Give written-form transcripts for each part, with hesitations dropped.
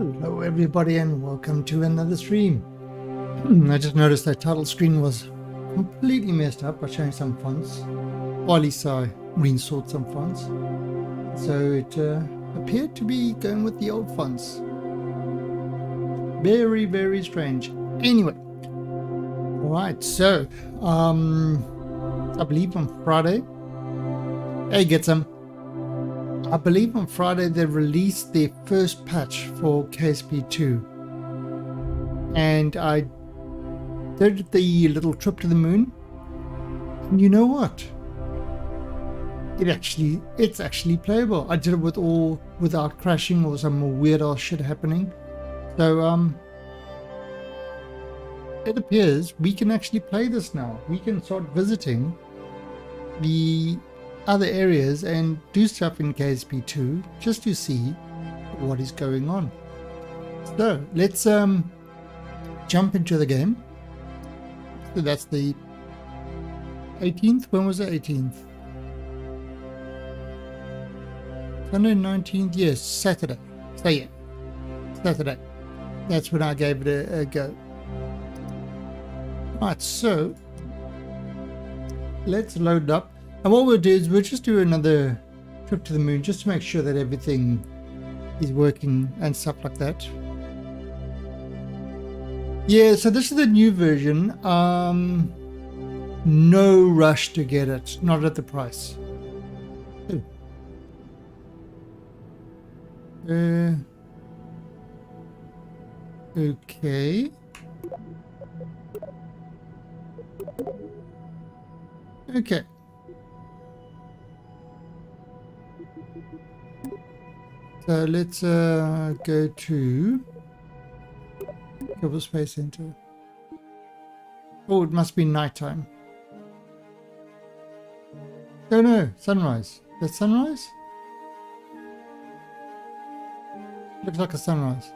Hello everybody and welcome to another stream. I just noticed that title screen was completely messed up by showing some fonts. Or at least I reinstalled some fonts. So it appeared to be going with the old fonts. Very, very strange. Anyway. Alright, so I believe on Friday. Hey, get some. I believe on Friday they released their first patch for KSP2, and I did the little trip to the moon, and you know what? It's actually playable. I did it without crashing or some weird ass shit happening. So it appears we can actually play this now. We can start visiting the other areas and do stuff in KSP2 just to see what is going on. So let's jump into the game. So that's the 18th. When was the 18th? Sunday 19th. Yes, Saturday. So yeah, Saturday. That's when I gave it a go. Right, so let's load up. And what we'll do is we'll just do another trip to the moon just to make sure that everything is working and stuff like that. Yeah, so this is the new version. No rush to get it, not at the price. Okay. Okay. So let's go to Global Space Center. Oh, it must be nighttime. Oh no, sunrise. That's sunrise? Looks like a sunrise.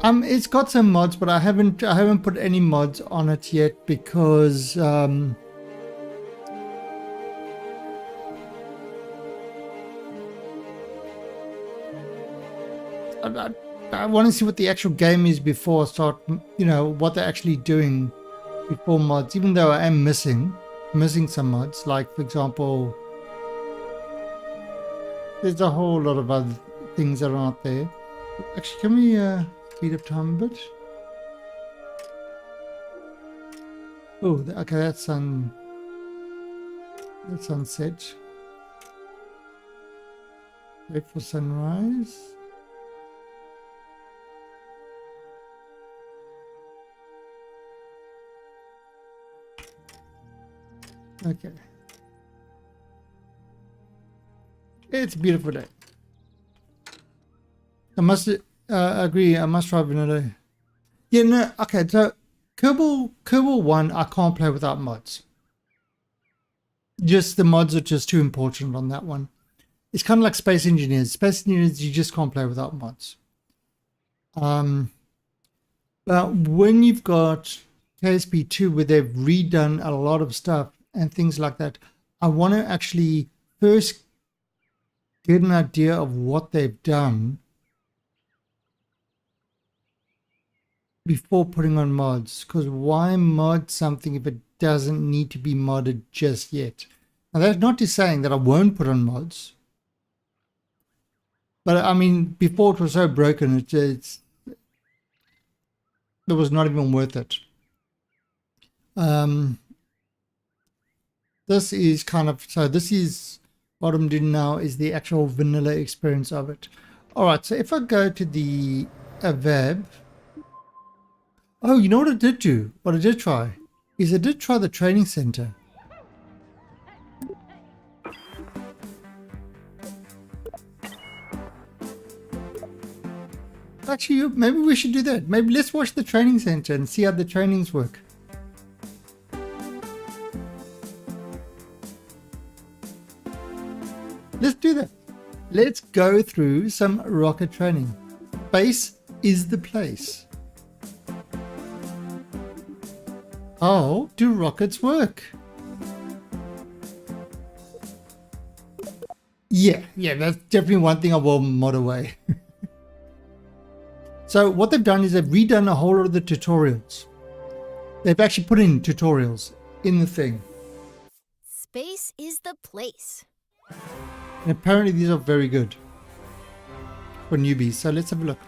It's got some mods, but I haven't put any mods on it yet because I want to see what the actual game is before I start, you know, what they're actually doing before mods, even though I am missing some mods. Like, for example, there's a whole lot of other things that are not there. Actually, can we speed up time a bit? Oh, okay, that's sunset. Wait for sunrise. Okay. It's a beautiful day. I must agree. I must try vanilla. Yeah, no. Okay, so Kerbal 1, I can't play without mods. Just the mods are just too important on that one. It's kind of like Space Engineers. Space Engineers, you just can't play without mods. But when you've got KSP2 where they've redone a lot of stuff and things like that, I want to actually first get an idea of what they've done before putting on mods. Because why mod something if it doesn't need to be modded just yet? Now that's not to saying that I won't put on mods, but I mean, before it was so broken, it was not even worth it. This is kind of, so this is what I'm doing now is the actual vanilla experience of it. All right, so if I go to the Avab, oh, you know what I did do? What I did try is I did try the training center. Actually, maybe we should do that. Maybe let's watch the training center and see how the trainings work. Let's do that. Let's go through some rocket training. Space is the place. How do rockets work? Yeah, that's definitely one thing I will mod away. So what they've done is they've redone a whole lot of the tutorials. They've actually put in tutorials in the thing. Space is the place. And apparently these are very good for newbies. So let's have a look.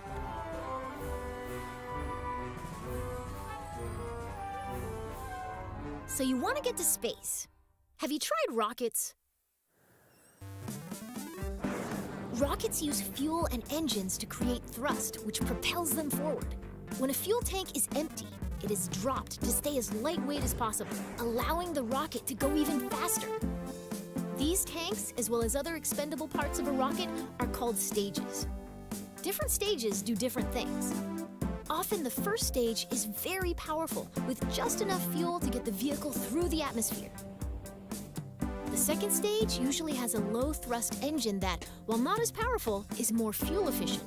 So you want to get to space. Have you tried rockets? Rockets use fuel and engines to create thrust, which propels them forward. When a fuel tank is empty, it is dropped to stay as lightweight as possible, allowing the rocket to go even faster. These tanks, as well as other expendable parts of a rocket, are called stages. Different stages do different things. Often the first stage is very powerful, with just enough fuel to get the vehicle through the atmosphere. The second stage usually has a low-thrust engine that, while not as powerful, is more fuel efficient.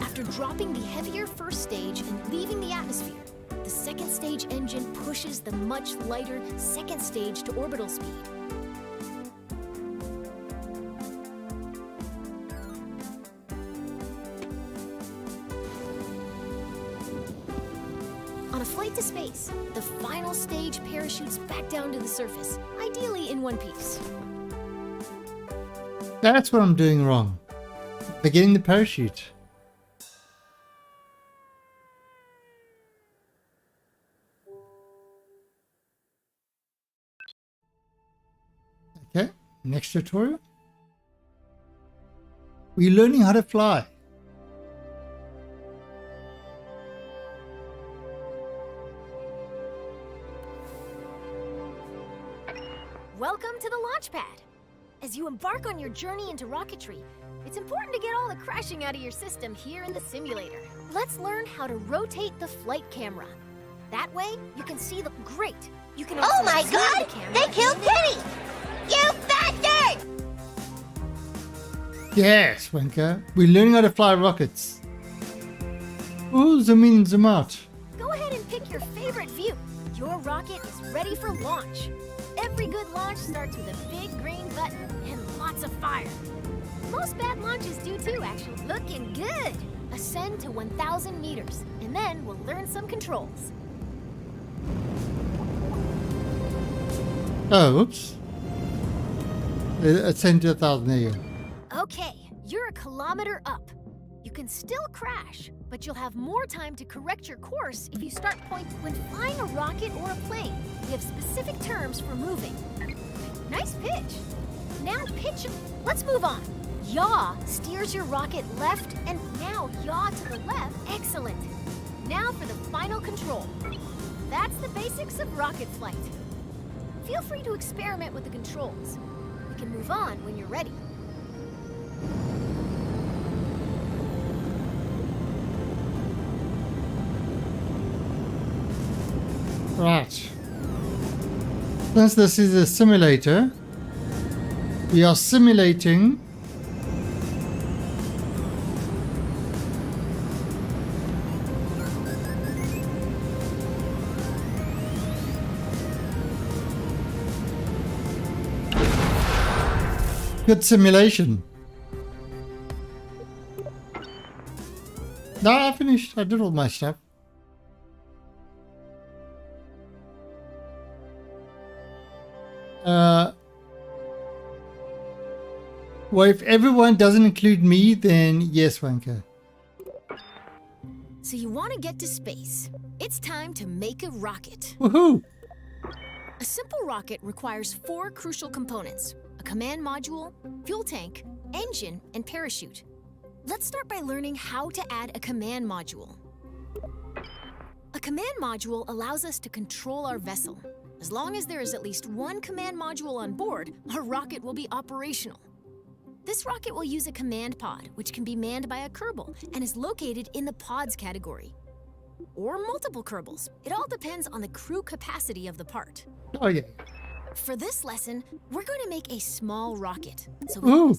After dropping the heavier first stage and leaving the atmosphere, the second stage engine pushes the much lighter second stage to orbital speed. On a flight to space, the final stage parachutes back down to the surface, ideally in one piece. That's what I'm doing wrong. Forgetting the parachute. Okay, next tutorial. We're learning how to fly. Welcome to the launch pad. As you embark on your journey into rocketry, it's important to get all the crashing out of your system here in the simulator. Let's learn how to rotate the flight camera. That way, you can see the great. You can Oh my zoom god! the camera They killed Penny! You bastard! Yes, Wenka. We're learning how to fly rockets. Oh, zoom in, zoom out. Go ahead and pick your favorite view. Your rocket is ready for launch. Every good launch starts with a big green button and lots of fire. Most bad launches do too, actually. Looking good. Ascend to 1,000 meters, and then we'll learn some controls. Oh, oops. Ascend to 1,000, there you go. Okay, you're a kilometer up. You can still crash, but you'll have more time to correct your course if you start when flying a rocket or a plane. We have specific terms for moving. Nice pitch. Now pitch. Let's move on. Yaw steers your rocket left, and now yaw to the left. Excellent. Now for the final control. That's the basics of rocket flight. Feel free to experiment with the controls. We can move on when you're ready. Right. Since this is a simulator, we are simulating good simulation. No, I finished. I did all my stuff. Well, if everyone doesn't include me, then yes, Wanker. So you want to get to space. It's time to make a rocket. Woohoo! A simple rocket requires 4 crucial components: a command module, fuel tank, engine, and parachute. Let's start by learning how to add a command module. A command module allows us to control our vessel. As long as there is at least one command module on board, our rocket will be operational. This rocket will use a command pod, which can be manned by a Kerbal and is located in the pods category. Or multiple Kerbals. It all depends on the crew capacity of the part. Oh yeah. For this lesson, we're going to make a small rocket. So Ooh.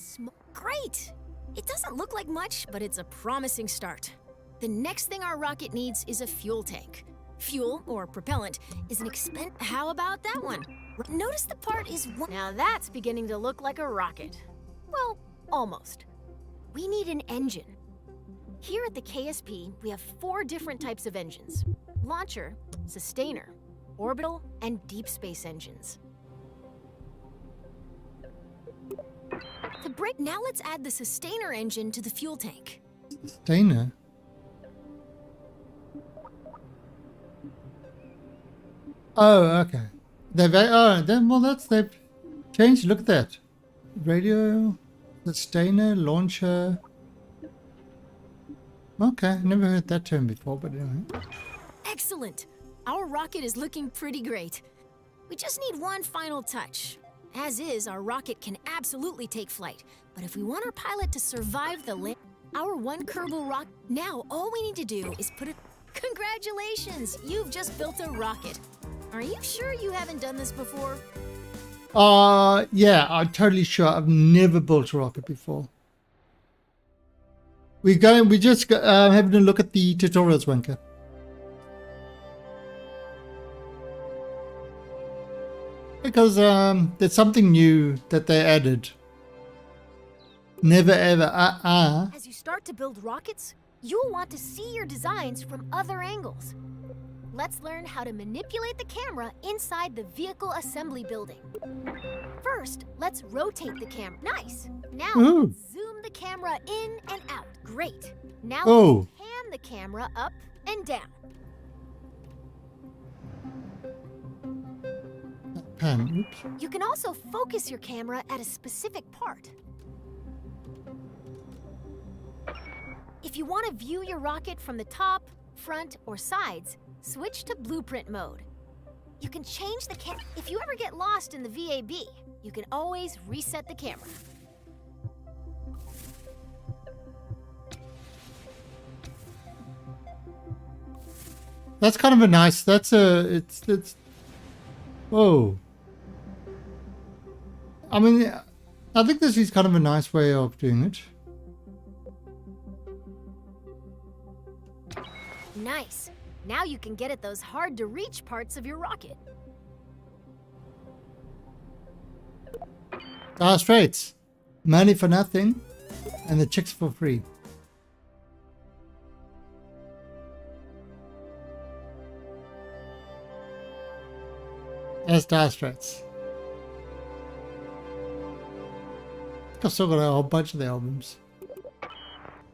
Great! It doesn't look like much, but it's a promising start. The next thing our rocket needs is a fuel tank. Fuel, or propellant, is an expense. How about that one? Notice the part is one. Now that's beginning to look like a rocket. Well, almost. We need an engine. Here at the KSP, we have 4 different types of engines: launcher, sustainer, orbital, and deep space engines. Now let's add the sustainer engine to the fuel tank. Sustainer. Oh, okay. They've they've changed. Look at that. Radio, sustainer, launcher. Okay, never heard that term before, but anyway. Excellent. Our rocket is looking pretty great. We just need one final touch. As is, our rocket can absolutely take flight. But if we want our pilot to survive the land, our one Kerbal rocket. Now, all we need to do is put it. Congratulations! You've just built a rocket. Are you sure you haven't done this before? Yeah, I'm totally sure. I've never built a rocket before. We just having a look at the tutorials, Wanker. Because there's something new that they added. Never ever, As you start to build rockets, you'll want to see your designs from other angles. Let's learn how to manipulate the camera inside the vehicle assembly building. First, let's rotate the camera. Nice. Now, zoom the camera in and out. Great. Now, let's pan the camera up and down. Pan. Oops. You can also focus your camera at a specific part. If you want to view your rocket from the top, front, or sides, switch to blueprint mode. You can change the camera. If you ever get lost in the VAB, you can always reset the camera. That's kind of a nice. It's. Whoa. I mean, I think this is kind of a nice way of doing it. Nice. Now you can get at those hard-to-reach parts of your rocket. Dire Straits. Money for nothing, and the chicks for free. That's Dire Straits. I've still got a whole bunch of the albums.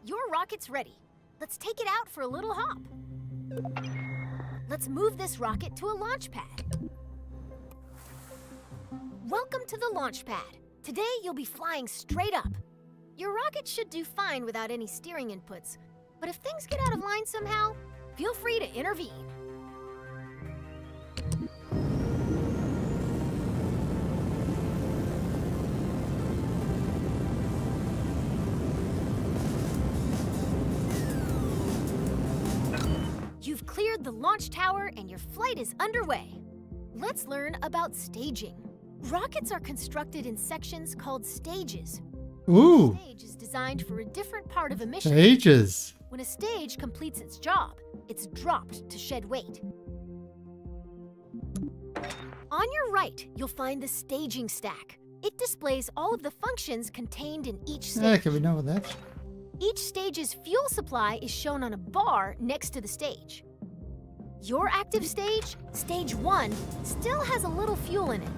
Your rocket's ready. Let's take it out for a little hop. Let's move this rocket to a launch pad. Welcome to the launch pad. Today you'll be flying straight up. Your rocket should do fine without any steering inputs, but if things get out of line somehow, feel free to intervene. You've cleared the launch tower and your flight is underway. Let's learn about staging. Rockets are constructed in sections called stages. Ooh. Each stage is designed for a different part of a mission. Stages. When a stage completes its job, it's dropped to shed weight. On your right, you'll find the staging stack. It displays all of the functions contained in each stage. Okay, we know what that's. Each stage's fuel supply is shown on a bar next to the stage. Your active stage, stage 1, still has a little fuel in it.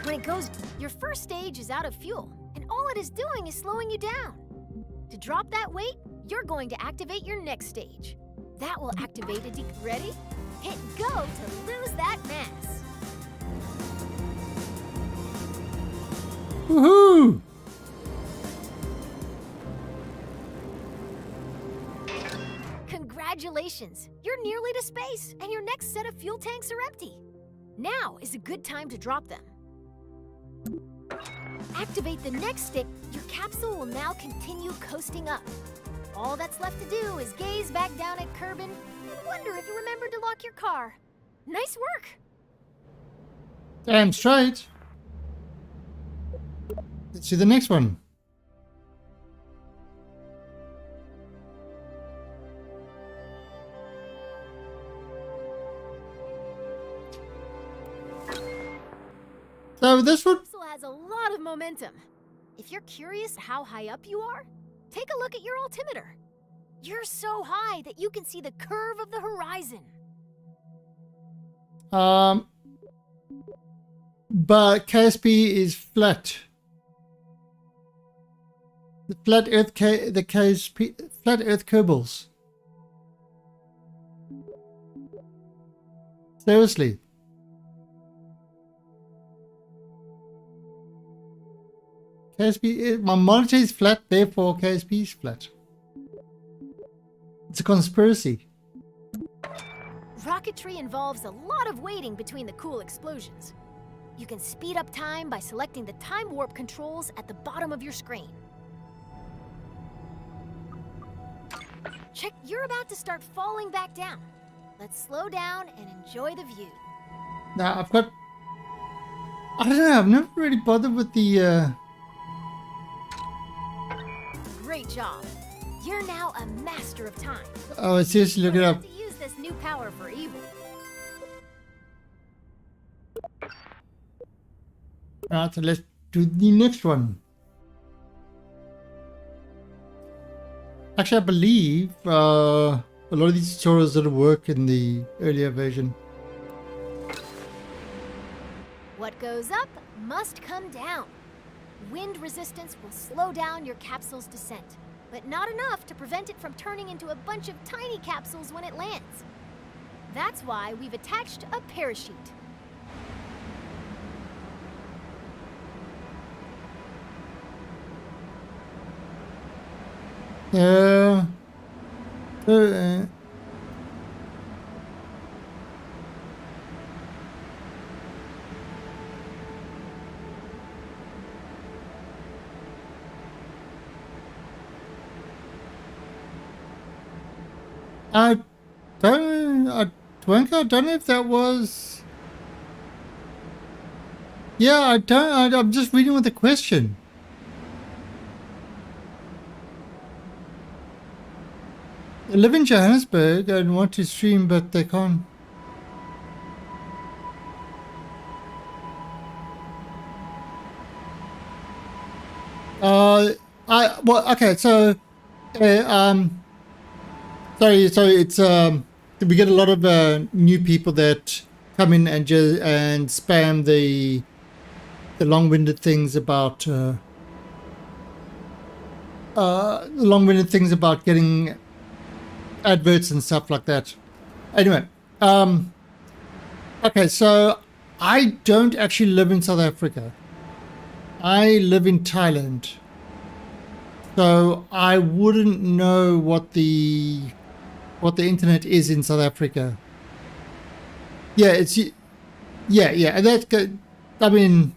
When it goes, your first stage is out of fuel, and all it is doing is slowing you down. To drop that weight, you're going to activate your next stage. That will activate a ready? Hit go to lose that mass. Woohoo! Congratulations! You're nearly to space, and your next set of fuel tanks are empty. Now is a good time to drop them. Activate the next stage. Your capsule will now continue coasting up. All that's left to do is gaze back down at Kerbin and wonder if you remembered to lock your car. Nice work! Damn straight. Let's see the next one. so this would... Capsule has a lot of momentum. If you're curious how high up you are, take a look at your altimeter. You're so high that you can see the curve of the horizon. But KSP is flat. The flat Earth flat Earth Kerbals. Seriously. KSP, my monitor is flat, therefore KSP is flat. It's a conspiracy. Rocketry involves a lot of waiting between the cool explosions. You can speed up time by selecting the time warp controls at the bottom of your screen. Check, you're about to start falling back down. Let's slow down and enjoy the view. Now I've got... I don't know, I've never really bothered with the... Great job. You're now a master of time. Oh, seriously, look it up. To use this new power for evil. Alright, so let's do the next one. Actually, I believe a lot of these tutorials didn't work in the earlier version. What goes up must come down. Wind resistance will slow down your capsule's descent, but not enough to prevent it from turning into a bunch of tiny capsules when it lands. That's why we've attached a parachute. Uh, I don't know if that was... Yeah, I'm just reading with the question. They live in Johannesburg and want to stream, but they can't. Okay, so, sorry, it's we get a lot of new people that come in and spam the long-winded things about getting adverts and stuff like that. Anyway, okay, so I don't actually live in South Africa. I live in Thailand. So I wouldn't know what the internet is in South Africa. Yeah, and that's good. I mean,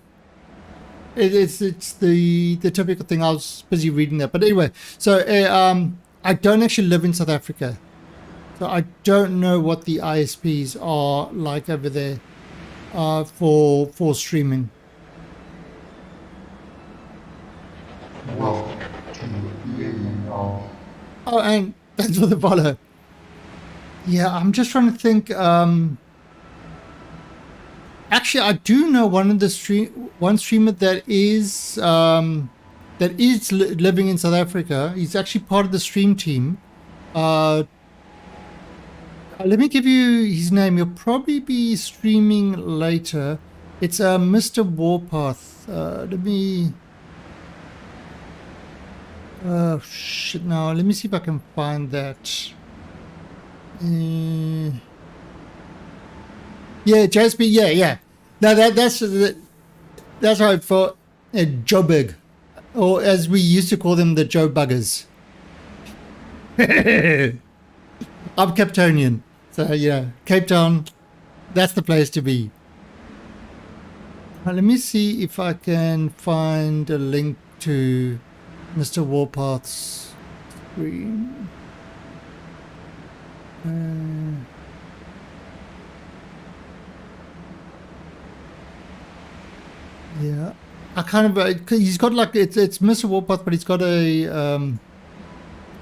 it's the typical thing. I was busy reading that, but anyway, so I don't actually live in South Africa, so I don't know what the ISPs are like over there for streaming. Oh, and thanks for the follow. Yeah, I'm just trying to think. Actually, I do know one streamer that is living in South Africa. He's actually part of the stream team. Let me give you his name. He'll probably be streaming later. It's Mr. Warpath. Let me... Oh, shit, now let me see if I can find that. Yeah, JSP, yeah. No, that's how I thought. Joburg. Or as we used to call them, the Joe Buggers. I'm Capetonian. So, yeah, Cape Town, that's the place to be. Now, let me see if I can find a link to Mr. Warpath's screen. Yeah. I kind of, he's got like, it's Mr. Warpath, but he's got a,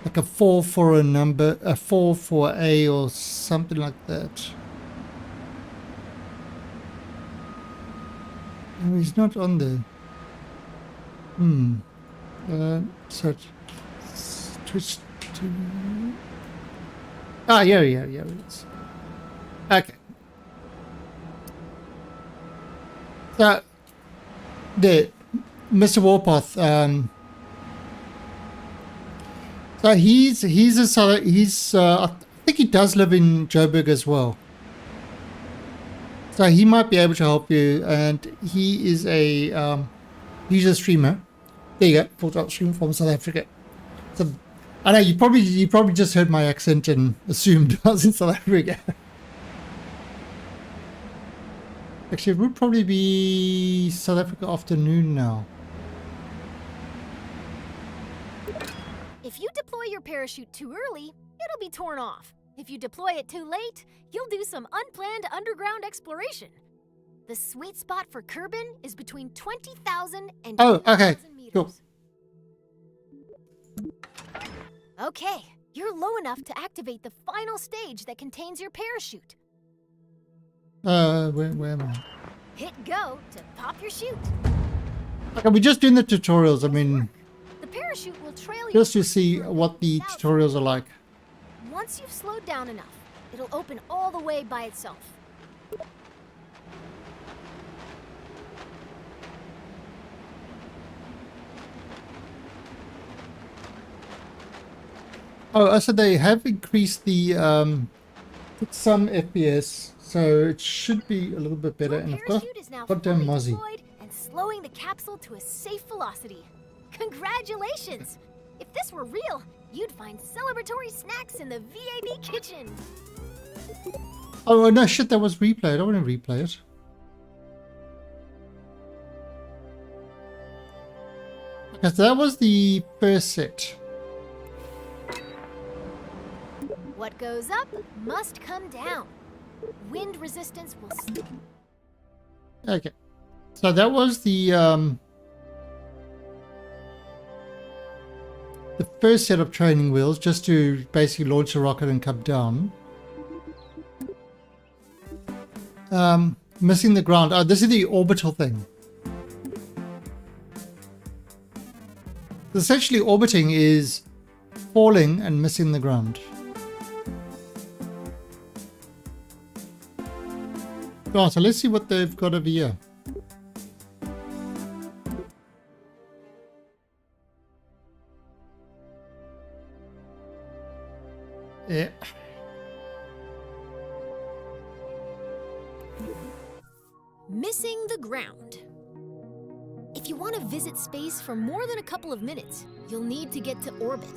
like a 4 for a number, a 4 for A or something like that. No, he's not on there. Search. Switch to... Ah, yeah, it is. Okay. So, the Mr. Warpath, so I think he does live in Joburg as well. So he might be able to help you, and he is he's a streamer. There you go, full-time streamer from South Africa. So I know you probably just heard my accent and assumed I was in South Africa. Actually, it would probably be South Africa afternoon now. If you deploy your parachute too early, it'll be torn off. If you deploy it too late, you'll do some unplanned underground exploration. The sweet spot for Kerbin is between 20,000 and 20,000 meters. Cool. Okay, you're low enough to activate the final stage that contains your parachute. Where am I? Hit go to pop your chute. Okay, we're just doing the tutorials. I mean, The parachute will trail you just to see what the tutorials are like. Once you've slowed down enough, it'll open all the way by itself. Oh, so they have increased the some FPS, so it should be a little bit better. Your And I've got parachute is now goddamn fully Mozzie. deployed and slowing the capsule to a safe velocity. Congratulations! If this were real, you'd find celebratory snacks in the VAB kitchen. Oh no, shit! That was replay. I don't want to replay it. Okay, so that was the first set. What goes up must come down. Wind resistance will... Okay, so that was the first set of training wheels, just to basically launch a rocket and come down. Missing the ground. Oh, this is the orbital thing. Essentially, orbiting is falling and missing the ground. Oh, so let's see what they've got over here. Yeah. Missing the ground. If you want to visit space for more than a couple of minutes, you'll need to get to orbit.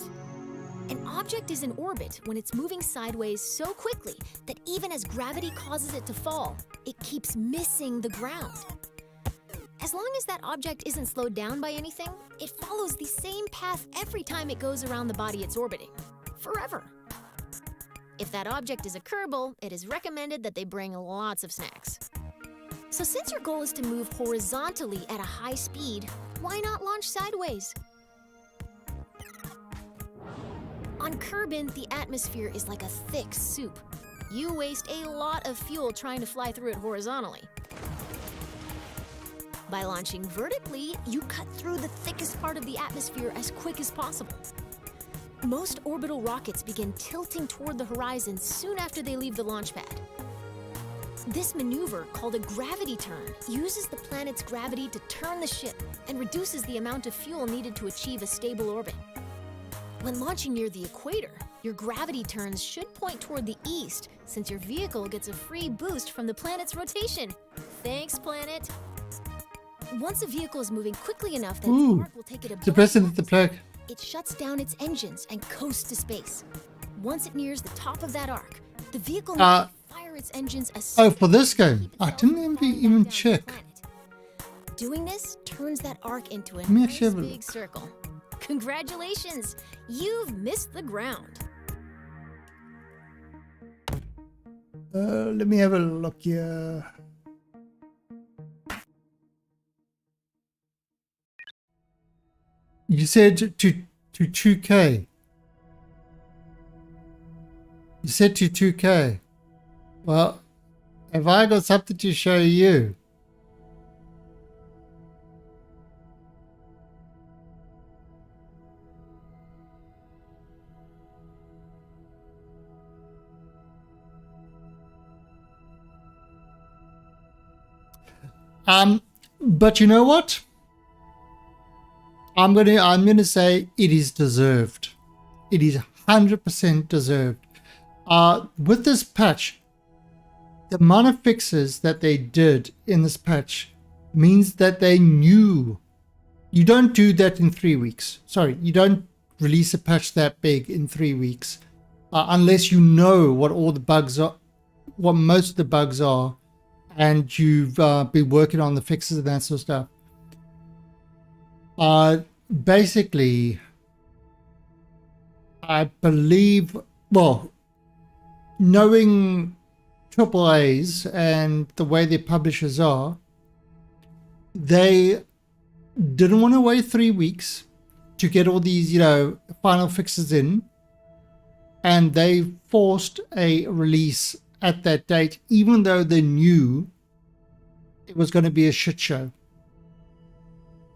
An object is in orbit when it's moving sideways so quickly that even as gravity causes it to fall, it keeps missing the ground. As long as that object isn't slowed down by anything, it follows the same path every time it goes around the body it's orbiting. Forever. If that object is a Kerbal, it is recommended that they bring lots of snacks. So since your goal is to move horizontally at a high speed, why not launch sideways? On Kerbin, the atmosphere is like a thick soup. You waste a lot of fuel trying to fly through it horizontally. By launching vertically, you cut through the thickest part of the atmosphere as quick as possible. Most orbital rockets begin tilting toward the horizon soon after they leave the launch pad. This maneuver, called a gravity turn, uses the planet's gravity to turn the ship and reduces the amount of fuel needed to achieve a stable orbit. When launching near the equator, your gravity turns should point toward the east, since your vehicle gets a free boost from the planet's rotation. Thanks, planet! Once a vehicle is moving quickly enough that its arc will take it above The president, the plug. it shuts down its engines and coasts to space. Once it nears the top of that arc, the vehicle needs to fire its engines as Oh, soon for this game. keep I itself didn't from falling even back down to the check. planet. Doing this turns that arc into a me nice actually have a big look. circle. Congratulations! You've missed the ground. Let me have a look here. You said to 2K. You said to 2K. Well, have I got something to show you? But you know what? I'm gonna say it is deserved. It is 100% deserved. With this patch, the amount of fixes that they did in this patch means that they knew. You don't do that in 3 weeks. Sorry, you don't release a patch that big in 3 weeks unless you know what all the bugs are, what most of the bugs are, and you've been working on the fixes and that sort of stuff. Basically, I believe, well, knowing AAAs and the way their publishers are, they didn't want to wait 3 weeks to get all these, final fixes in, and they forced a release at that date, even though they knew it was going to be a shit show.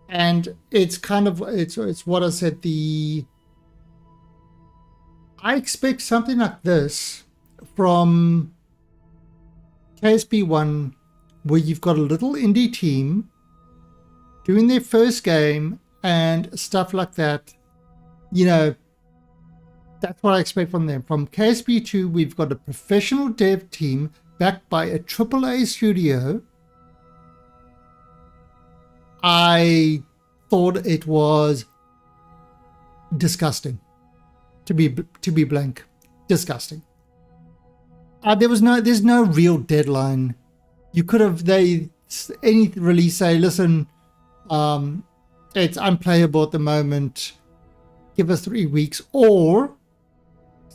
And it's kind of, it's what I said, I expect something like this from KSP1, where you've got a little indie team doing their first game and stuff like that. That's what I expect from them. From KSP2, we've got a professional dev team backed by a AAA studio. I thought it was disgusting, to be blank, disgusting. There's no real deadline. You could have any release say, listen, it's unplayable at the moment, give us 3 weeks, or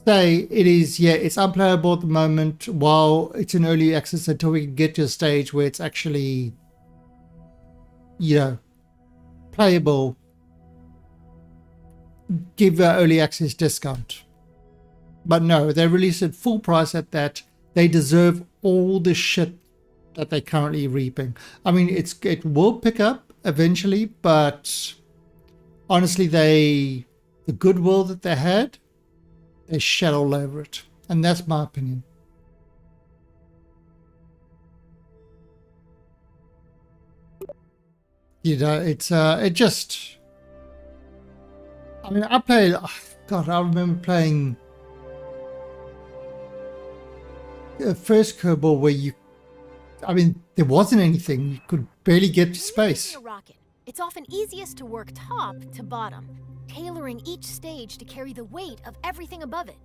say it's unplayable at the moment while it's in early access until we can get to a stage where it's actually playable, give early access discount. But no, they release it full price at that. They deserve all the shit that they're currently reaping. I mean, it will pick up eventually, but honestly, the goodwill that they had, they shed all over it. And that's my opinion. It's it just, I mean, I remember playing the first Kerbal where there wasn't anything. You could barely get to space. When you're using a rocket, it's often easiest to work top to bottom, tailoring each stage to carry the weight of everything above it.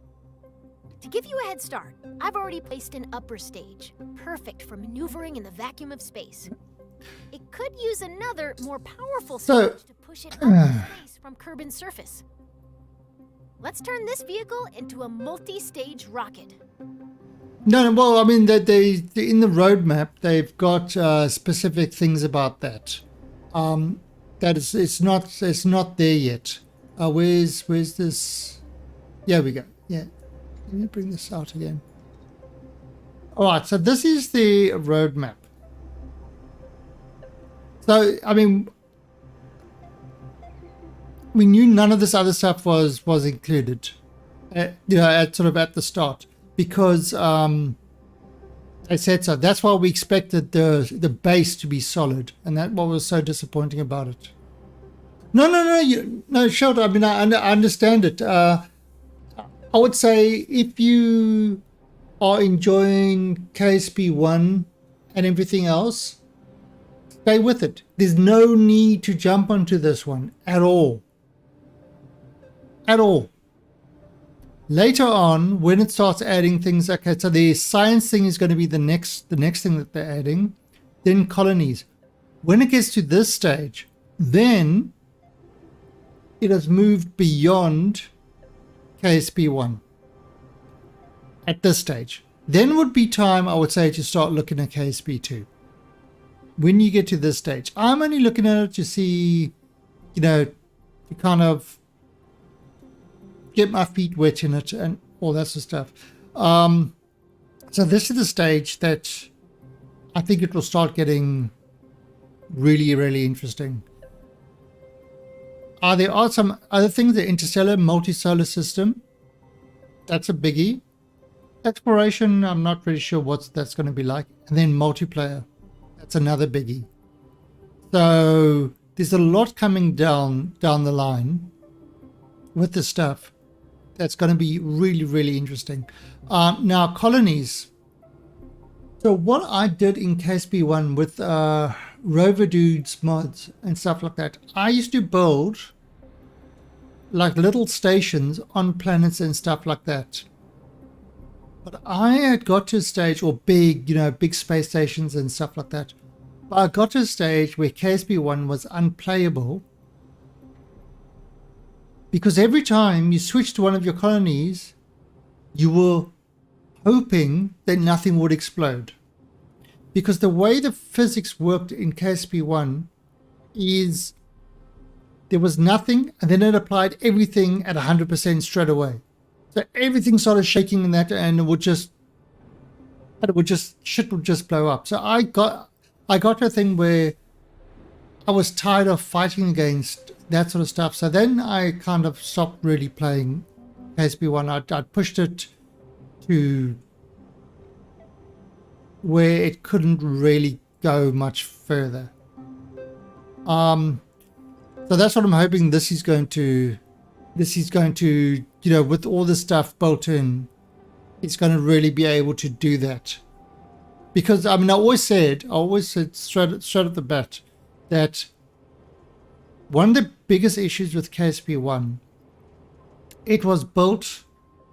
To give you a head start, I've already placed an upper stage, perfect for maneuvering in the vacuum of space. It could use another, more powerful stage to push it up in space from Kerbin's surface. Let's turn this vehicle into a multi-stage rocket. No, well, I mean, they in the roadmap, they've got specific things about that. That it's not there yet. Where's this? Yeah, we go. Yeah, let me bring this out again. All right, so this is the roadmap. So, I mean, we knew none of this other stuff was included, at the start, because they said so. That's why we expected the base to be solid, and that's what was so disappointing about it. No, Shelter. I mean, I understand it. I would say if you are enjoying KSP1 and everything else, stay with it. There's no need to jump onto this one at all. At all. Later on, when it starts adding things, okay, so the science thing is going to be the next thing that they're adding. Then colonies. When it gets to this stage, then it has moved beyond KSP1 at this stage. Then would be time, I would say, to start looking at KSP2. When you get to this stage, I'm only looking at it to see, to kind of get my feet wet in it and all that sort of stuff. So this is the stage that I think it will start getting really, really interesting. There are some other things, the interstellar multi-solar system. That's a biggie. Exploration, I'm not really sure what that's going to be like. And then multiplayer. That's another biggie. So there's a lot coming down the line with the stuff that's going to be really, really interesting. Now, colonies. So what I did in KSP1 with Rover Dudes mods and stuff like that, I used to build like little stations on planets and stuff like that. But I had got to a stage, or big, big space stations and stuff like that. But I got to a stage where KSP1 was unplayable, because every time you switched to one of your colonies, you were hoping that nothing would explode. Because the way the physics worked in KSP1 is there was nothing, and then it applied everything at 100% straight away. So everything started shaking in that, and shit would just blow up. So I got to a thing where I was tired of fighting against that sort of stuff. So then I kind of stopped really playing KSP1. I pushed it to where it couldn't really go much further. So that's what I'm hoping this is going to, with all the stuff built in, it's going to really be able to do that. Because, I always said straight at the bat that one of the biggest issues with KSP1, it was built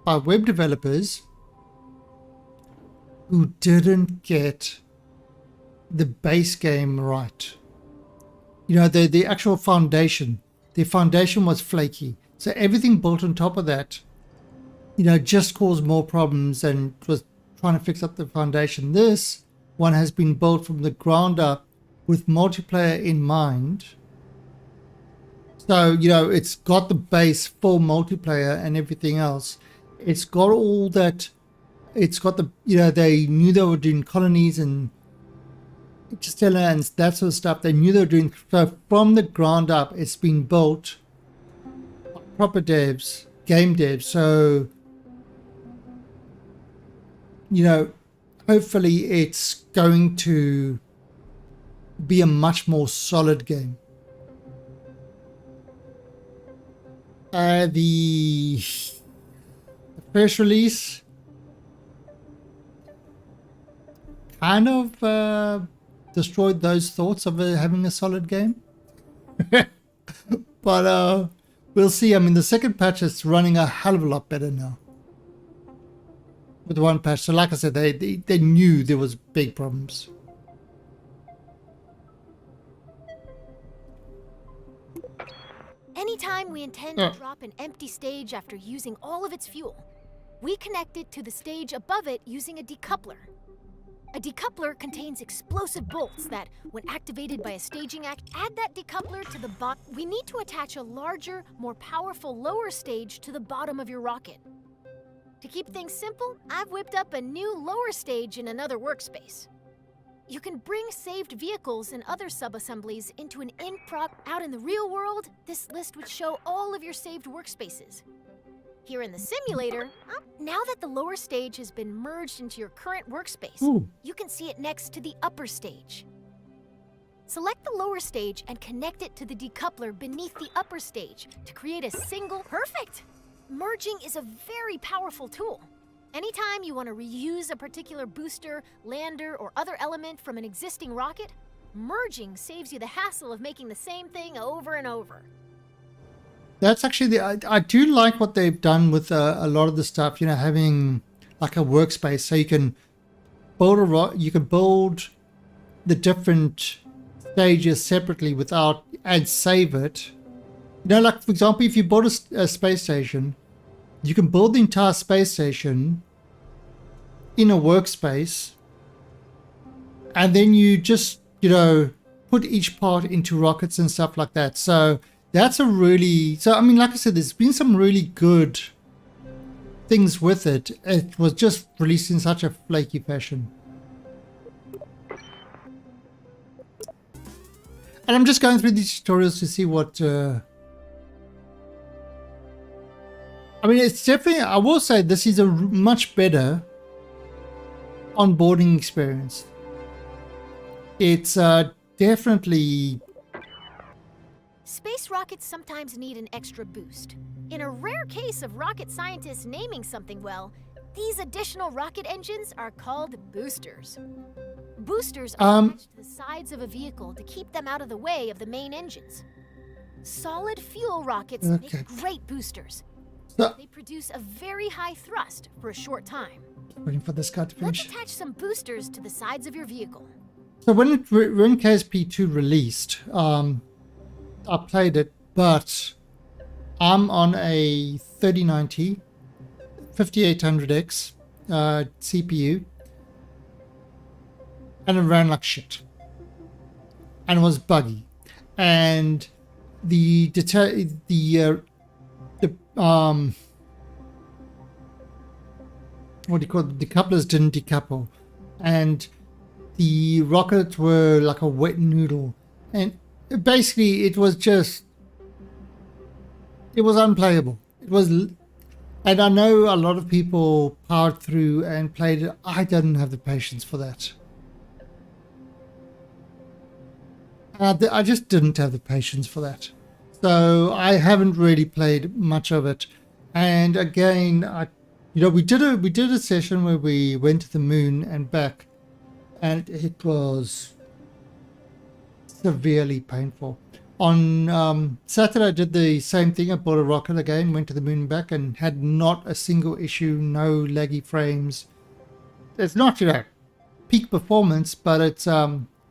by web developers who didn't get the base game right. The actual foundation. The foundation was flaky. So everything built on top of that, just caused more problems and was trying to fix up the foundation. This one has been built from the ground up with multiplayer in mind. So, it's got the base full multiplayer and everything else. It's got all that. It's got the, they knew they were doing colonies and Interstellar and that sort of stuff. They knew they were doing. So from the ground up, it's been built by proper devs, game devs. So, hopefully it's going to be a much more solid game. The first release kind of destroyed those thoughts of having a solid game. But we'll see. The second patch is running a hell of a lot better now with one patch. So like I said, they knew there was big problems. Anytime we intend to drop an empty stage after using all of its fuel, we connect it to the stage above it using a decoupler. A decoupler contains explosive bolts that, when activated by a staging act, add that decoupler to the bottom. We need to attach a larger, more powerful lower stage to the bottom of your rocket. To keep things simple, I've whipped up a new lower stage in another workspace. You can bring saved vehicles and other sub-assemblies into an in-prog. Out in the real world, this list would show all of your saved workspaces. Here in the simulator, now that the lower stage has been merged into your current workspace, you can see it next to the upper stage. Select the lower stage and connect it to the decoupler beneath the upper stage to create a single... Perfect! Merging is a very powerful tool. Anytime you want to reuse a particular booster, lander, or other element from an existing rocket, merging saves you the hassle of making the same thing over and over. That's actually I do like what they've done with a lot of the stuff, having like a workspace, so you can build the different stages separately and save it. Like for example, if you build a space station, you can build the entire space station in a workspace, and then you just put each part into rockets and stuff like that. So that's like I said, there's been some really good things with it. It was just released in such a flaky fashion. And I'm just going through these tutorials to see what... it's definitely... I will say this is a much better onboarding experience. It's definitely Space rockets sometimes need an extra boost. In a rare case of rocket scientists naming something well, these additional rocket engines are called boosters. Boosters are attached to the sides of a vehicle to keep them out of the way of the main engines. Solid fuel rockets make great boosters. So, They produce a very high thrust for a short time. waiting for this guy to Let's finish. attach some boosters to the sides of your vehicle. So when KSP2 released, I played it, but I'm on a 3090 5800X CPU, and it ran like shit, and it was buggy, and the what do you call it? The decouplers didn't decouple, and the rockets were like a wet noodle, and basically it was unplayable. And I know a lot of people powered through and played it. I didn't have the patience for that. I just didn't have the patience for that. So I haven't really played much of it. And again, we did a session where we went to the moon and back, and it was severely painful. On Saturday, I did the same thing. I bought a rocket again, went to the moon and back, and had not a single issue, no laggy frames. It's not, peak performance, but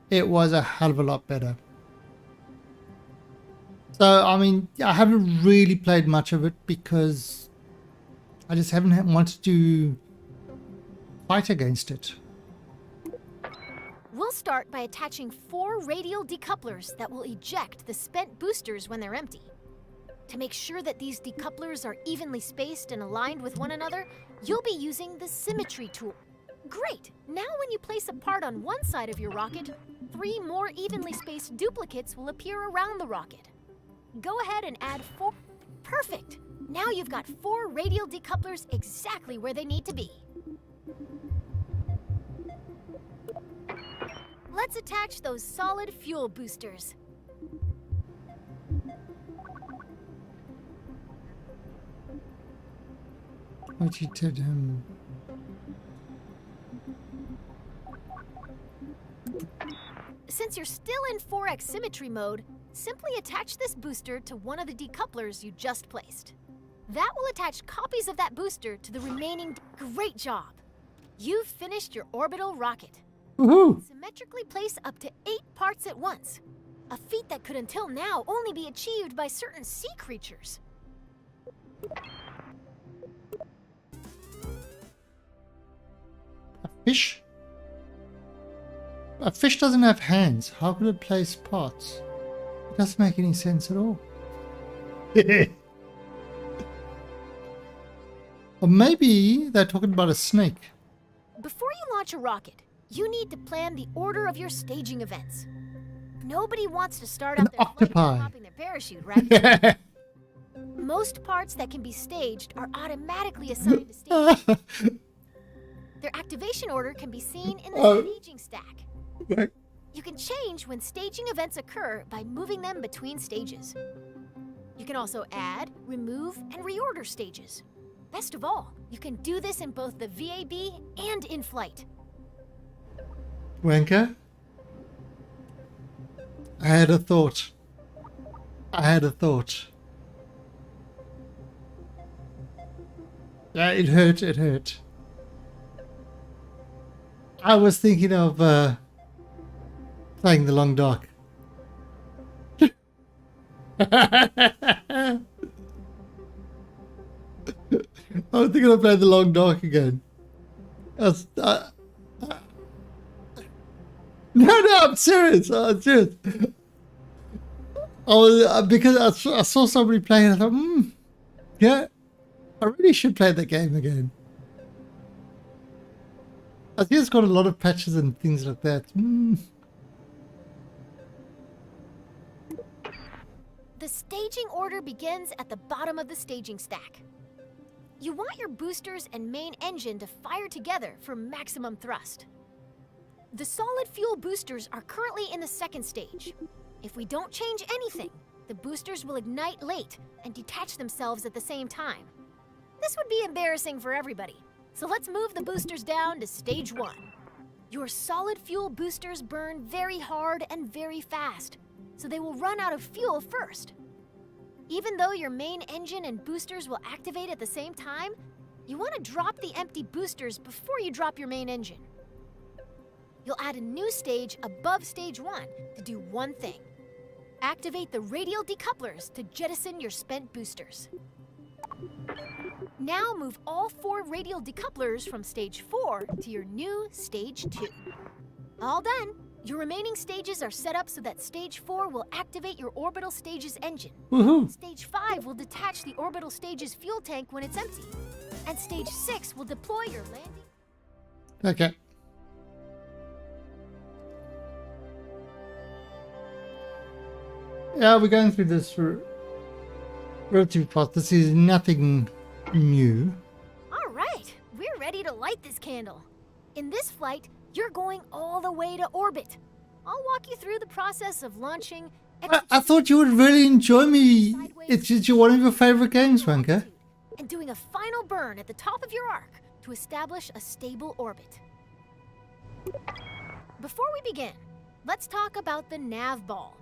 it was a hell of a lot better. So, I mean, I haven't really played much of it because I just haven't wanted to fight against it. We'll start by attaching 4 radial decouplers that will eject the spent boosters when they're empty. To make sure that these decouplers are evenly spaced and aligned with one another, you'll be using the symmetry tool. Great! Now when you place a part on one side of your rocket, 3 more evenly spaced duplicates will appear around the rocket. Go ahead and add 4. Perfect! Now you've got 4 radial decouplers exactly where they need to be. Let's attach those solid fuel boosters. What you did him? Since you're still in 4x symmetry mode, simply attach this booster to one of the decouplers you just placed. That will attach copies of that booster to the remaining. Great job! You've finished your orbital rocket. Woohoo! Symmetrically place up to 8 parts at once. A feat that could until now only be achieved by certain sea creatures. A fish? A fish doesn't have hands. How could it place parts? It doesn't make any sense at all. Or maybe they're talking about a snake. Before you launch a rocket, you need to plan the order of your staging events. Nobody wants to start An out their flight octopi. by popping their parachute, right? Most parts that can be staged are automatically assigned to stage. Their activation order can be seen in the staging stack. Right. You can change when staging events occur by moving them between stages. You can also add, remove, and reorder stages. Best of all, you can do this in both the VAB and in flight. Wanker? I had a thought. Yeah, it hurt. I was thinking of playing the long dark. I was thinking of playing the long dark again. No, I'm serious. I was because I saw somebody playing. I thought, yeah, I really should play that game again. I think it's got a lot of patches and things like that. The staging order begins at the bottom of the staging stack. You want your boosters and main engine to fire together for maximum thrust. The solid fuel boosters are currently in the second stage. If we don't change anything, the boosters will ignite late and detach themselves at the same time. This would be embarrassing for everybody. So let's move the boosters down to stage 1. Your solid fuel boosters burn very hard and very fast, so they will run out of fuel first. Even though your main engine and boosters will activate at the same time, you want to drop the empty boosters before you drop your main engine. You'll add a new stage above stage 1 to do one thing. Activate the radial decouplers to jettison your spent boosters. Now move all 4 radial decouplers from stage 4 to your new stage 2. All done. Your remaining stages are set up so that stage 4 will activate your orbital stage's engine. Woohoo! Stage 5 will detach the orbital stage's fuel tank when it's empty. And stage 6 will deploy your landing. Okay. Yeah, we're going through this relatively fast. This is nothing new. All right, we're ready to light this candle. In this flight, you're going all the way to orbit. I'll walk you through the process of launching. I thought you would really enjoy me. It's one of your favorite games, Wanker. And doing a final burn at the top of your arc to establish a stable orbit. Before we begin, let's talk about the nav ball.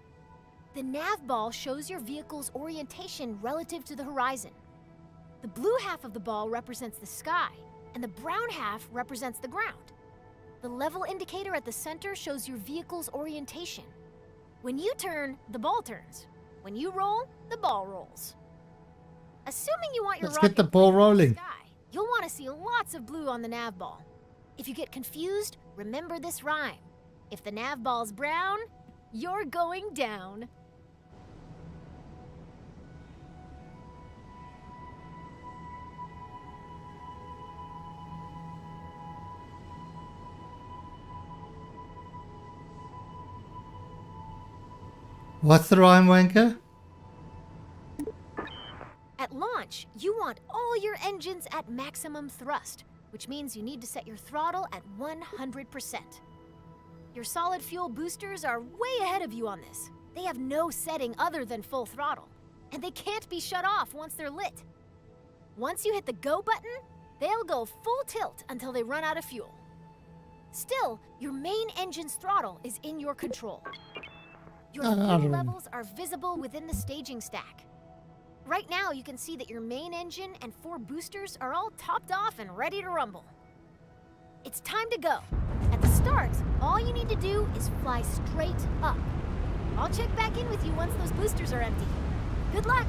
The nav ball shows your vehicle's orientation relative to the horizon. The blue half of the ball represents the sky, and the brown half represents the ground. The level indicator at the center shows your vehicle's orientation. When you turn, the ball turns. When you roll, the ball rolls. Assuming you want your Let's get the rocket ball pointed at the rolling. sky, you'll want to see lots of blue on the nav ball. If you get confused, remember this rhyme. If the nav ball's brown, you're going down. What's the rhyme, Wanker? At launch, you want all your engines at maximum thrust, which means you need to set your throttle at 100%. Your solid fuel boosters are way ahead of you on this. They have no setting other than full throttle, and they can't be shut off once they're lit. Once you hit the go button, they'll go full tilt until they run out of fuel. Still, your main engine's throttle is in your control. Your fuel levels are visible within the staging stack. Right now, you can see that your main engine and 4 boosters are all topped off and ready to rumble. It's time to go. At the start, all you need to do is fly straight up. I'll check back in with you once those boosters are empty. Good luck!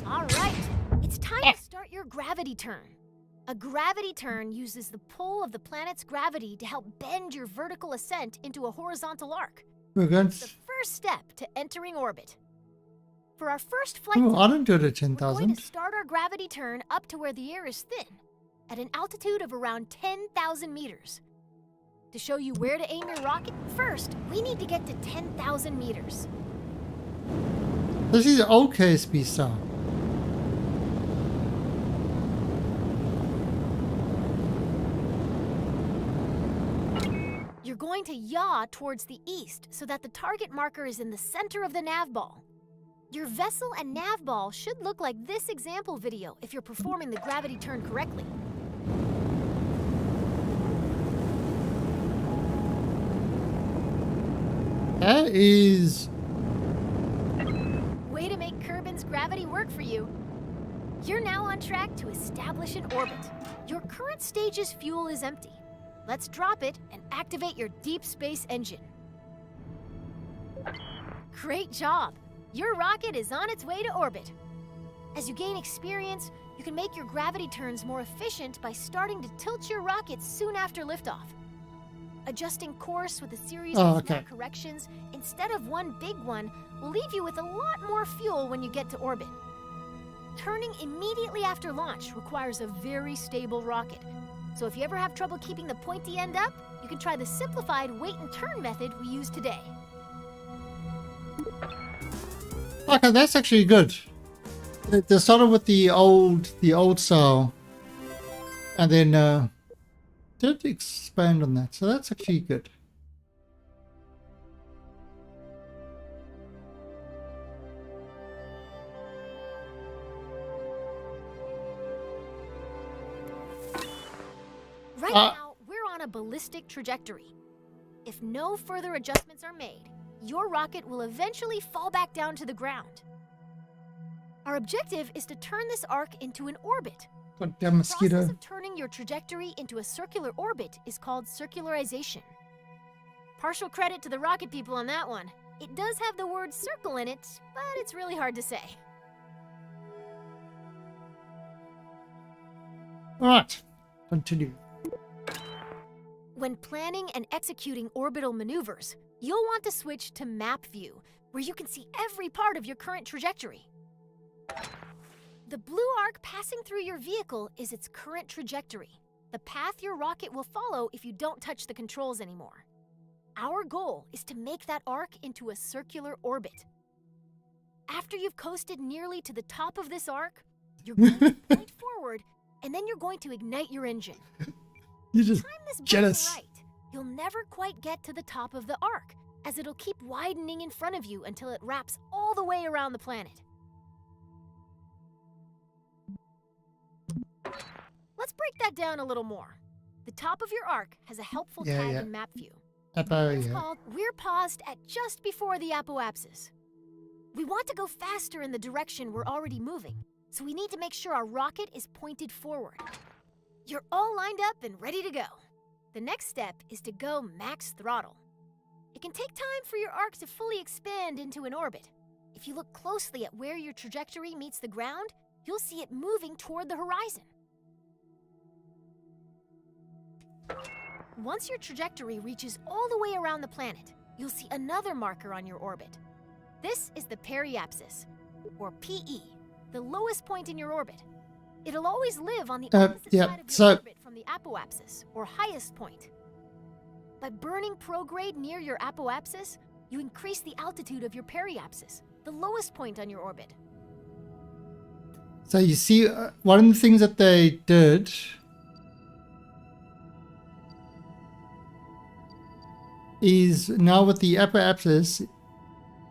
All right, it's time to start your gravity turn. A gravity turn uses the pull of the planet's gravity to help bend your vertical ascent into a horizontal arc. We're going It's the first step to entering orbit. For our first flight, Oh, I don't do it at we're going 10,000. to start our gravity turn up to where the air is thin, at an altitude of around 10,000 meters. To show you where to aim your rocket, first, we need to get to 10,000 meters. This is old KSP style. You're going to yaw towards the east so that the target marker is in the center of the nav ball. Your vessel and nav ball should look like this example video if you're performing the gravity turn correctly. That is... Way to make Kerbin's gravity work for you. You're now on track to establish an orbit. Your current stage's fuel is empty. Let's drop it and activate your deep space engine. Great job! Your rocket is on its way to orbit. As you gain experience, you can make your gravity turns more efficient by starting to tilt your rocket soon after liftoff. Adjusting course with a series of small corrections instead of one big one will leave you with a lot more fuel when you get to orbit. Turning immediately after launch requires a very stable rocket. So if you ever have trouble keeping the pointy end up, you can try the simplified wait and turn method we use today. Okay, that's actually good. They started with the old style, and then did expand on that, so that's actually good. Right now, we're on a ballistic trajectory. If no further adjustments are made, your rocket will eventually fall back down to the ground. Our objective is to turn this arc into an orbit. Goddamn The process mosquito. of turning your trajectory into a circular orbit is called circularization. Partial credit to the rocket people on that one. It does have the word circle in it, but it's really hard to say. Alright, continue. When planning and executing orbital maneuvers, you'll want to switch to map view, where you can see every part of your current trajectory. The blue arc passing through your vehicle is its current trajectory, the path your rocket will follow if you don't touch the controls anymore. Our goal is to make that arc into a circular orbit. After you've coasted nearly to the top of this arc, you're going to point forward, and then you're going to ignite your engine. You're just Time this button jealous. right, you'll never quite get to the top of the arc, as it'll keep widening in front of you until it wraps all the way around the planet. Let's break that down a little more. The top of your arc has a helpful tag in map view. It's called "We're paused at just before the apoapsis." We want to go faster in the direction we're already moving, so we need to make sure our rocket is pointed forward. You're all lined up and ready to go. The next step is to go max throttle. It can take time for your arc to fully expand into an orbit. If you look closely at where your trajectory meets the ground, you'll see it moving toward the horizon. Once your trajectory reaches all the way around the planet, you'll see another marker on your orbit. This is the periapsis, or PE, the lowest point in your orbit. It'll always live on the opposite side of your orbit from the apoapsis, or highest point. By burning prograde near your apoapsis, you increase the altitude of your periapsis, the lowest point on your orbit. So you see, one of the things that they did is now with the apoapsis,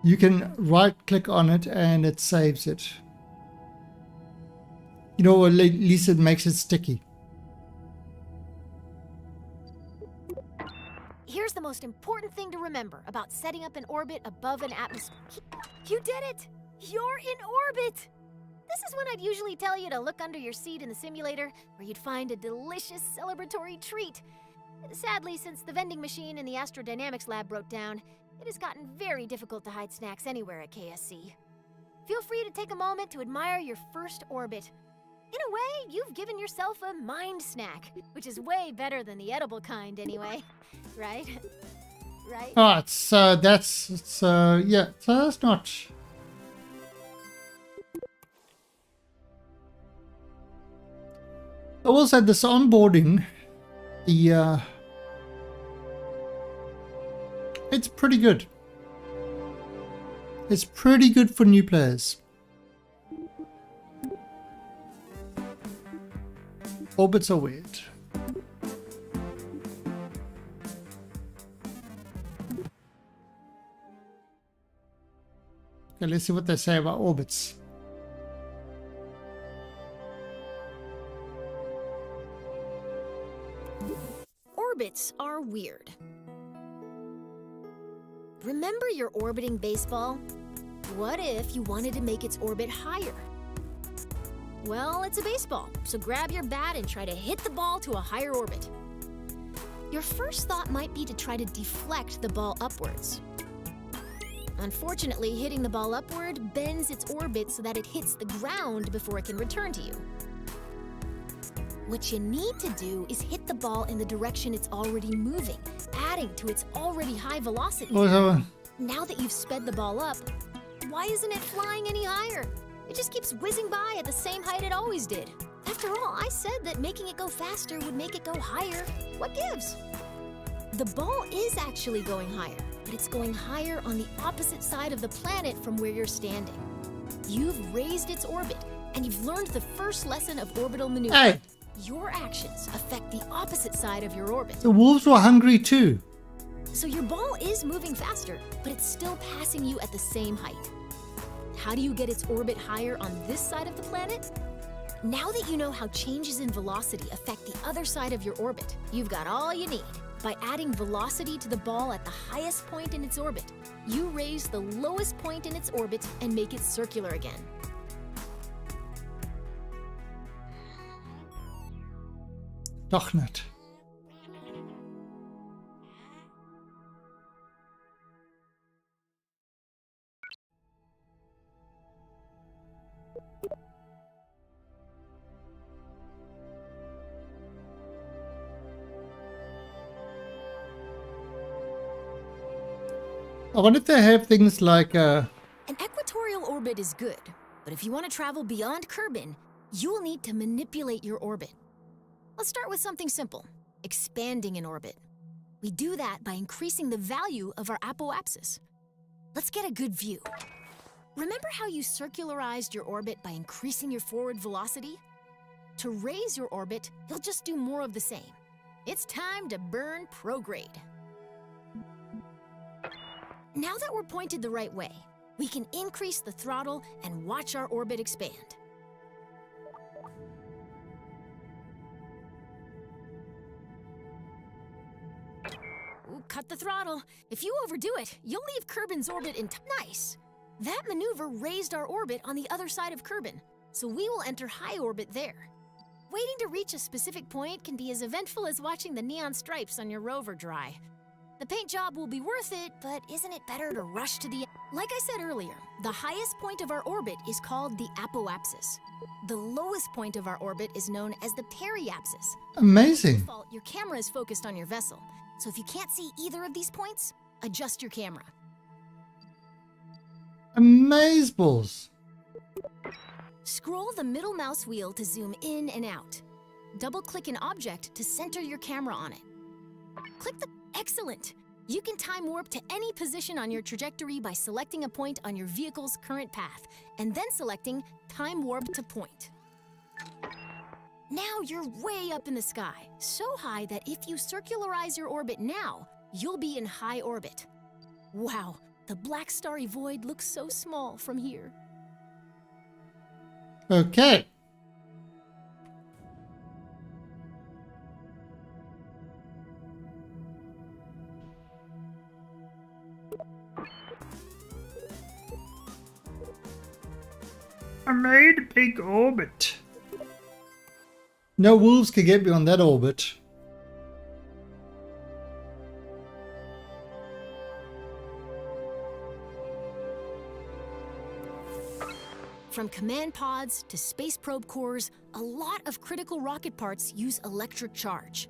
you can right click on it and it saves it. You know, or at least it makes it sticky. Here's the most important thing to remember about setting up an orbit above an atmosphere. You did it! You're in orbit! This is when I'd usually tell you to look under your seat in the simulator, where you'd find a delicious celebratory treat. Sadly, since the vending machine in the astrodynamics lab broke down, it has gotten very difficult to hide snacks anywhere at KSC. Feel free to take a moment to admire your first orbit. In a way, you've given yourself a mind snack, which is way better than the edible kind anyway. Right? Right? Alright, so that's, yeah, so that's not... I will say this onboarding, it's pretty good. It's pretty good for new players. Orbits are weird. Okay, let's see what they say about orbits. Orbits are weird. Remember your orbiting baseball? What if you wanted to make its orbit higher? Well, it's a baseball, so grab your bat and try to hit the ball to a higher orbit. Your first thought might be to try to deflect the ball upwards. Unfortunately, hitting the ball upward bends its orbit so that it hits the ground before it can return to you. What you need to do is hit the ball in the direction it's already moving, adding to its already high velocity. Now that you've sped the ball up, why isn't it flying any higher? It just keeps whizzing by at the same height it always did. After all, I said that making it go faster would make it go higher. What gives? The ball is actually going higher, but it's going higher on the opposite side of the planet from where you're standing. You've raised its orbit, and you've learned the first lesson of orbital maneuvering. Hey, Your actions affect the opposite side of your orbit. The wolves were hungry too. So your ball is moving faster, but it's still passing you at the same height. How do you get its orbit higher on this side of the planet? Now that you know how changes in velocity affect the other side of your orbit, you've got all you need. By adding velocity to the ball at the highest point in its orbit, you raise the lowest point in its orbit and make it circular again. Doch nicht. I wonder if they have things like An equatorial orbit is good, but if you want to travel beyond Kerbin, you will need to manipulate your orbit. Let's start with something simple, expanding an orbit. We do that by increasing the value of our apoapsis. Let's get a good view. Remember how you circularized your orbit by increasing your forward velocity? To raise your orbit, you'll just do more of the same. It's time to burn prograde. Now that we're pointed the right way, we can increase the throttle and watch our orbit expand. Ooh, cut the throttle. If you overdo it, you'll leave Kerbin's orbit nice. That maneuver raised our orbit on the other side of Kerbin, so we will enter high orbit there. Waiting to reach a specific point can be as eventful as watching the neon stripes on your rover dry. The paint job will be worth it, but isn't it better to rush to the... Like I said earlier, the highest point of our orbit is called the apoapsis. The lowest point of our orbit is known as the periapsis. amazing. By default, your camera is focused on your vessel, so if you can't see either of these points, adjust your camera. Amazeballs. Scroll the middle mouse wheel to zoom in and out. Double-click an object to center your camera on it. Click the... Excellent! You can time warp to any position on your trajectory by selecting a point on your vehicle's current path, and then selecting Time Warp to Point. Now you're way up in the sky, so high that if you circularize your orbit now, you'll be in high orbit. Wow, the black starry void looks so small from here. Okay. I made a big orbit. No wolves can get me on that orbit. From command pods to space probe cores, a lot of critical rocket parts use electric charge.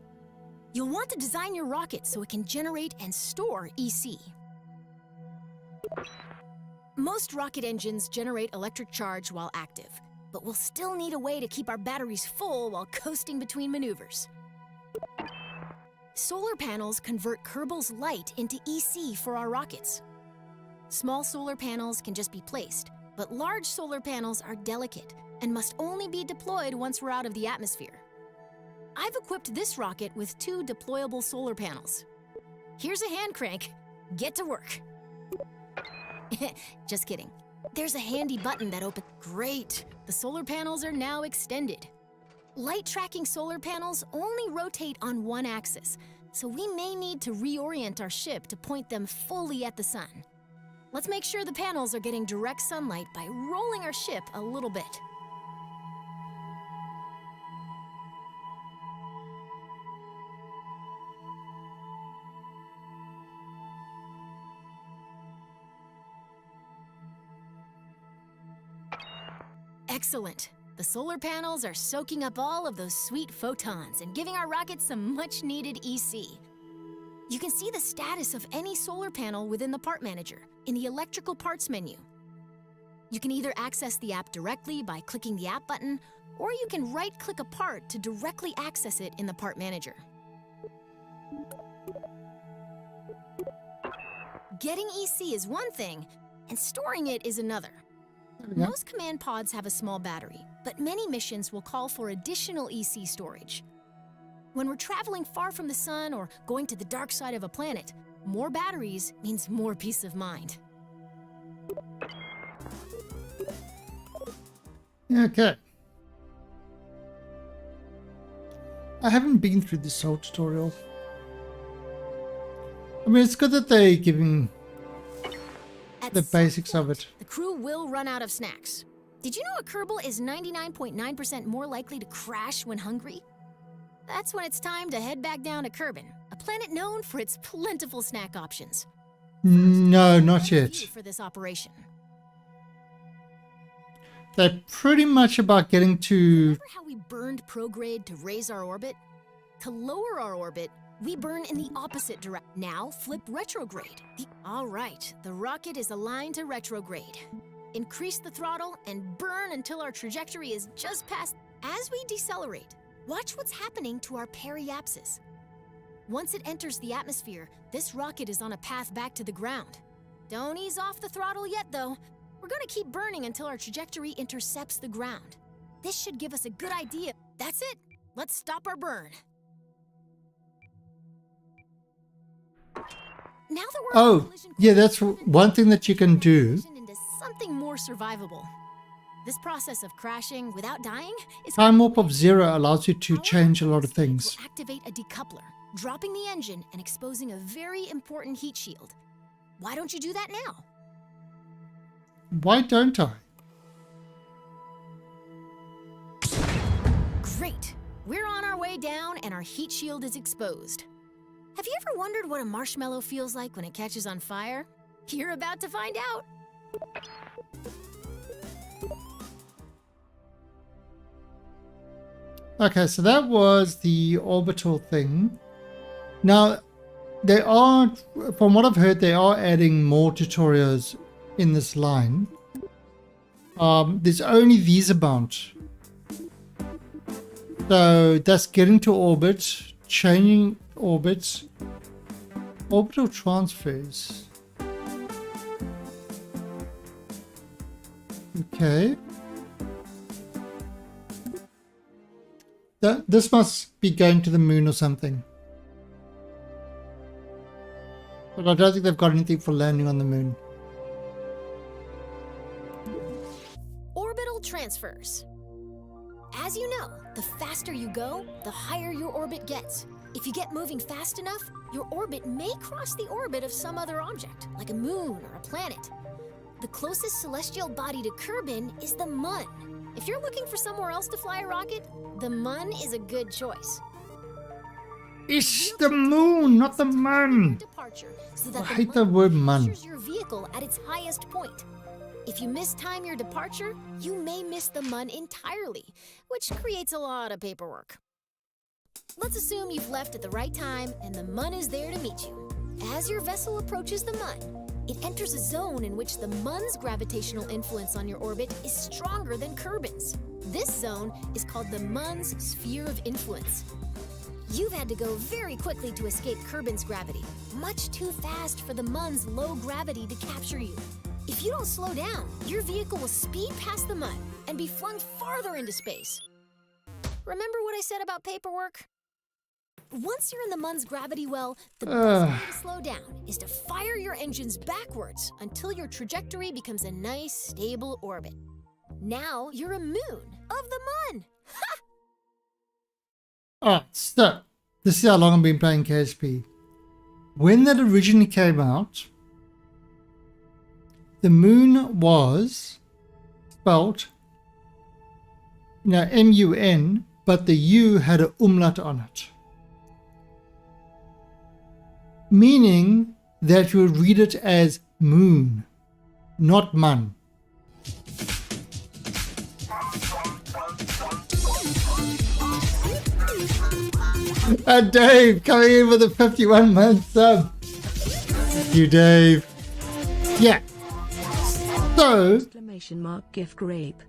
You'll want to design your rocket so it can generate and store EC. Most rocket engines generate electric charge while active, but we'll still need a way to keep our batteries full while coasting between maneuvers. Solar panels convert Kerbin's light into EC for our rockets. Small solar panels can just be placed, but large solar panels are delicate and must only be deployed once we're out of the atmosphere. I've equipped this rocket with 2 deployable solar panels. Here's a hand crank. Get to work. Just kidding. There's a handy button that opens. Great! The solar panels are now extended. Light tracking solar panels only rotate on one axis, so we may need to reorient our ship to point them fully at the sun. Let's make sure the panels are getting direct sunlight by rolling our ship a little bit. Excellent. The solar panels are soaking up all of those sweet photons and giving our rocket some much-needed EC. You can see the status of any solar panel within the Part Manager in the Electrical Parts menu. You can either access the app directly by clicking the app button, or you can right-click a part to directly access it in the Part Manager. Getting EC is one thing, and storing it is another. Yeah. Most command pods have a small battery, but many missions will call for additional EC storage. When we're traveling far from the sun or going to the dark side of a planet, more batteries means more peace of mind. Okay. I haven't been through this whole tutorial. I mean, it's good that they're giving the basics of it. The crew will run out of snacks. Did you know a Kerbal is 99.9% more likely to crash when hungry? That's when it's time to head back down to Kerbin, a planet known for its plentiful snack options. No, not yet. For this operation. They're pretty much about getting to... Remember how we burned prograde to raise our orbit? To lower our orbit, we burn in the opposite direction. Now flip retrograde. All right, the rocket is aligned to retrograde. Increase the throttle and burn until our trajectory is just past. As we decelerate, watch what's happening to our periapsis. Once it enters the atmosphere, this rocket is on a path back to the ground. Don't ease off the throttle yet, though. We're gonna keep burning until our trajectory intercepts the ground. This should give us a good idea. That's it. Let's stop our burn. Now that we're on collision course, yeah, that's one thing that you can do. into something more survivable. This process of crashing without dying is Time warp of 0 allows you to change a lot of things. will activate a decoupler, dropping the engine and exposing a very important heat shield. Why don't you do that now? Why don't I? Great. We're on our way down and our heat shield is exposed. Have you ever wondered what a marshmallow feels like when it catches on fire? You're about to find out. Okay, so that was the orbital thing. Now, they are, from what I've heard, they are adding more tutorials in this line. There's only these about. So that's getting to orbit, changing orbits, orbital transfers. Okay. This must be going to the moon or something. But I don't think they've got anything for landing on the moon. Orbital transfers. As you know, the faster you go, the higher your orbit gets. If you get moving fast enough, your orbit may cross the orbit of some other object, like a moon or a planet. The closest celestial body to Kerbin is the Mun. If you're looking for somewhere else to fly a rocket, the Mun is a good choice. It's the moon, not the man. Departure, so that I hate the word man. captures your vehicle at its highest point. If you mistime your departure, you may miss the Mun entirely, which creates a lot of paperwork. Let's assume you've left at the right time and the Mun is there to meet you. As your vessel approaches the Mun, it enters a zone in which the Mun's gravitational influence on your orbit is stronger than Kerbin's. This zone is called the Mun's sphere of influence. You've had to go very quickly to escape Kerbin's gravity, much too fast for the Mun's low gravity to capture you. If you don't slow down, your vehicle will speed past the Mun and be flung farther into space. Remember what I said about paperwork? Once you're in the Mun's gravity well, the best way to slow down is to fire your engines backwards until your trajectory becomes a nice, stable orbit. Now you're a moon of the Mun. Ha! Alright, so this is how long I've been playing KSP. When that originally came out, the moon was spelled, M-U-N, but the U had an umlaut on it. Meaning that you would read it as moon, not mun. And Dave coming in with a 51-month sub. You, Dave. Yeah. So, Exclamation mark gift grape.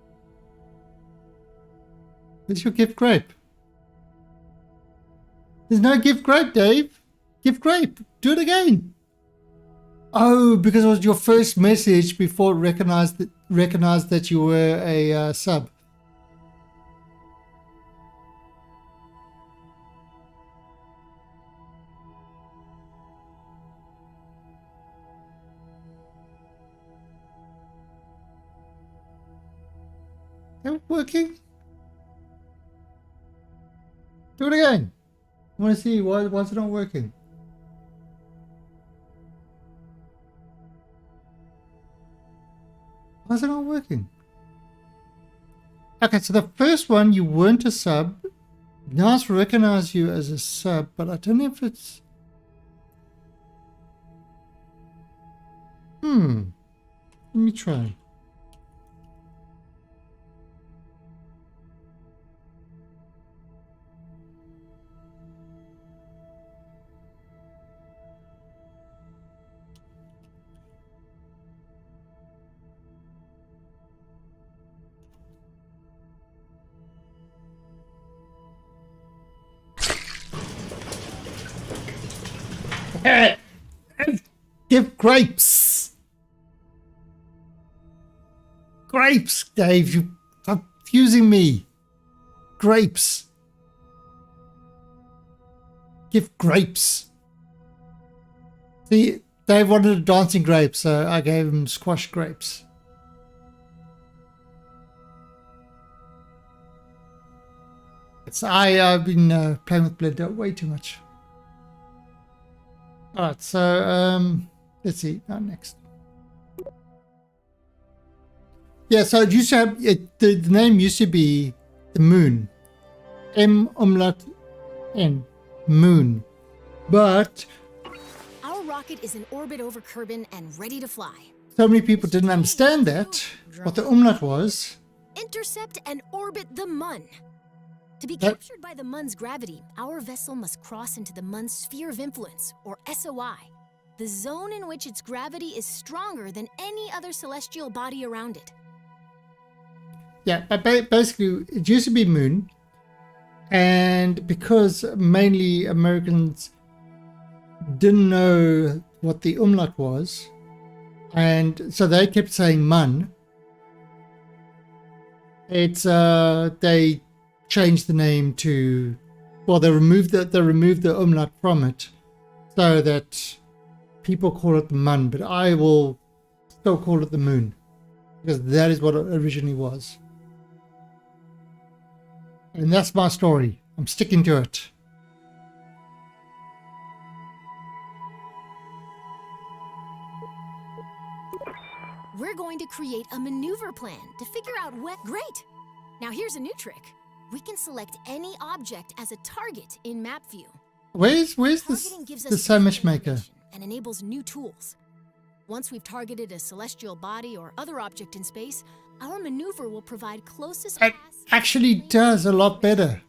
where's your gift grape? There's no gift grape, Dave. Gift grape. Do it again. Oh, because it was your first message before it recognized that you were a sub. Is it working? Do it again. I want to see why's it not working. Why is it not working? Okay, so the first one, you weren't a sub. Now it's recognized you as a sub, but I don't know if it's... Let me try. Give grapes. Grapes, Dave. You're confusing me. Grapes. Give grapes. See, Dave wanted a dancing grape, so I gave him squash grapes. I've been playing with Blender way too much. Alright, so let's see. Next. Yeah, so it used to have the name used to be the Moon. M-umlaut-N. Moon. But Our rocket is in orbit over Kerbin and ready to fly. so many people didn't understand that, what the umlaut was. Intercept and orbit the Mun. To be That- captured by the Mun's gravity, our vessel must cross into the Mun's sphere of influence, or SOI, the zone in which its gravity is stronger than any other celestial body around it. Yeah, but basically, it used to be Moon. And because mainly Americans didn't know what the umlaut was, and so they kept saying Mun, it's they changed the name to, well, they removed the umlaut from it, so that people call it the Mun, but I will still call it the Moon, because that is what it originally was. And that's my story. I'm sticking to it. We're going to create a maneuver plan to figure out what... Great! Now here's a new trick. We can select any object as a target in map view. Where's this Targeting gives us the sandwich maker? information and enables new tools. Once we've targeted a celestial body or other object in space, our maneuver will provide closest It pass. actually does a lot better.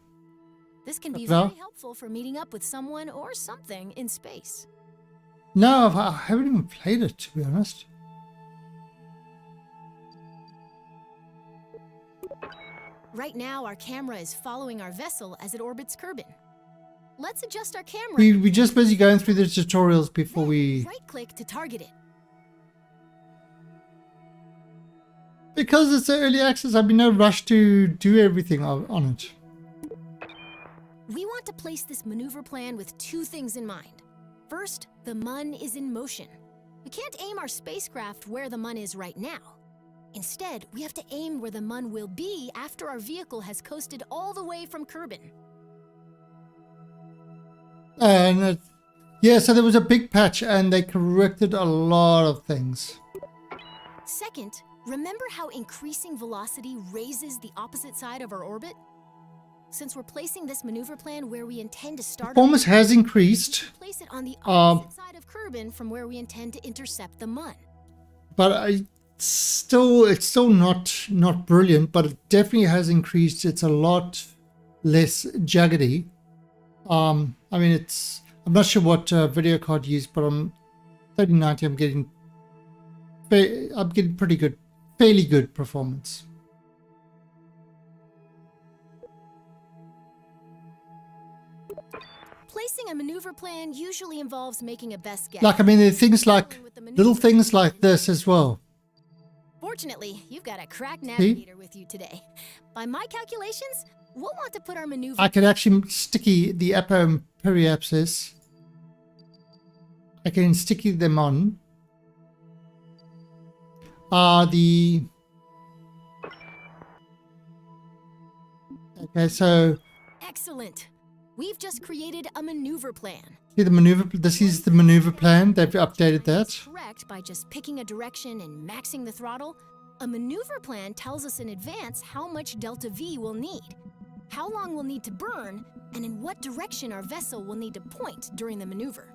This can be Well- very helpful for meeting up with someone or something in space. No, I haven't even played it, to be honest. Right now, our camera is following our vessel as it orbits Kerbin. Let's adjust our camera. We just busy going through the tutorials before we... Right-click to target it. Because it's early access, I've been no rush to do everything on it. We want to place this maneuver plan with two things in mind. First, the Mun is in motion. We can't aim our spacecraft where the Mun is right now. Instead, we have to aim where the Mun will be after our vehicle has coasted all the way from Kerbin. And yeah, so there was a big patch and they corrected a lot of things. Second, remember how increasing velocity raises the opposite side of our orbit? Since we're placing this maneuver plan where we intend to start... Performance has increased, place it on the opposite side of Kerbin from where we intend to intercept the Mun. but it's still not brilliant, but it definitely has increased. It's a lot less jaggedy. I mean, I'm not sure what video card used, but on 3090 I'm getting pretty good, fairly good performance. Placing a maneuver plan usually involves making a best guess. Like, I mean, there are things like little things like this as well. Fortunately, you've got a crack navigator with you today. By my calculations, we'll want to put our maneuver... I could actually sticky the apo and periapsis. I can sticky them on. Okay, so Excellent. We've just created a maneuver plan. see the maneuver. This is the maneuver plan. They've updated that. Correct by just picking a direction and maxing the throttle. A maneuver plan tells us in advance how much delta V we'll need, how long we'll need to burn, and in what direction our vessel will need to point during the maneuver.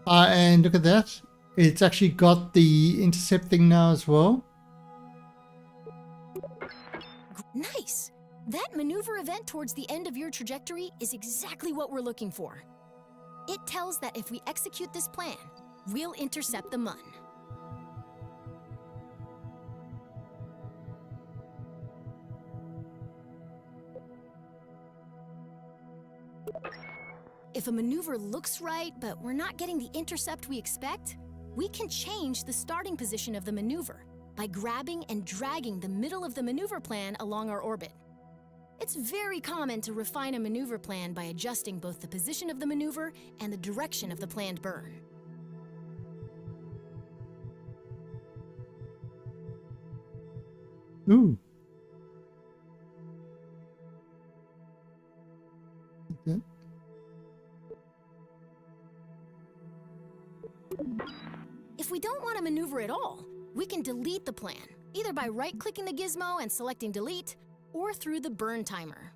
And look at that. It's actually got the intercept thing now as well. Nice! That maneuver event towards the end of your trajectory is exactly what we're looking for. It tells that if we execute this plan, we'll intercept the Mun. If a maneuver looks right, but we're not getting the intercept we expect, we can change the starting position of the maneuver by grabbing and dragging the middle of the maneuver plan along our orbit. It's very common to refine a maneuver plan by adjusting both the position of the maneuver and the direction of the planned burn. Ooh. Okay. If we don't want to maneuver at all, we can delete the plan, either by right-clicking the gizmo and selecting delete, or through the burn timer.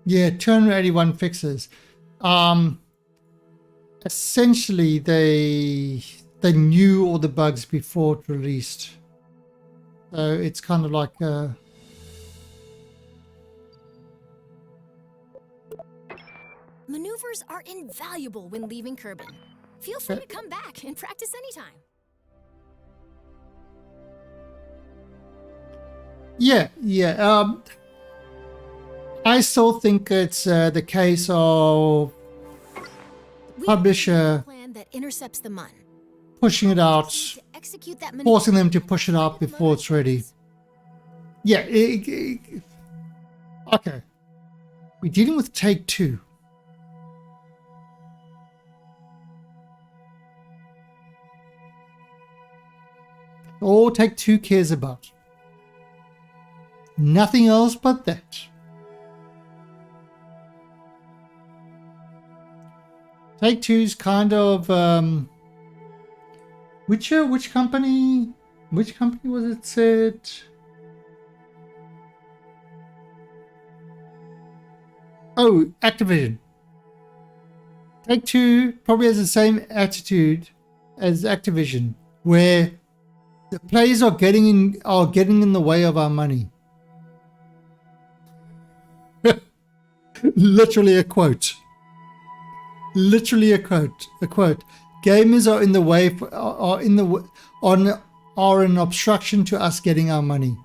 Yeah, turn 81 fixes. Essentially, they knew all the bugs before it released. So it's kind of like Maneuvers are invaluable when leaving Kerbin. Feel free to come back and practice anytime. yeah. I still think it's the case of We publisher have a plan that intercepts the Mun. pushing it out, To execute that maneuver, forcing them to push it out before it's ready. Yeah. Okay. We're dealing with take two. All take two cares about. Nothing else but that. Take two's kind of which company was it said? Oh, Activision. Take Two probably has the same attitude as Activision, where the players are getting in the way of our money. Literally a quote. Literally a quote. Gamers are in the way are an obstruction to us getting our money.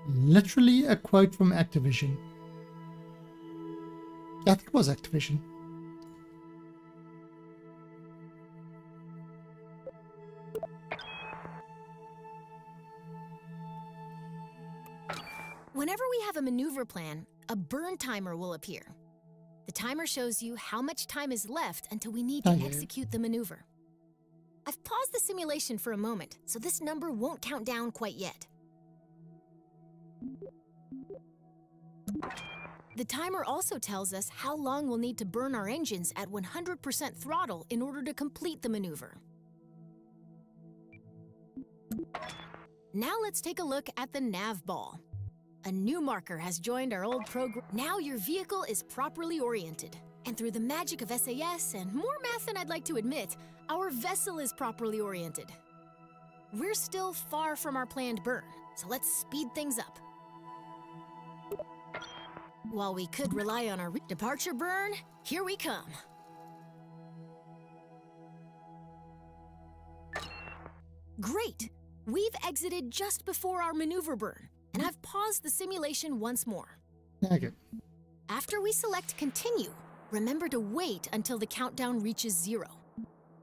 Literally a quote from Activision. I think it was Activision. Whenever we have a maneuver plan, a burn timer will appear. The timer shows you how much time is left until we need to execute the maneuver. I've paused the simulation for a moment, so this number won't count down quite yet. The timer also tells us how long we'll need to burn our engines at 100% throttle in order to complete the maneuver. Now let's take a look at the nav ball. A new marker has joined our old program. Now your vehicle is properly oriented. And through the magic of SAS and more math than I'd like to admit, our vessel is properly oriented. We're still far from our planned burn, so let's speed things up. While we could rely on our departure burn, here we come. Great! We've exited just before our maneuver burn, and I've paused the simulation once more. Okay. After we select Continue, remember to wait until the countdown reaches 0.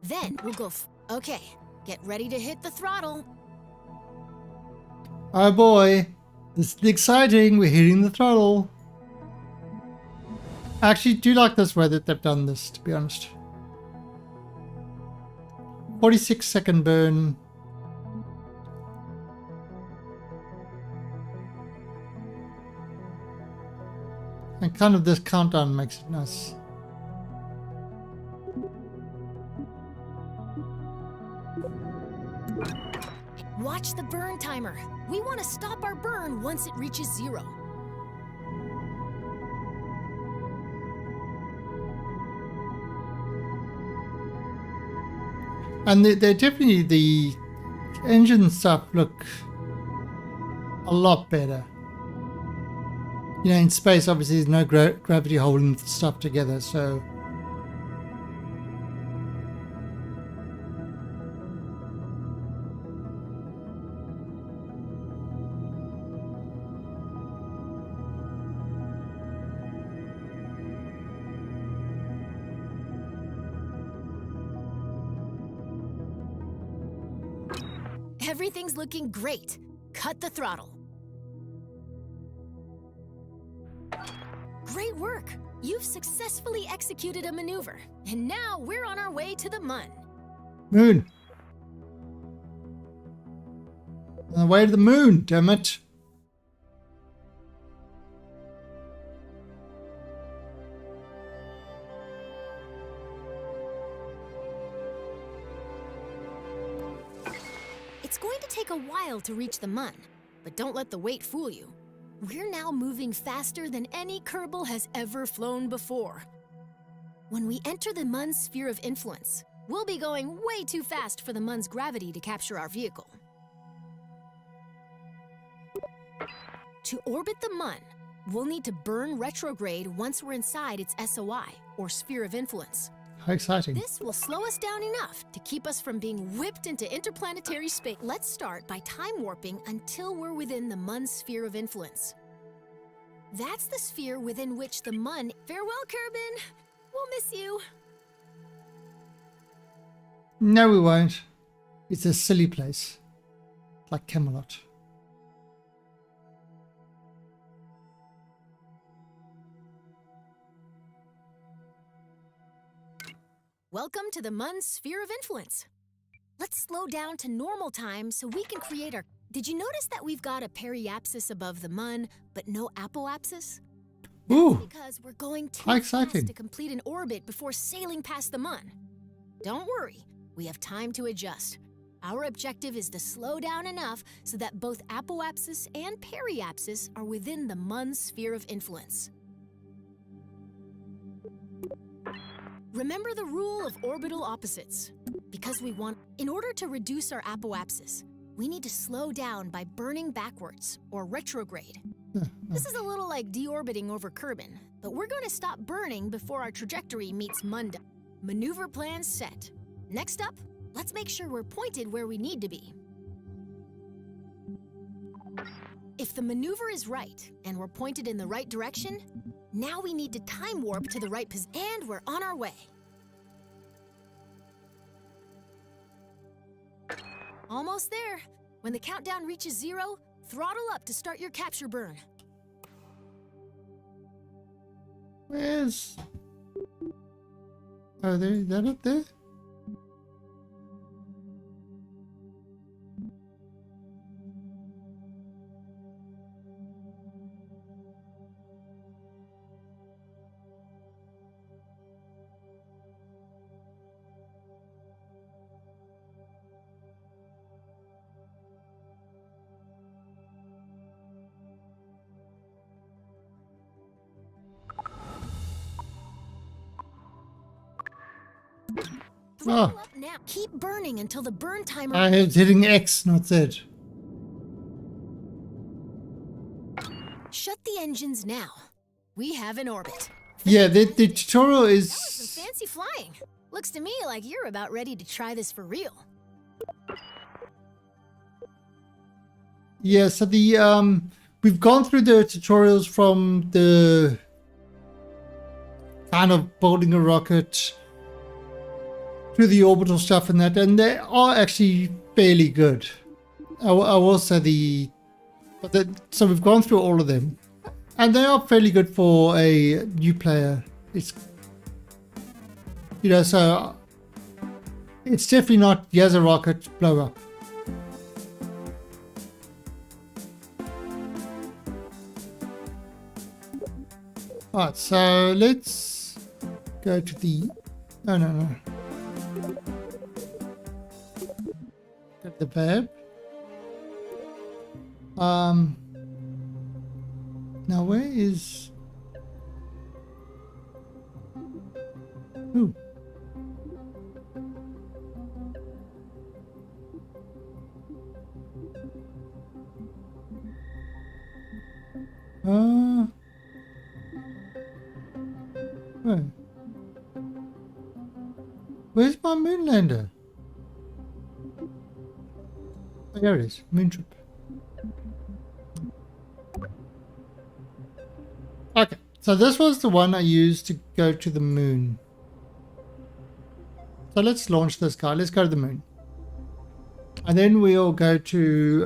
Then we'll go okay, get ready to hit the throttle. Oh boy, this is exciting. We're hitting the throttle. I actually do like this way that they've done this, to be honest. 46-second burn. And kind of this countdown makes it nice. Watch the burn timer. We want to stop our burn once it reaches 0. And they're definitely, the engine stuff look a lot better. You know, in space, obviously, there's no gravity holding stuff together, so. Everything's looking great. Cut the throttle. Great work! You've successfully executed a maneuver, and now we're on our way to the Mun. Moon. On the way to the moon, damn it. It's going to take a while to reach the Mun, but don't let the wait fool you. We're now moving faster than any Kerbal has ever flown before. When we enter the Mun's sphere of influence, we'll be going way too fast for the Mun's gravity to capture our vehicle. To orbit the Mun, we'll need to burn retrograde once we're inside its SOI, or sphere of influence. How exciting. This will slow us down enough to keep us from being whipped into interplanetary space. Let's start by time warping until we're within the Mun's sphere of influence. That's the sphere within which the Mun... Farewell, Kerbin! We'll miss you. No, we won't. It's a silly place. Like Camelot. Welcome to the Mun's sphere of influence. Let's slow down to normal time so we can create our... Did you notice that we've got a periapsis above the Mun, but no apoapsis? Ooh, Because we're going too how fast exciting. to complete an orbit before sailing past the Mun. Don't worry, we have time to adjust. Our objective is to slow down enough so that both apoapsis and periapsis are within the Mun's sphere of influence. Remember the rule of orbital opposites. Because we want... In order to reduce our apoapsis, we need to slow down by burning backwards, or retrograde. This is a little like deorbiting over Kerbin, but we're going to stop burning before our trajectory meets Munda. Maneuver plan set. Next up, let's make sure we're pointed where we need to be. If the maneuver is right, and we're pointed in the right direction, now we need to time warp to the right position, and we're on our way. Almost there. When the countdown reaches 0, throttle up to start your capture burn. Where's... Oh, there, is that up there? Throttle up now. Keep burning until the burn timer... I was hitting X, not Z. Shut the engines now. We have an orbit. Yeah, the tutorial That was some is... fancy flying. Looks to me like you're about ready to try this for real. Yeah, so the we've gone through the tutorials from the kind of building a rocket through the orbital stuff and that, and they are actually fairly good. I will say so we've gone through all of them. And they are fairly good for a new player. It's, you know, so it's definitely not here's a rocket, blow up. Alright, so let's go to the, no. Go to the verb. Now where is, ooh. Where? Where's my moon lander? Oh, there it is, moon trip. Okay, so this was the one I used to go to the moon. So let's launch this guy. Let's go to the moon. And then we'll go to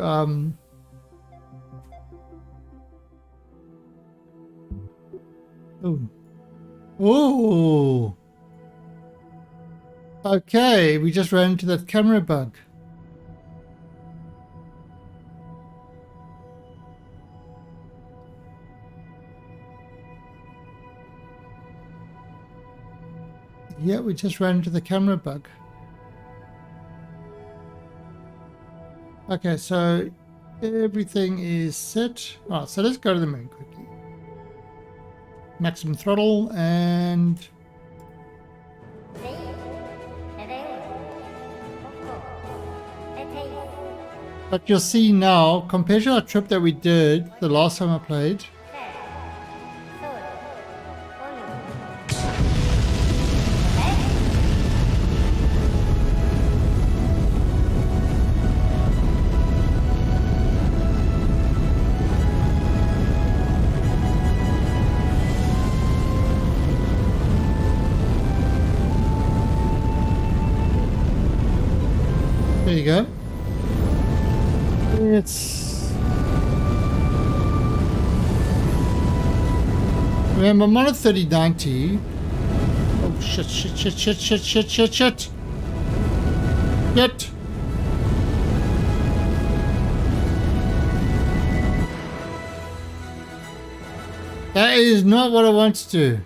oh. Okay, we just ran into that camera bug. Yeah, we just ran into the camera bug. Okay, so everything is set. Alright, so let's go to the moon quickly. Maximum throttle and but you'll see now, compared to our trip that we did the last time I played, there you go. Remember, I'm on a 3090. Oh shit. Yet. That is not what I want to do.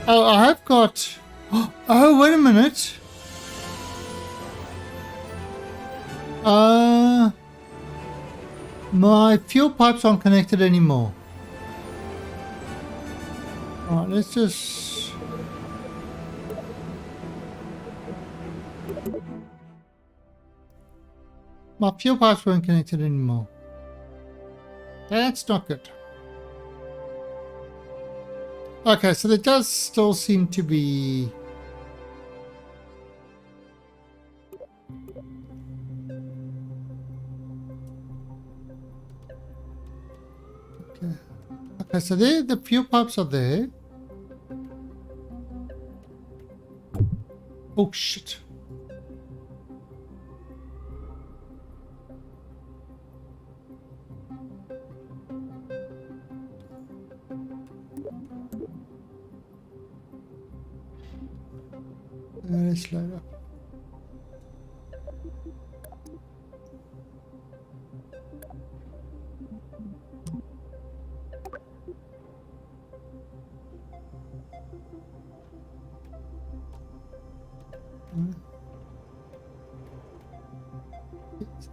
Oh, I have got... Oh, wait a minute. My fuel pipes aren't connected anymore. Alright, let's just... My fuel pipes weren't connected anymore. That's not good. Okay, so there does still seem to be... Okay, so there, the fuel pipes are there. Oh, shit. Let's load up.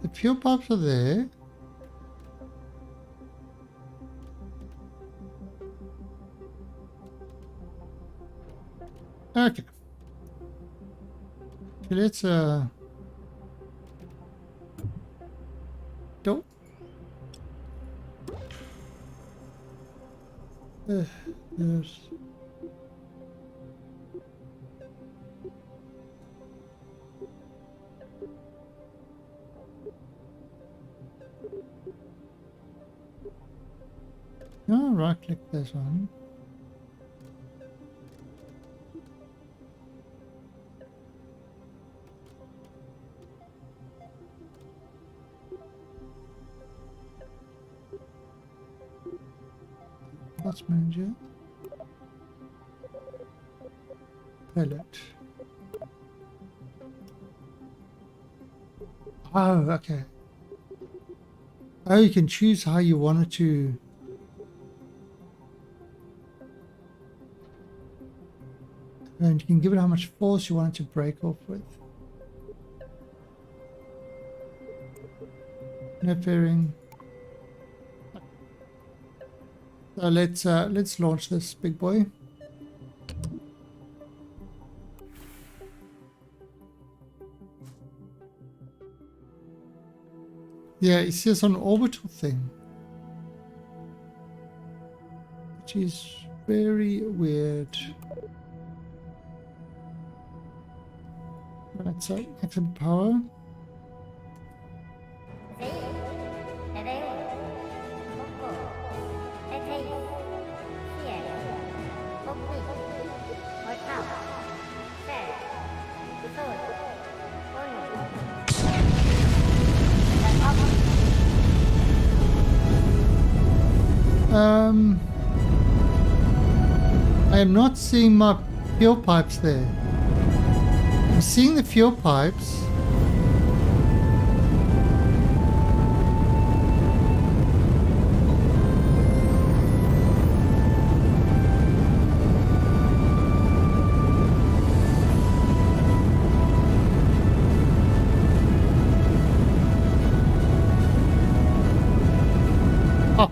The fuel pipes are there. Okay. So let's don't. There's. No, right click this one. Parts manager. Pellet. Oh, okay. Oh, you can choose how you want it to. And you can give it how much force you want it to break off with. No fairing. So let's launch this big boy. Yeah, it says an orbital thing, which is very weird. Right, so maximum power. I am not seeing my fuel pipes there. I'm seeing the fuel pipes. Oh,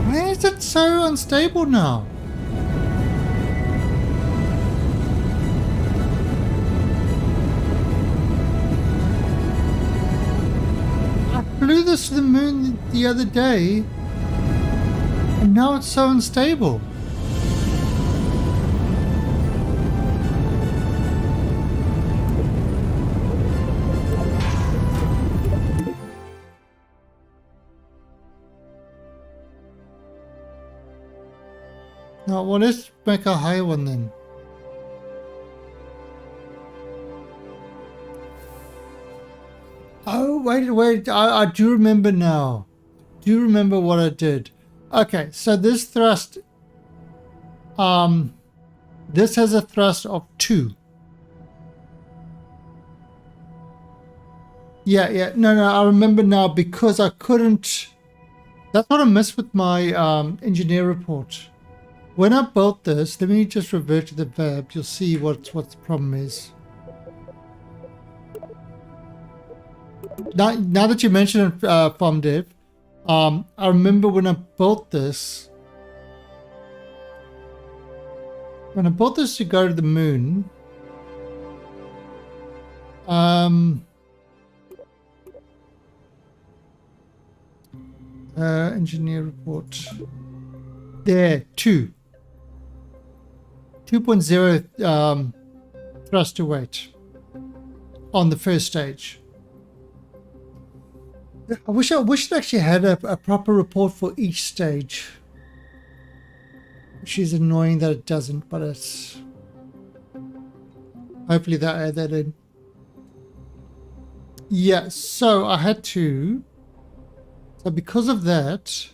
why is it so unstable now? Flew this to the moon the other day, and now it's so unstable. Now, well, let's make a higher one then. Oh, wait, I do remember now. Do remember what I did. Okay, so this thrust, this has a thrust of 2. Yeah, no, I remember now because I couldn't, that's what I missed with my engineer report. When I built this, let me just revert to the verb, you'll see what the problem is. Now that you mentioned it, Farm Dev, I remember when I built this. When I built this to go to the moon, engineer report. There, 2.0 thrust to weight on the first stage. I wish it actually had a proper report for each stage. Which is annoying that it doesn't, but it's... Hopefully they'll add that in. Yeah, so I had to... So because of that...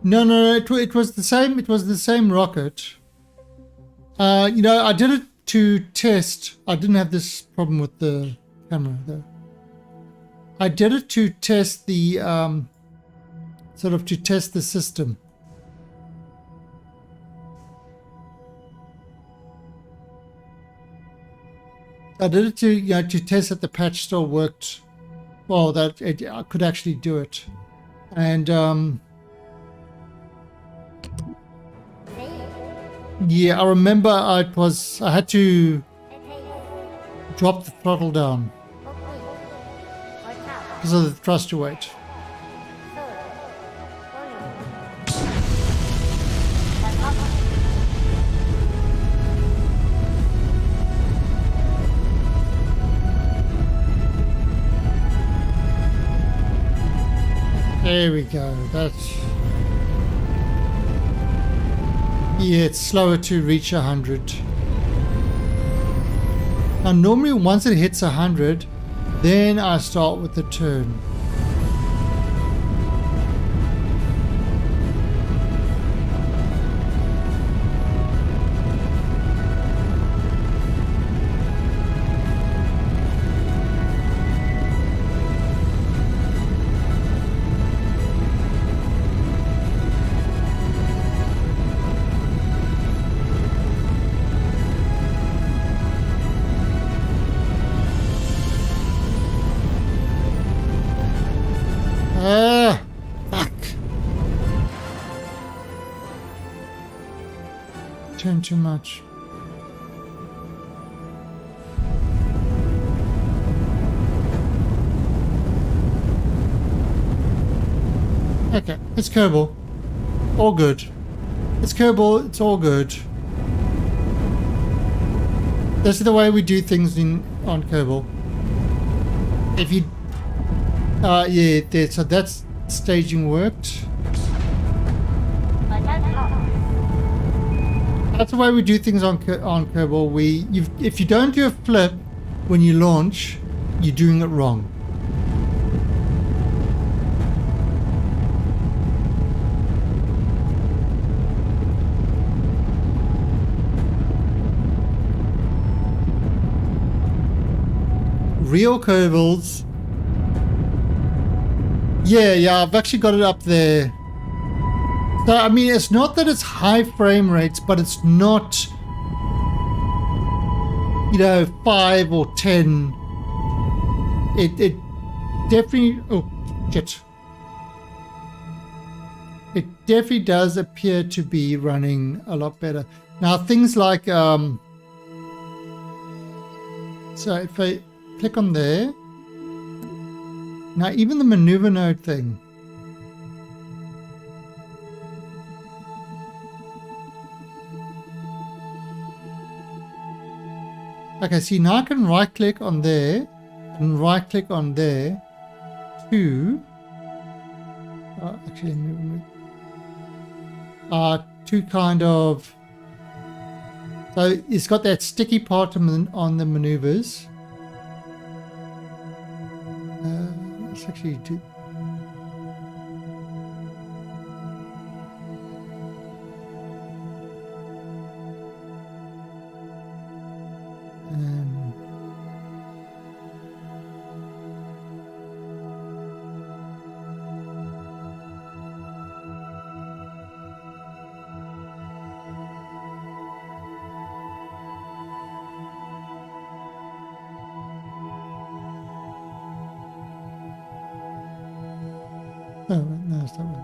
No, it was the same rocket. You know, I did it to test... I didn't have this problem with the camera though. I did it to test the to test the system. I did it to to test that the patch still worked well, that I could actually do it. And yeah, I remember I had to drop the throttle down because of the thrust to weight. There we go. That's... Yeah, it's slower to reach 100. Now normally once it hits 100, then I start with the turn. turn too much. Okay, it's Kerbal. All good. It's Kerbal, it's all good. This is the way we do things on Kerbal. If you... yeah, there, so that's staging worked. That's the way we do things on Kerbal. If you don't do a flip when you launch, you're doing it wrong. Real Kerbals. Yeah, I've actually got it up there. So, I mean, it's not that it's high frame rates, but it's not, you know, 5 or 10. It definitely, oh, shit. It definitely does appear to be running a lot better. Now, things like, so if I click on there, now even the maneuver node thing, okay, see now I can right click on there and right click on there to to kind of, so it's got that sticky part on the maneuvers. Let's actually do. Oh, no, it's that one.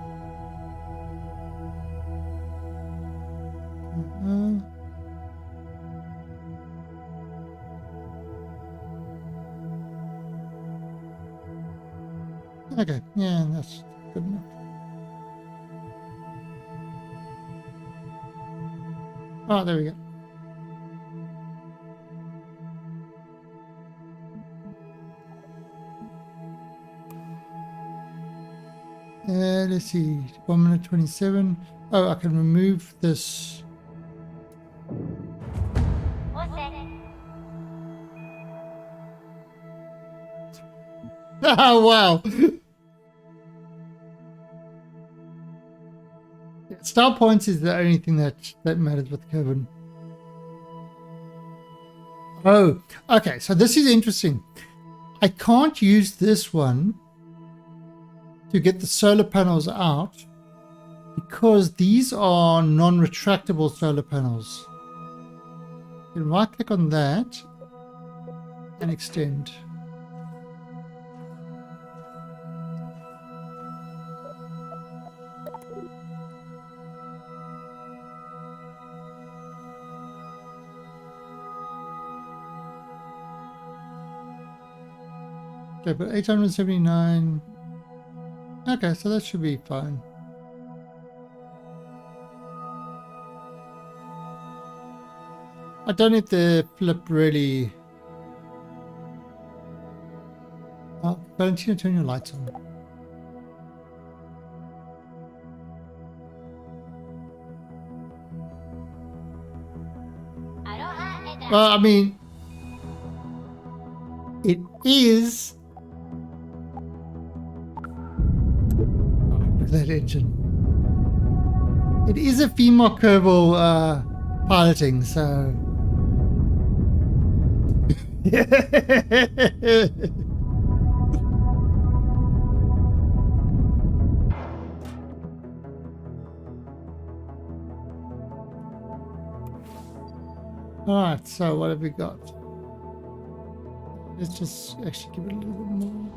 Okay, yeah, that's good enough. Oh, there we go. Let's see, 1 minute 27. Oh, I can remove this. Oh, wow. Star points is the only thing that matters with Kevin. Oh, okay. So this is interesting. I can't use this one to get the solar panels out because these are non-retractable solar panels. You can right click on that and extend. Okay, but 879. Okay, so that should be fine. I don't need the flip really. Oh, Valentina, turn your lights on. Well, I mean, it is. That engine. It is a female Kerbal piloting, so. Alright, so what have we got? Let's just actually give it a little bit more.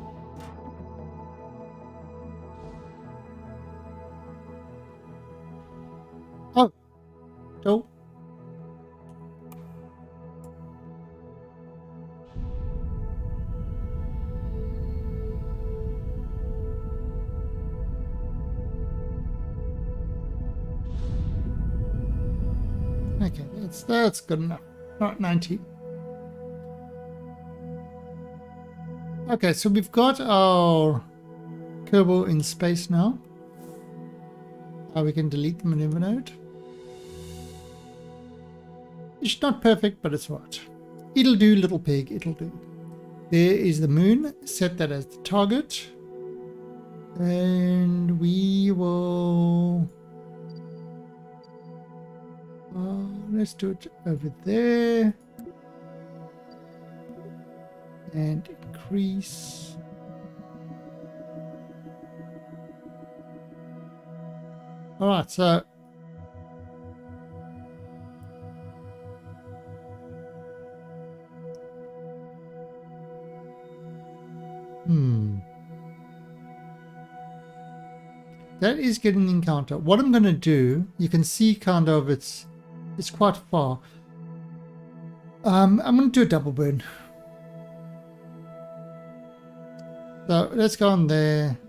Oh, That's good enough. Not 90. Okay, so we've got our Kerbal in space now. We can delete the maneuver node. It's not perfect, but it's right. It'll do, little pig, it'll do. There is the moon. Set that as the target. And we will... let's do it over there. And increase. Alright, so... That is getting an encounter. What I'm going to do, you can see kind of it's quite far. I'm going to do a double burn. So let's go on there.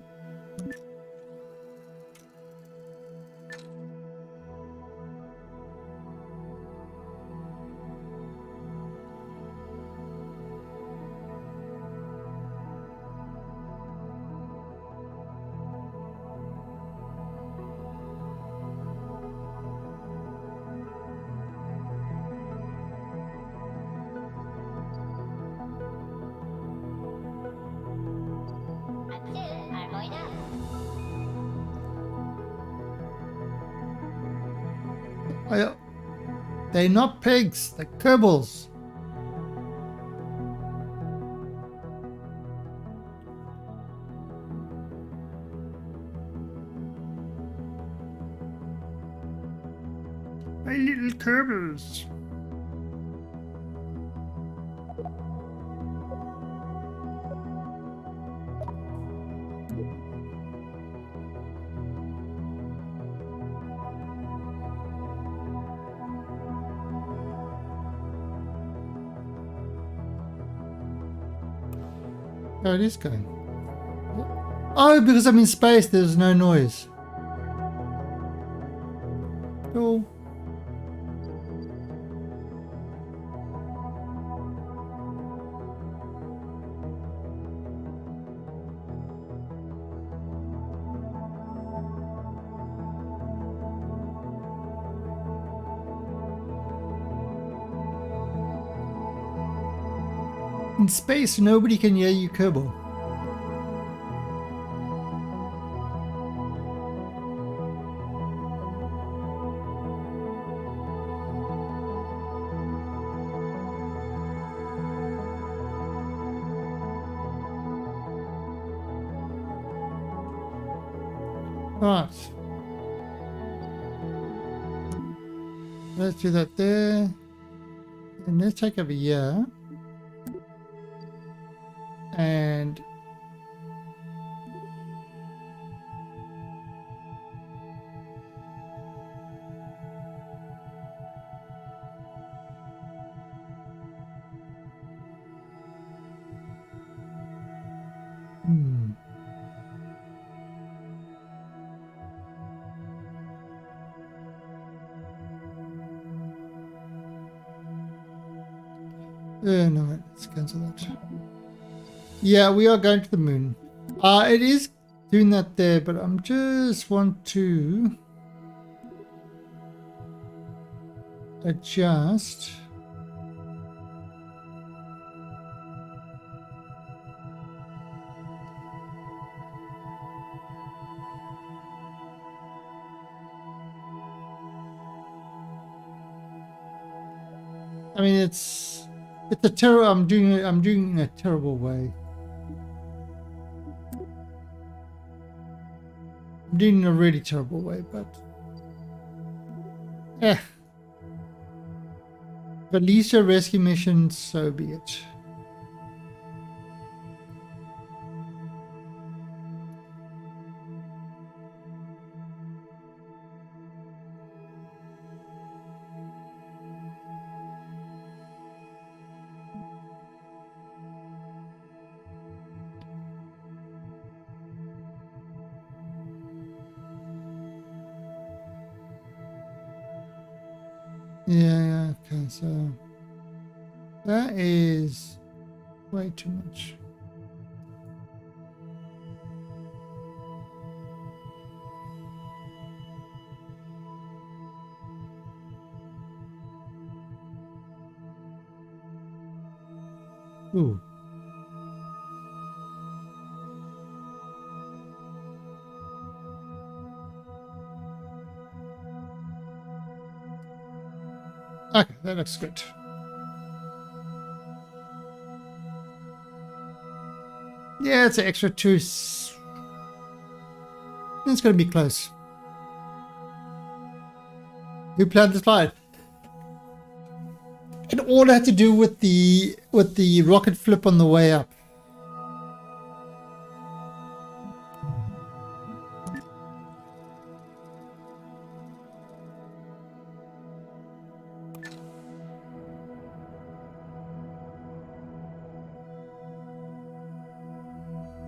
They're not pigs, they're Kerbals. My little Kerbals. Oh, it is going. Oh, because I'm in space, there's no noise. Cool. In space, nobody can hear you, Kerbal. Right. Let's do that there. And let's take over here. And no, let's cancel that. Yeah, we are going to the moon. It is doing that there, but I'm just want to adjust. I mean, it's a terrible. I'm doing it in a terrible way. I'm doing it in a really terrible way, but if at least a rescue mission, so be it. Yeah, Okay, so that is way too much. Ooh. Okay, that looks good. Yeah, it's an extra 2. It's going to be close. Who planned this flight? It all had to do with the rocket flip on the way up.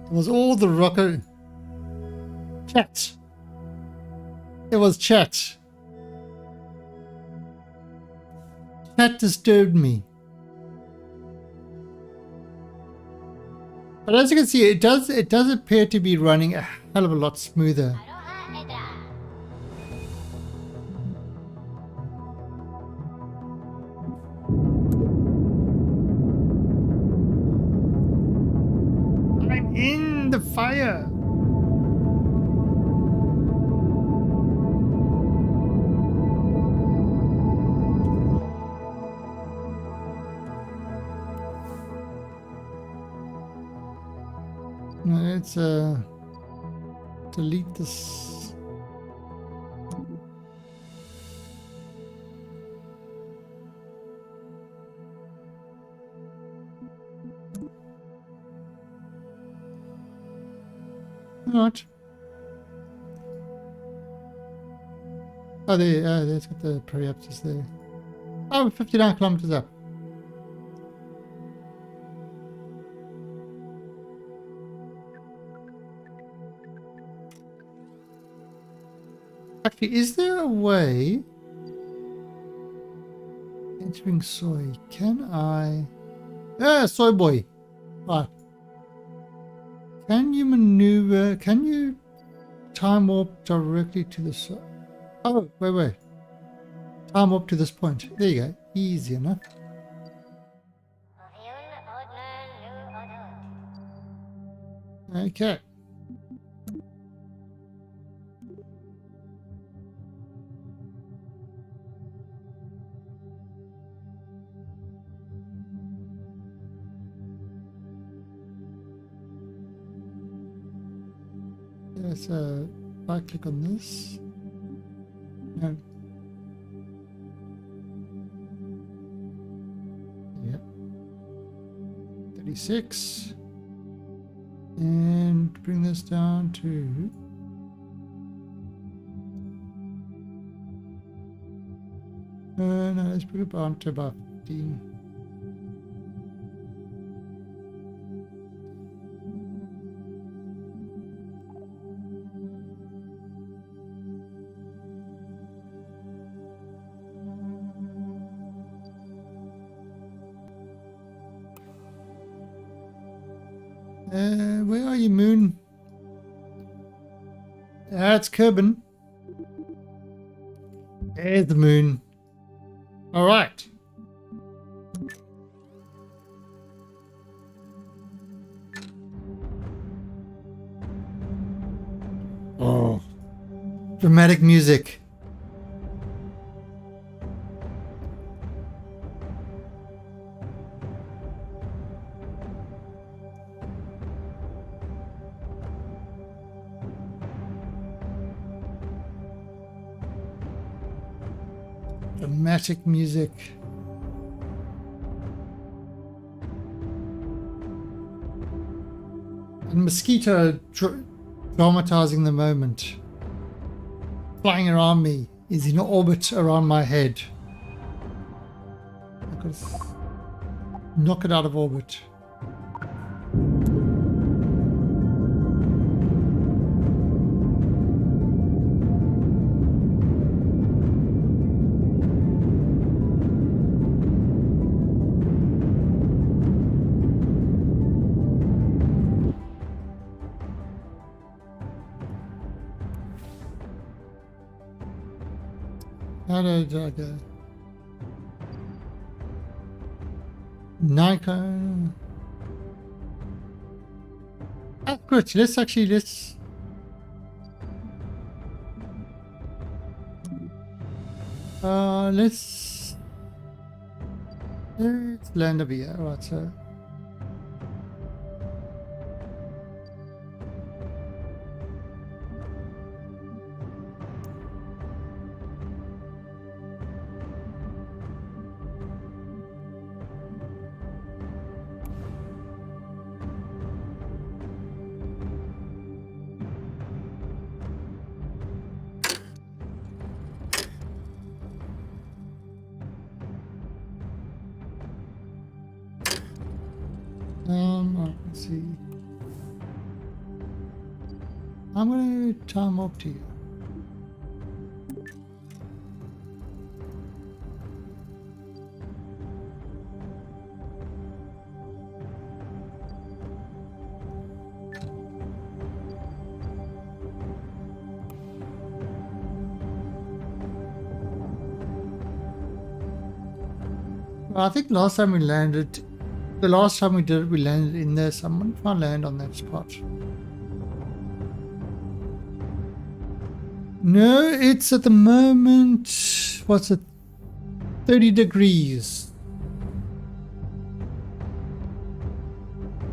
It was all the rocket chat. It was chat. Chat disturbed me. But as you can see, it does appear to be running a hell of a lot smoother. I'm in the fire. Let's delete this. What? Oh, there's got the periapsis there. Oh, 59 kilometers up. Actually, is there a way entering soy? Can I? Soy boy. Right. Can you maneuver? Can you time warp directly to the soy? Oh, wait. Time warp to this point. There you go. Easy enough. Okay. Let's right click on this. No. Yep. 36. And bring this down to no, let's put it on to about 15. Where are you, Moon? That's Kerbin. There's the Moon. All right. Oh, dramatic music. Dramatic music. And Mosquito dramatizing the moment. Flying around me is in orbit around my head. I could knock it out of orbit. How did I go? Nikon. Oh, good. Let's let's land over here. Right, so let's see. I'm gonna time up to you. I think last time we landed, the last time we did it, we landed in there. So I'm going to try and land on that spot. No, it's at the moment, what's it, 30 degrees.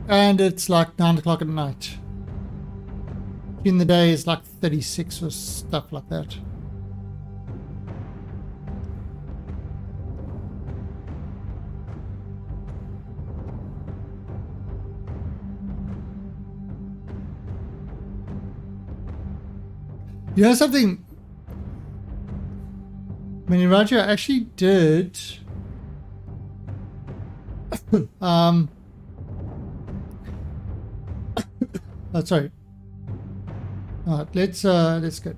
And it's like 9 o'clock at night. In the day, it's like 36 or stuff like that. You know something? Mini Roger, I actually did. Oh, sorry. All right, let's go.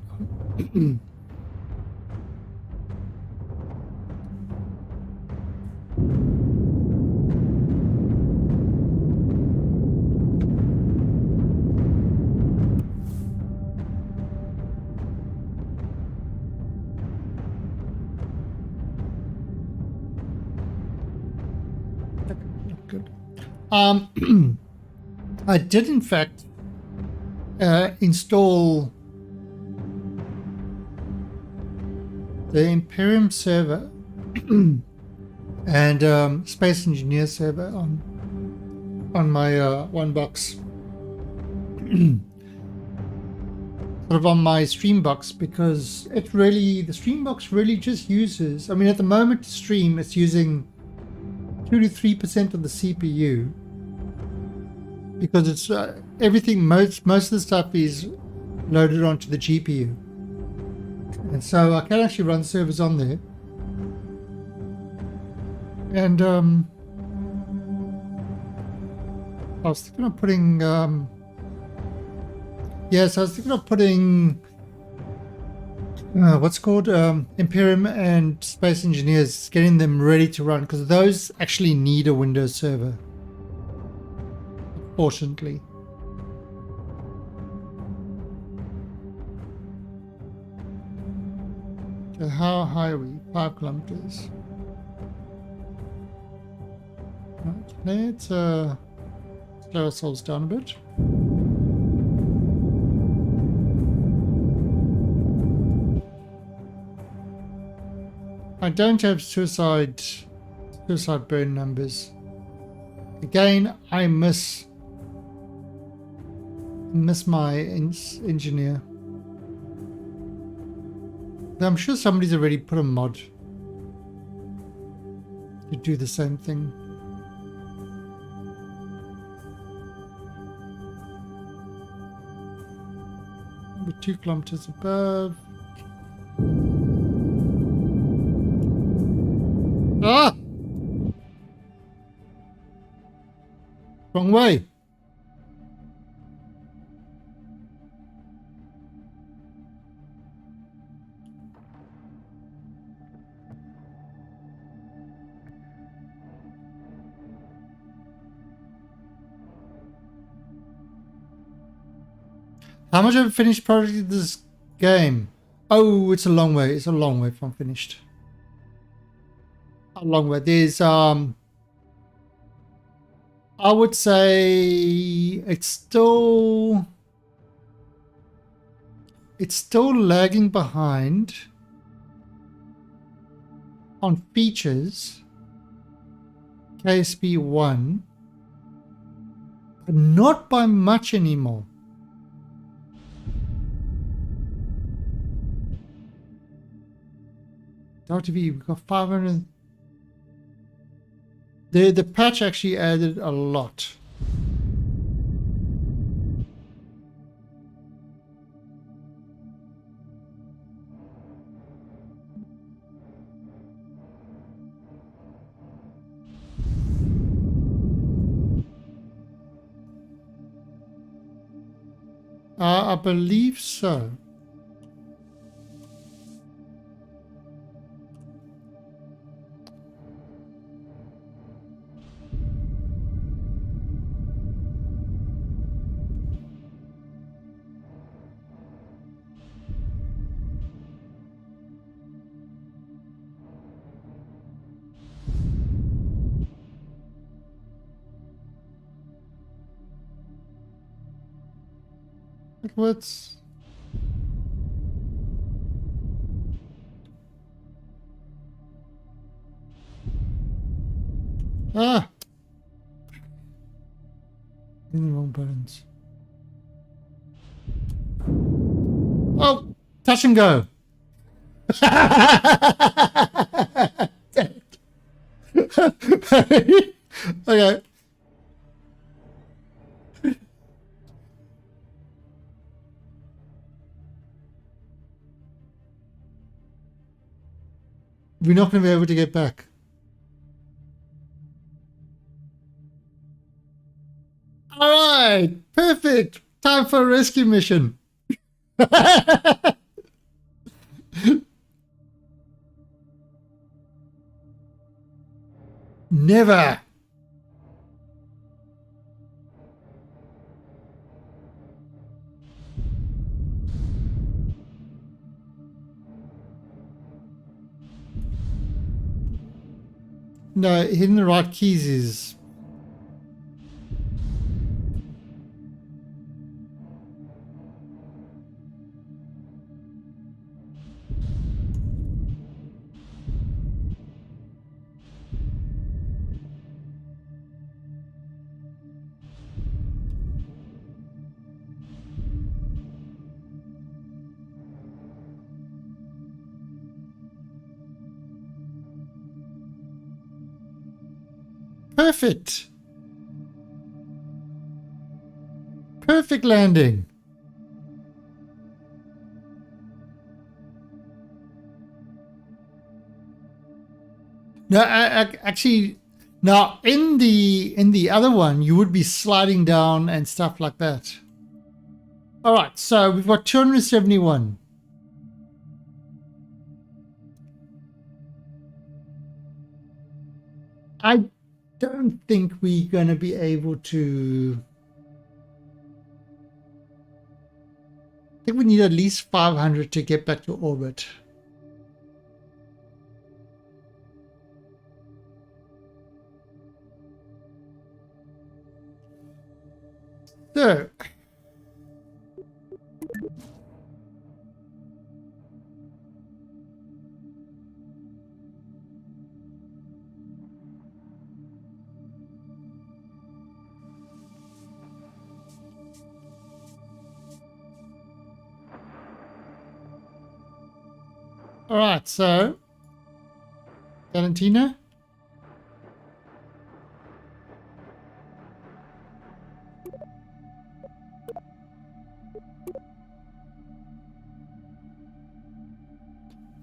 Good. I did in fact install the Imperium server and Space Engineer server on my one box, sort of on my stream box, because it really, the stream box really just uses, I mean at the moment to stream it's using 2 to 3% of the CPU, because it's everything, most of the stuff is loaded onto the GPU, and so I can actually run servers on there. And I was thinking of putting yes, I was thinking of putting what's called Imperium and Space Engineers, getting them ready to run, because those actually need a Windows server, fortunately. So how high are we? 5 kilometers. Right, let's slow ourselves down a bit. I don't have suicide burn numbers. Again, I miss my engineer. I'm sure somebody's already put a mod to do the same thing. Maybe 2 kilometers above. Ah! Wrong way. How much have I finished project this game? Oh, it's a long way. It's a long way from finished. A long way. There's I would say it's still lagging behind on features. KSP 1, but not by much anymore. WTV, we've got 500. The patch actually added a lot. I believe so. What's in the wrong buttons. Oh, touch and go. Okay. We're not going to be able to get back. All right, perfect. Time for a rescue mission. Never. No, hitting the right keys is... Perfect. Perfect landing. No, actually, now in the other one, you would be sliding down and stuff like that. All right, so we've got 271. I don't think we're going to be able to... I think we need at least 500 to get back to orbit. So... All right, so Valentina.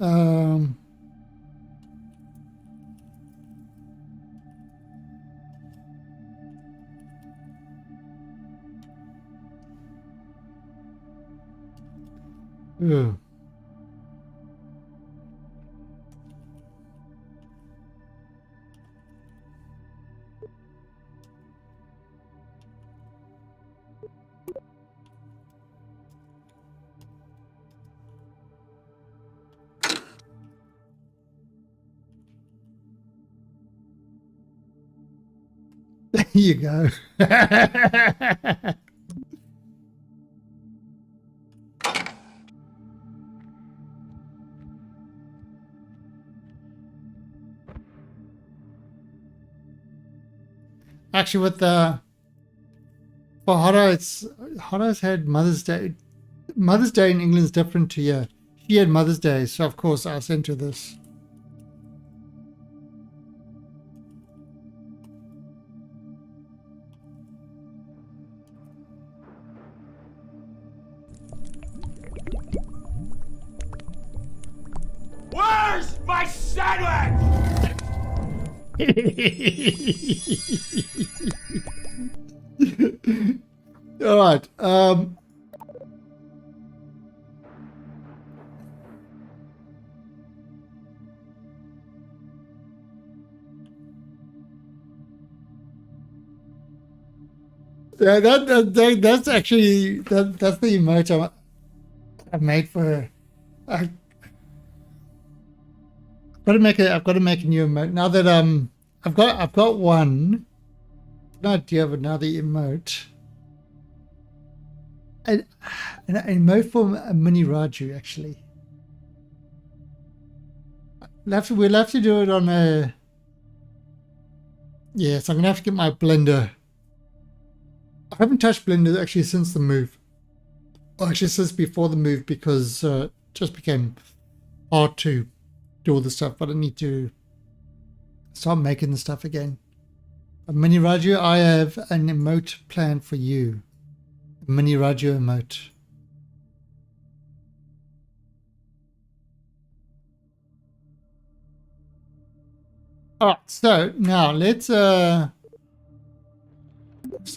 Um, ugh. There you go. Actually, with the for Hara, it's Hara's had Mother's Day. Mother's Day in England is different to here. She had Mother's Day, so of course I sent her this. Where's my sandwich? All right. Yeah, that's actually that's the emote I made for her. I've got to make a new emote now that I've got one. No idea of another emote. An emote for a mini Raju actually. We'll have to do it on a. Yes, I'm gonna have to get my Blender. I haven't touched Blender actually since the move. Or actually since before the move because it just became hard to do all the stuff, but I need to start making the stuff again. Mini Raju, I have an emote planned for you. A Mini Raju emote. Alright, so now let's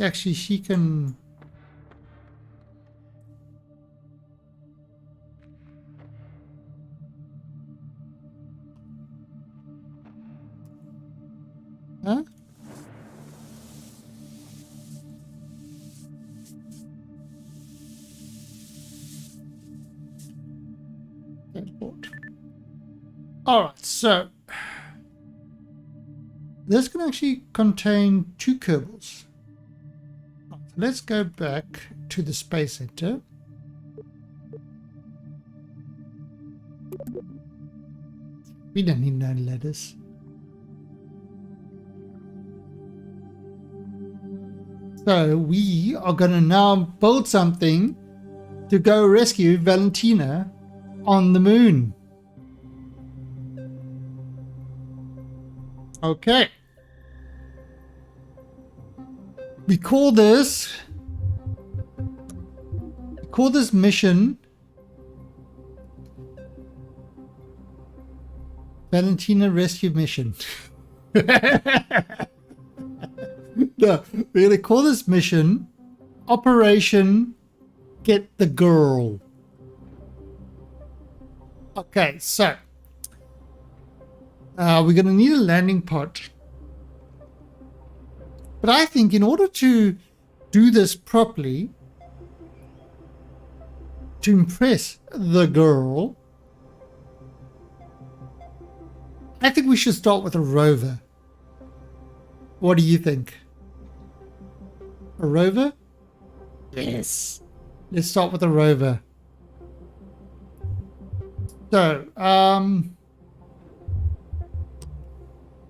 actually she can huh? Alright, so this can actually contain 2 Kerbals. Let's go back to the Space Center. We don't need no letters. So we are going to now build something to go rescue Valentina on the moon. Okay. We call this mission Valentina Rescue Mission. No, we're going to call this mission Operation Get the Girl. Okay, so we're going to need a landing pod. But I think in order to do this properly, to impress the girl, I think we should start with a rover. What do you think? A rover? Yes. Let's start with a rover. So,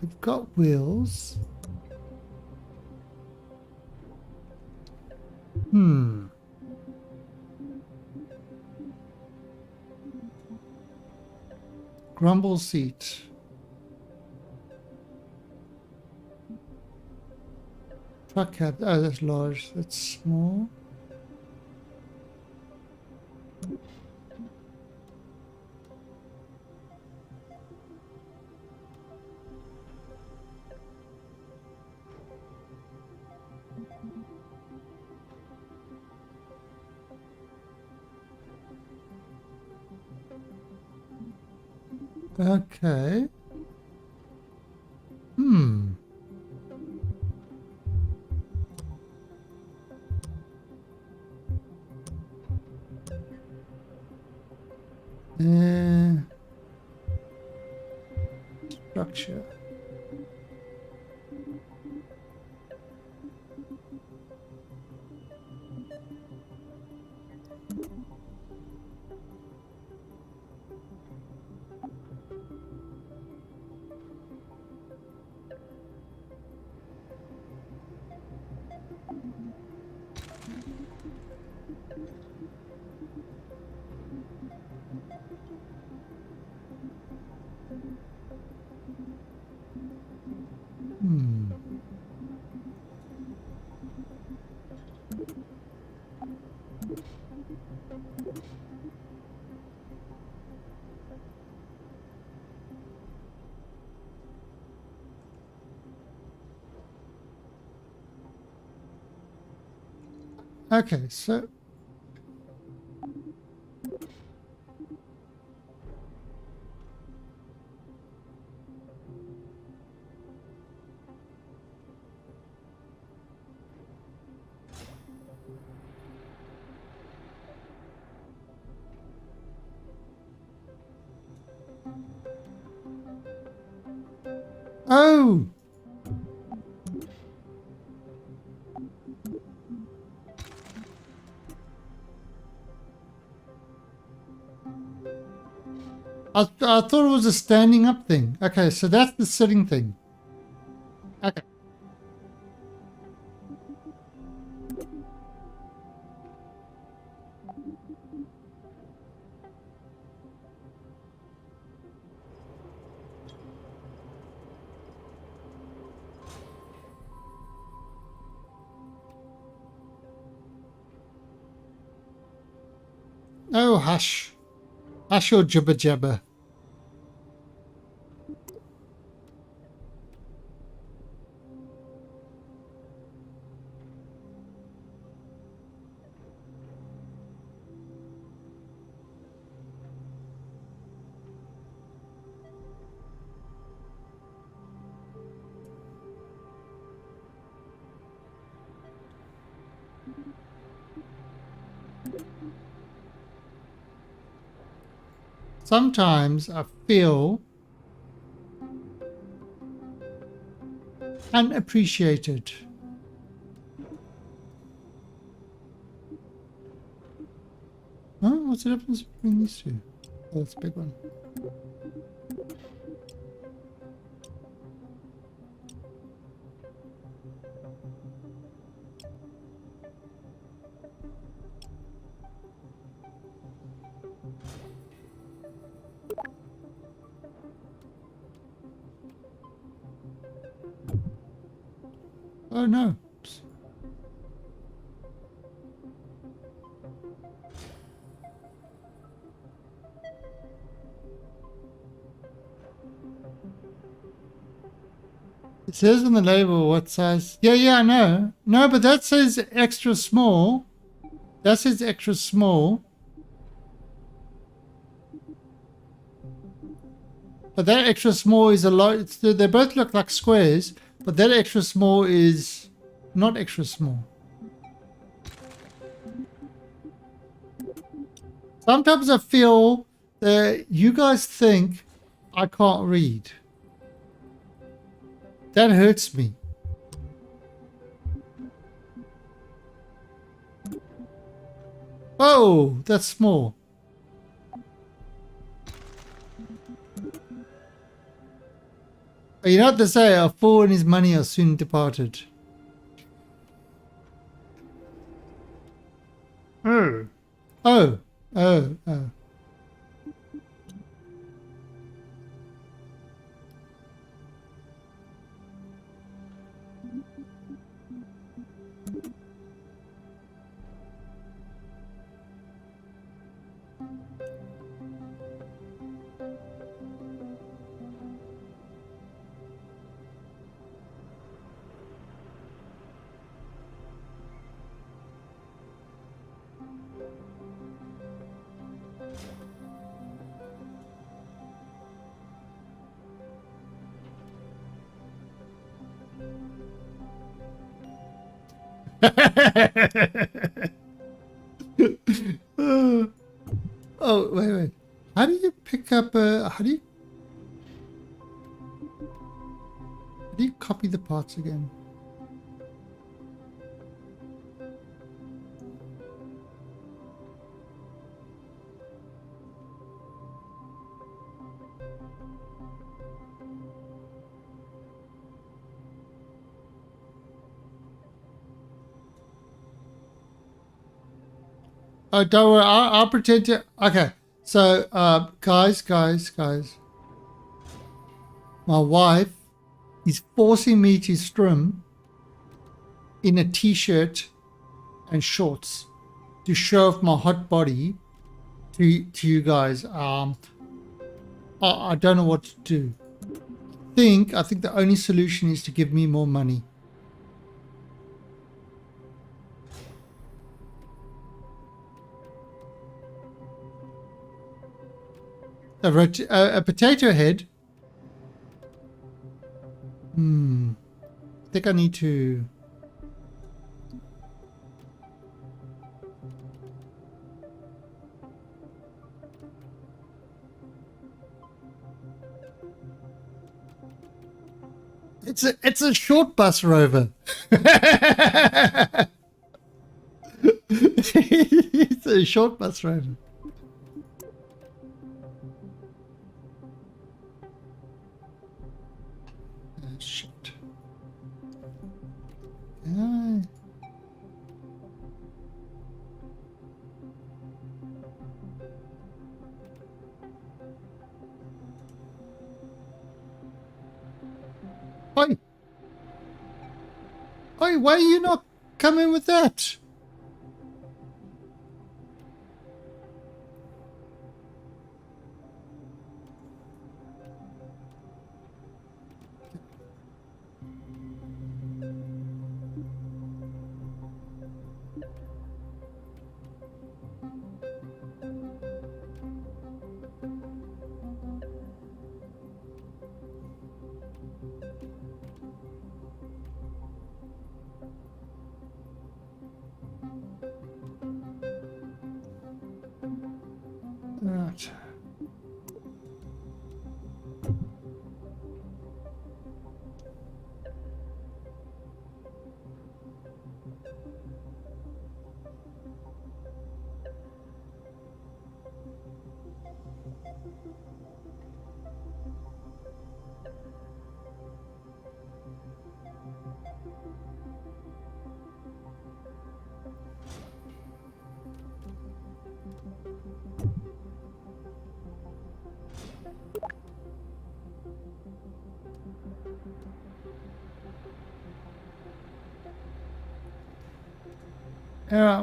we've got wheels. Grumble seat. Truck cab. Oh, that's large. That's small. Okay. Structure. Hmm. Okay, so oh, I thought it was a standing up thing. Okay, so that's the sitting thing. Okay. Oh, hush. Hush your jibber jabber. Sometimes I feel unappreciated. Huh? What's the difference between these two? Oh, that's a big one. Oh no. It says on the label what size. Yeah, I know. No, but that says extra small. That says extra small. But that extra small is a lot. They both look like squares, but that extra small is not extra small. Sometimes I feel that you guys think I can't read. That hurts me. Oh, that's small. But you know what they say, a fool and his money are soon departed. Oh. Oh. Oh. Oh, wait. How do you pick up how do you copy the parts again? Oh, don't worry. I'll pretend to. Okay. So, guys. My wife is forcing me to stream in a t-shirt and shorts to show off my hot body to you guys. I don't know what to do. I think the only solution is to give me more money. A potato head. I think I need to. It's a short bus rover. It's a short bus rover. Shit. Yeah. Oi. Oi, why are you not coming with that? Right.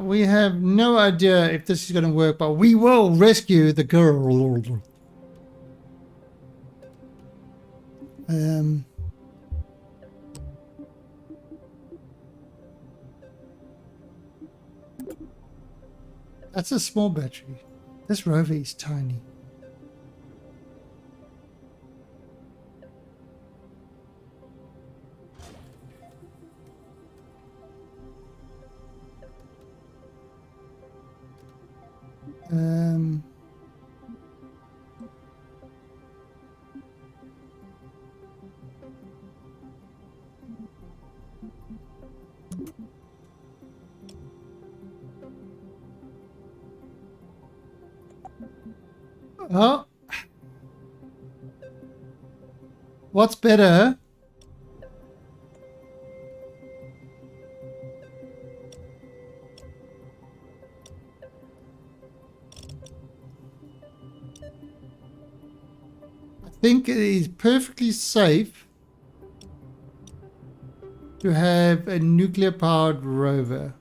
We have no idea if this is going to work, but we will rescue the girl. That's a small battery. This rover is tiny. Oh, what's better? I think it is perfectly safe to have a nuclear-powered rover.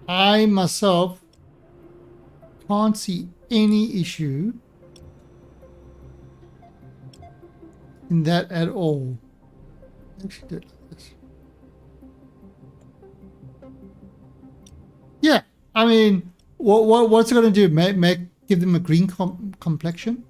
I myself can't see any issue in that at all. Actually, do it like this. Yeah, I mean, what's it going to do? Give them a green complexion?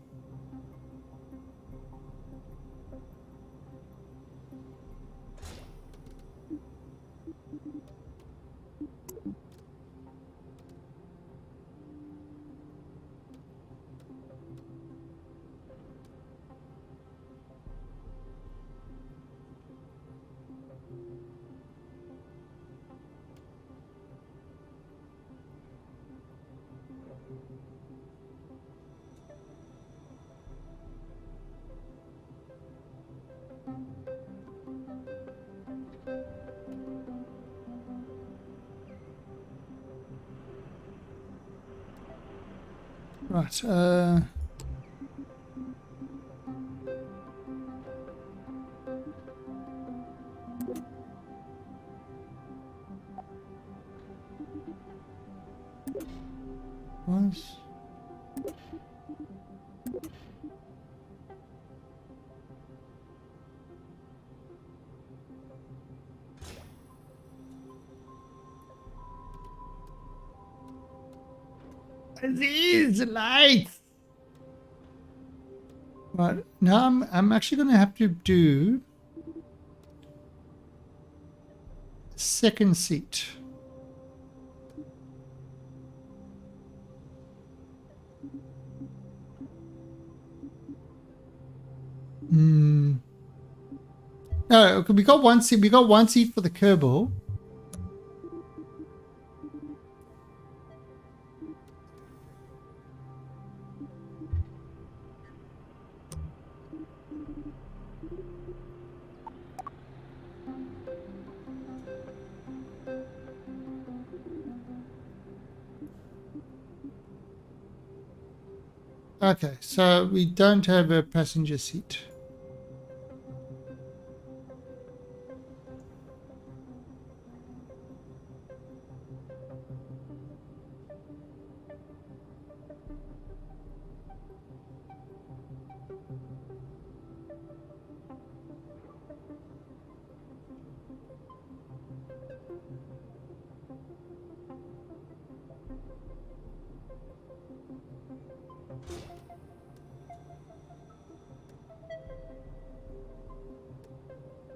Right. Was. These lights. Right now, I'm actually going to have to do second seat. Hmm. No, okay, we got one seat. We got one seat for the Kerbal. Okay, so we don't have a passenger seat.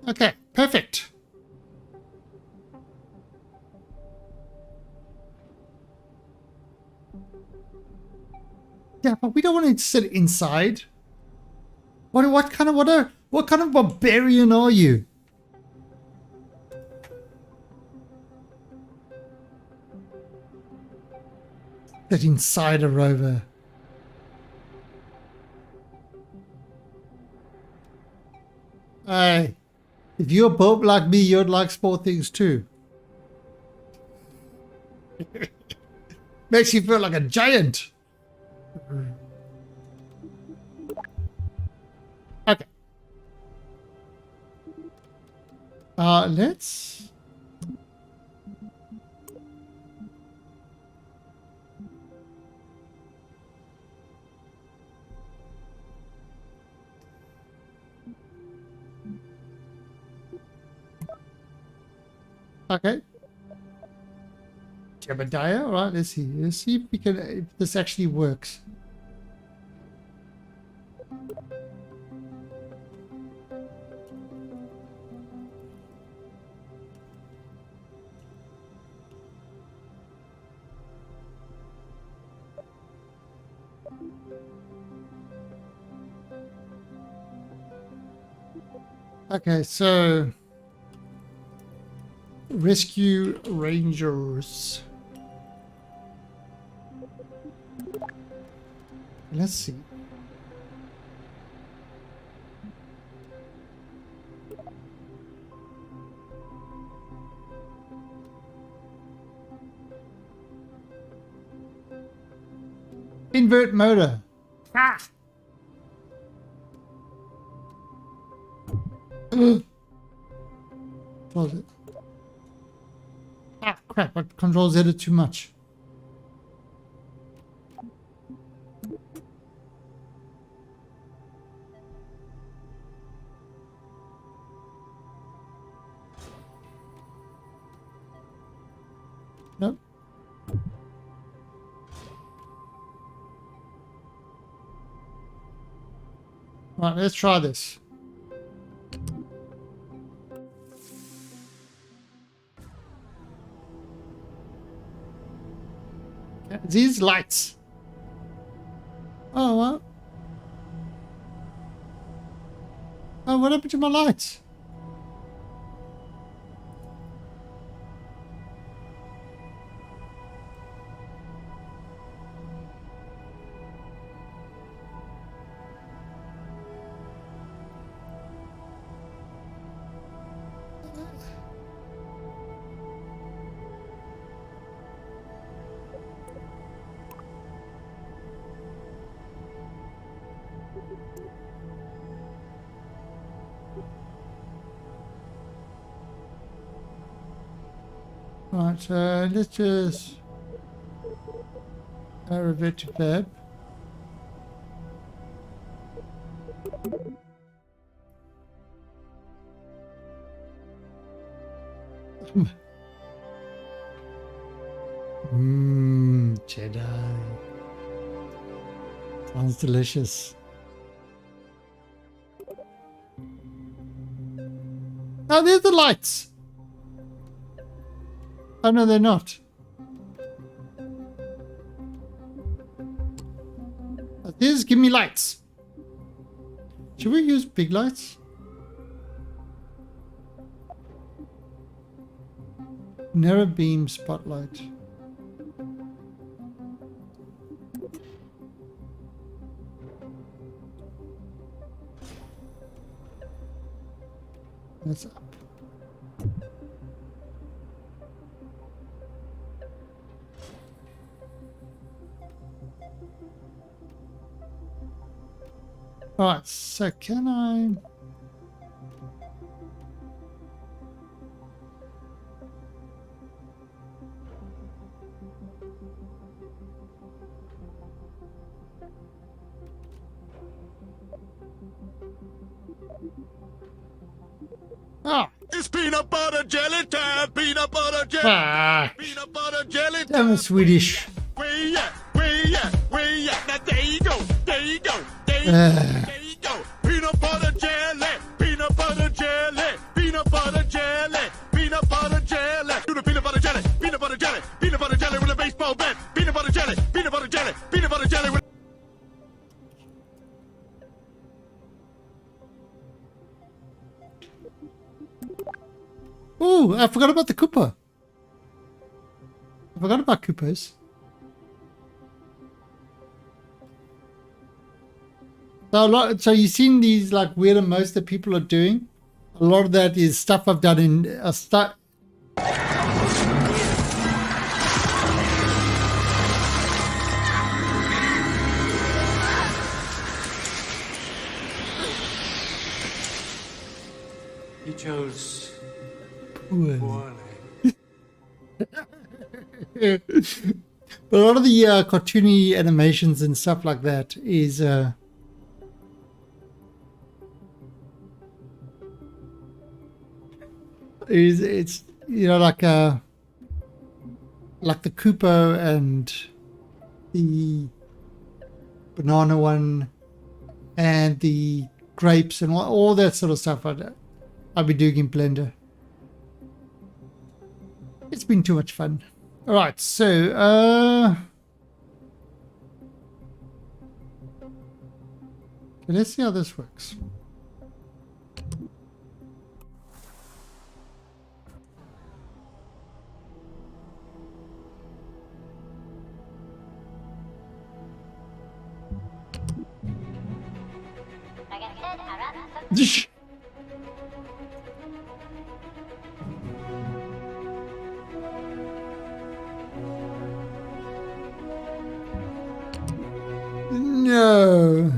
Okay, perfect. Yeah, but we don't want to sit inside. What kind of barbarian are you? Sit inside a rover. Hey, if you're built like me, you'd like sport things too. Makes you feel like a giant. Okay. Let's. Okay. Jebediah. All right. Let's see. Let's see if we can. If this actually works. Okay, so rescue rangers. Let's see. Invert motor. Ah. Was it? Ah, crap! I control Z it too much. Nope. Right, let's try this. Okay, these lights. Oh, what? Oh, what happened to my lights? Right, so let's just revert to Fab. Cheddar. Sounds delicious. Oh, there's the lights. Oh, no, they're not. There's give me lights. Should we use big lights? Narrow beam spotlight. That's up. Alright, so can I... Ah! It's peanut butter jelly time. Peanut butter jelly. Ah! Peanut butter jelly That was Swedish. Where you at? Where you at? Where you at? Now there you go. There you go. There you go. There you go. Peanut butter jelly. Peanut butter jelly. Peanut butter jelly. Peanut butter jelly. Do the peanut butter jelly. Peanut butter jelly. Peanut butter jelly with a baseball bat. Peanut butter jelly. Peanut butter jelly. Peanut butter jelly with. Oh, I forgot about the Koopa. I forgot about Koopas. So you've seen these like weird emotes that people are doing. A lot of that is stuff I've done in You chose But poorly. a lot of the cartoony animations and stuff like that is it's you know like the Koopa and the banana one and the grapes and all that sort of stuff I'll be doing in Blender. It's been too much fun. All right, so let's see how this works. No.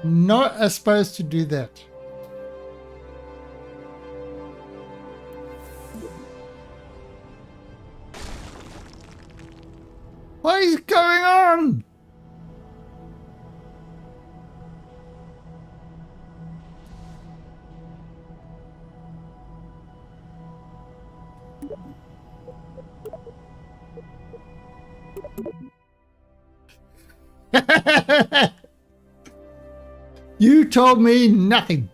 Not supposed to do that. What is going on? You told me nothing.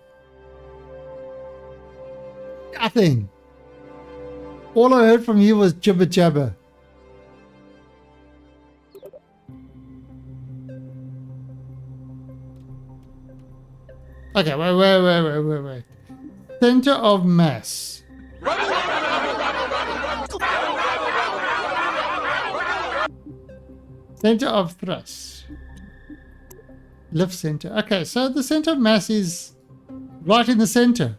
Nothing. All I heard from you was jibber jabber. Okay, wait. Center of mass. Center of thrust. Lift center. Okay, so the center of mass is right in the center.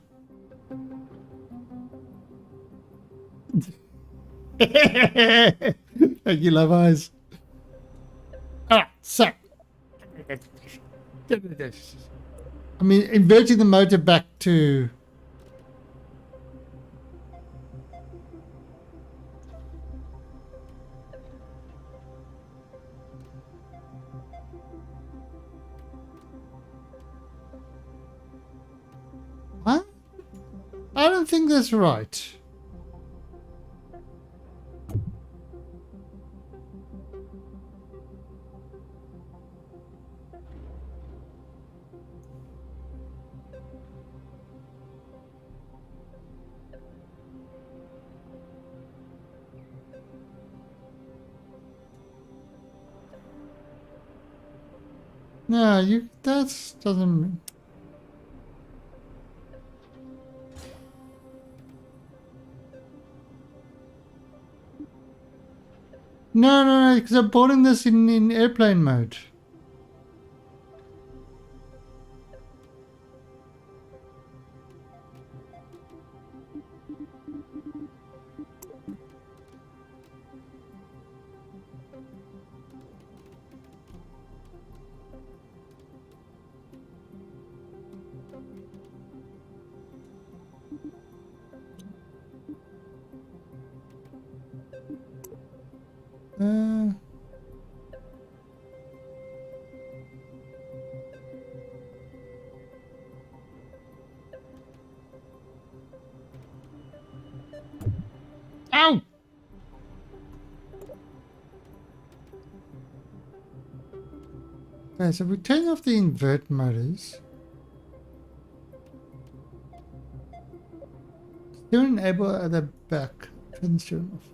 Thank you, Love Eyes. Alright, so I mean, inverting the motor back to... Huh? I don't think that's right. No, that doesn't... No, because I'm boarding this in airplane mode. Uh... Ow! Okay, so we turn off the invert motors. Still enable at the back. Turn the steering off.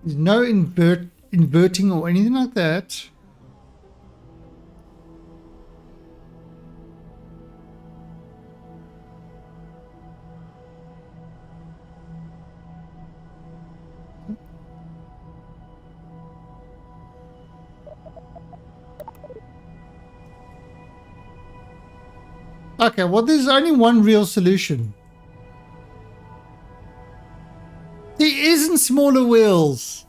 There's no inverting or anything like that. Okay, well, there's only one real solution. There isn't smaller wheels.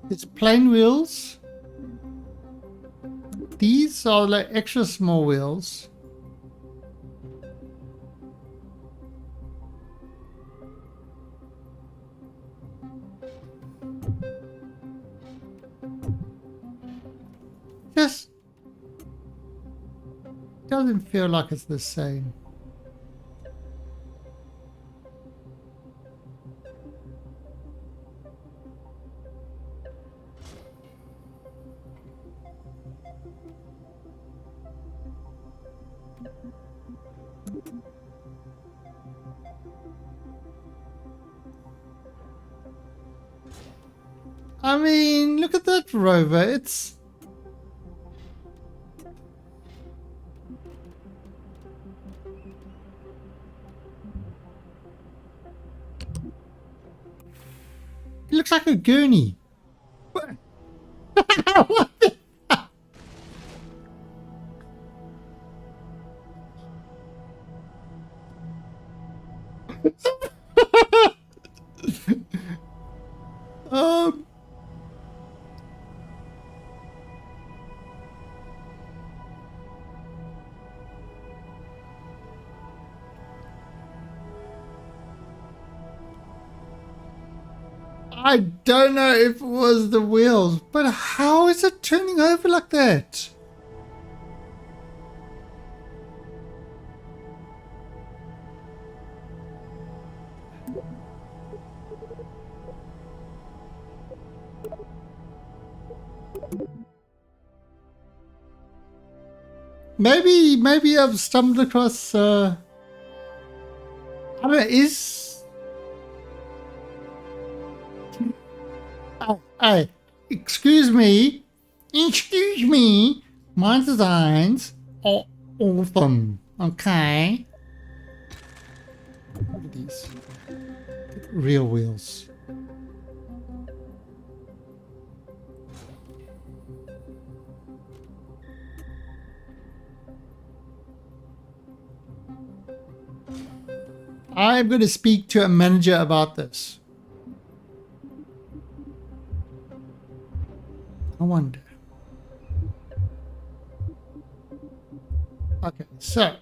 It's plain wheels. These are like extra small wheels. Just doesn't feel like it's the same. I mean, look at that rover. It looks like a gurney. What? What the- um, I don't know if it was the wheels, but how is it turning over like that? Maybe I've stumbled across. I don't know. Hey, excuse me. My designs are awesome. Okay. Look at these real wheels. I'm going to speak to a manager about this. I wonder. Okay, so.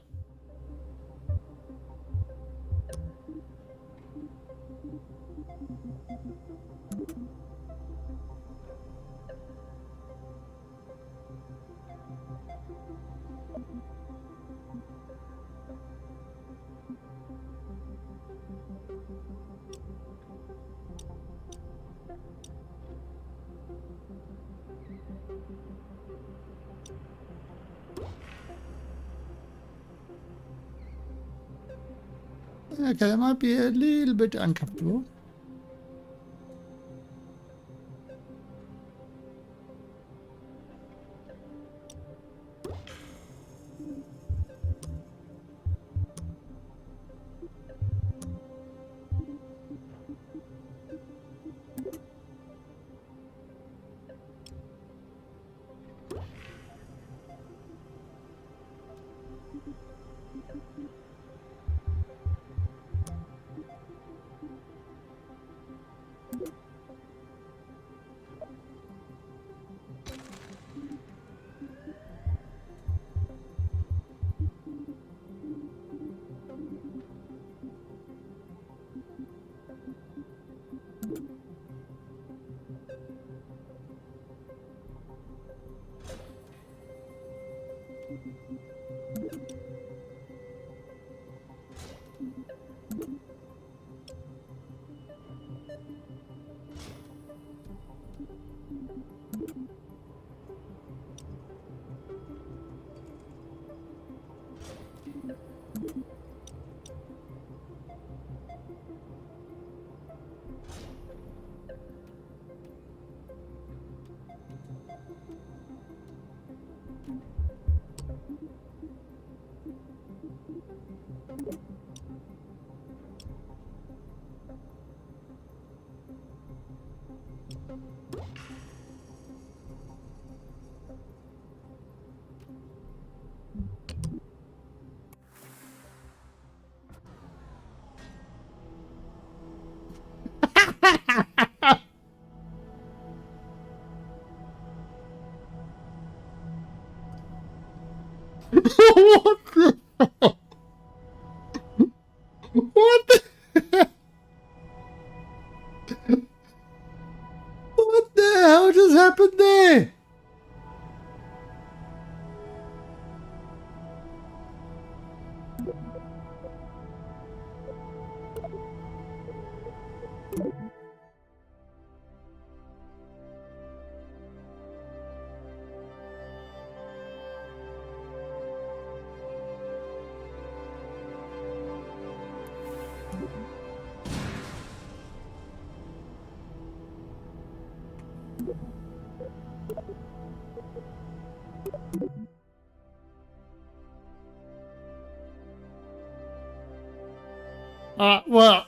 Okay, that might be a little bit uncomfortable. What the? What the? What the hell just happened there? Well,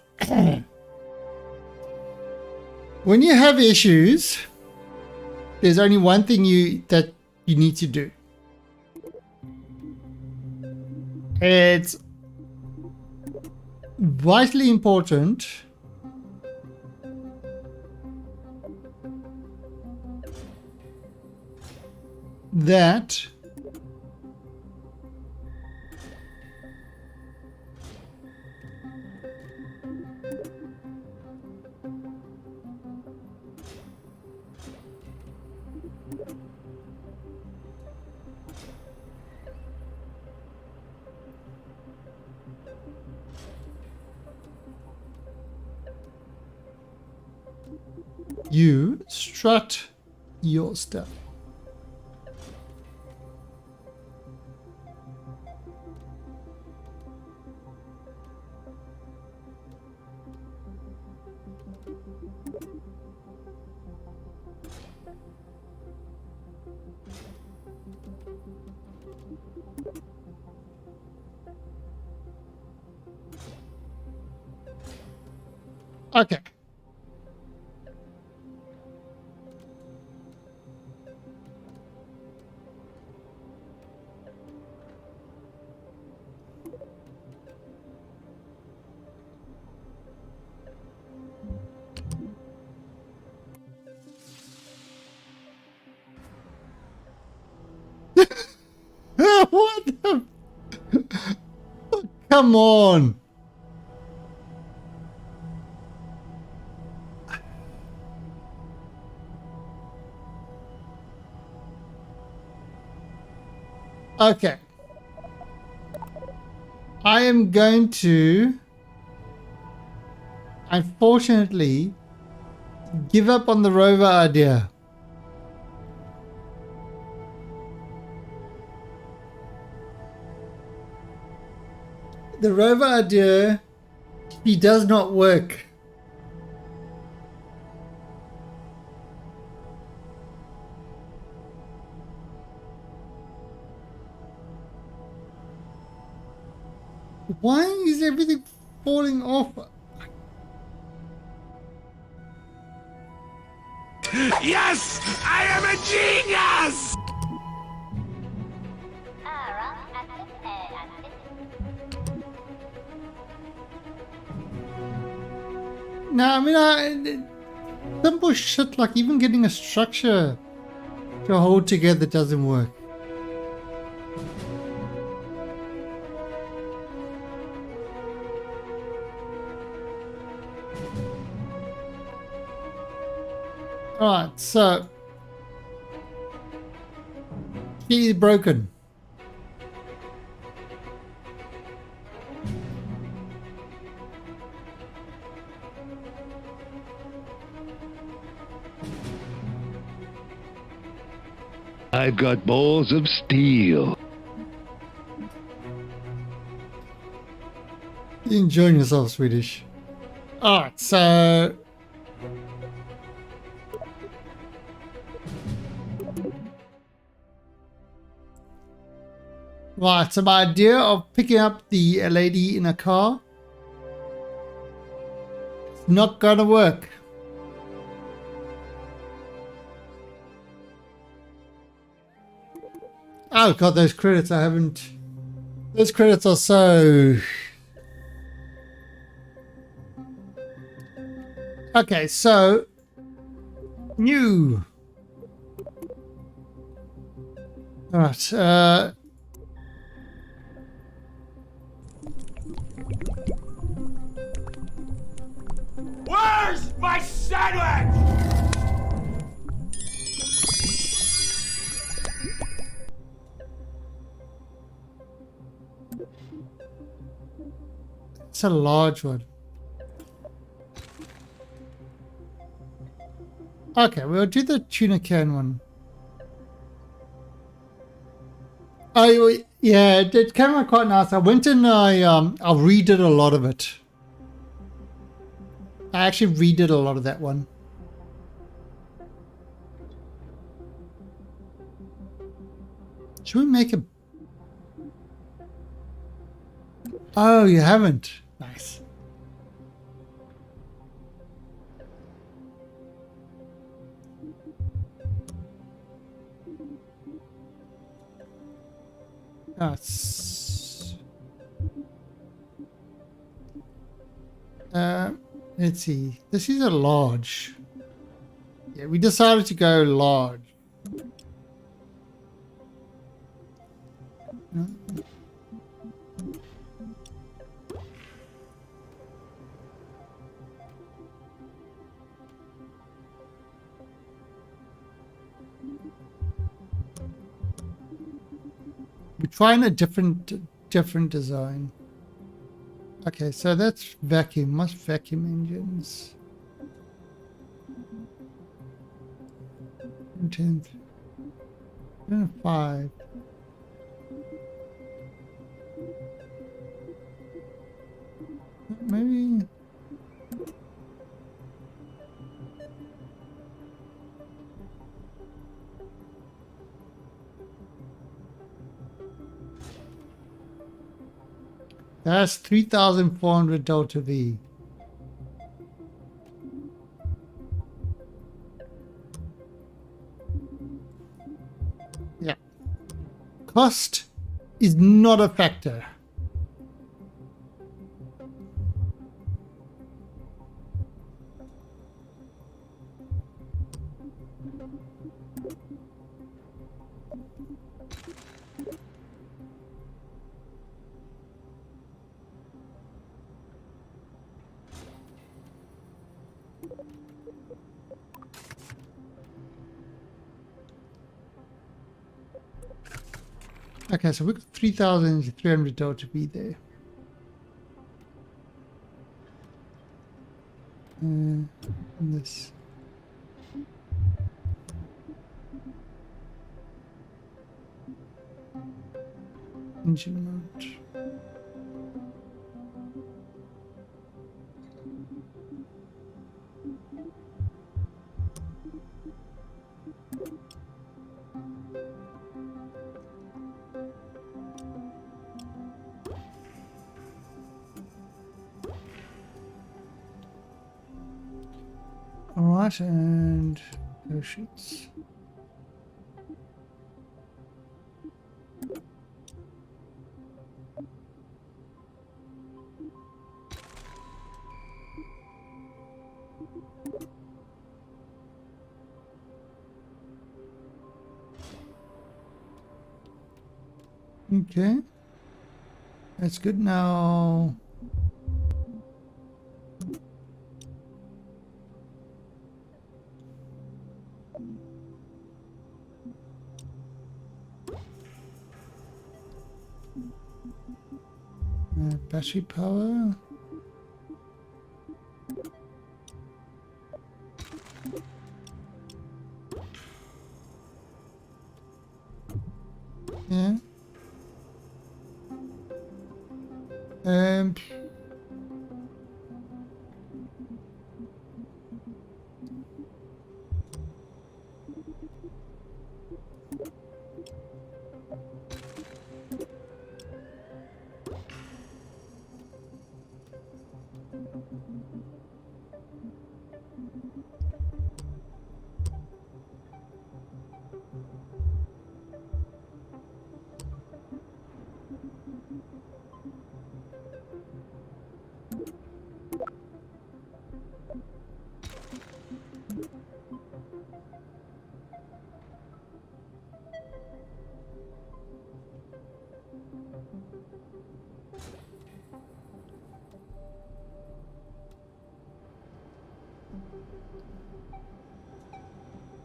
when you have issues, there's only one thing that you need to do. It's vitally important that you strut your stuff. Okay. What the? Come on. Okay. I am going to, unfortunately, give up on the rover idea. The rover idea, he does not work. Why is everything falling off? Yes! I am a genius! No, I mean, simple shit like even getting a structure to hold together doesn't work. Alright, so key is broken. I've got balls of steel. You're enjoying yourself, Swedish. Alright, so right, so my idea of picking up the lady in a car, it's not gonna work. Oh god, those credits I haven't. Those credits are so. Okay, so new. Alright, Where's my sandwich? it's a large one. Okay, we'll do the tuna can one. Oh yeah, it came out quite nice. I went and I redid a lot of it. I actually redid a lot of that one. Should we make a... Oh, you haven't? Nice. Let's see. This is a large. Yeah, we decided to go large. We're trying a different design. Okay, so that's vacuum. Must vacuum engines. 10, 5. Maybe. That's 3,400 delta V. Yeah. Cost is not a factor. Okay, so we've got 3,300 delta V there. This. Engine mount. All right, and parachutes. Okay, that's good now. Battery power. Yeah. Um.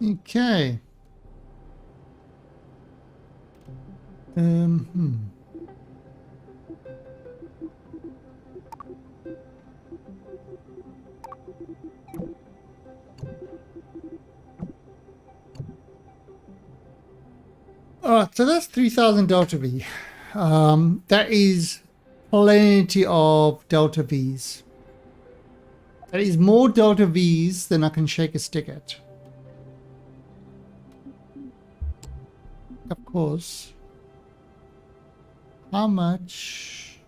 Okay. Hmm. All right, so that's 3,000 delta V. That is plenty of delta Vs. That is more delta Vs than I can shake a stick at. Of course. How much?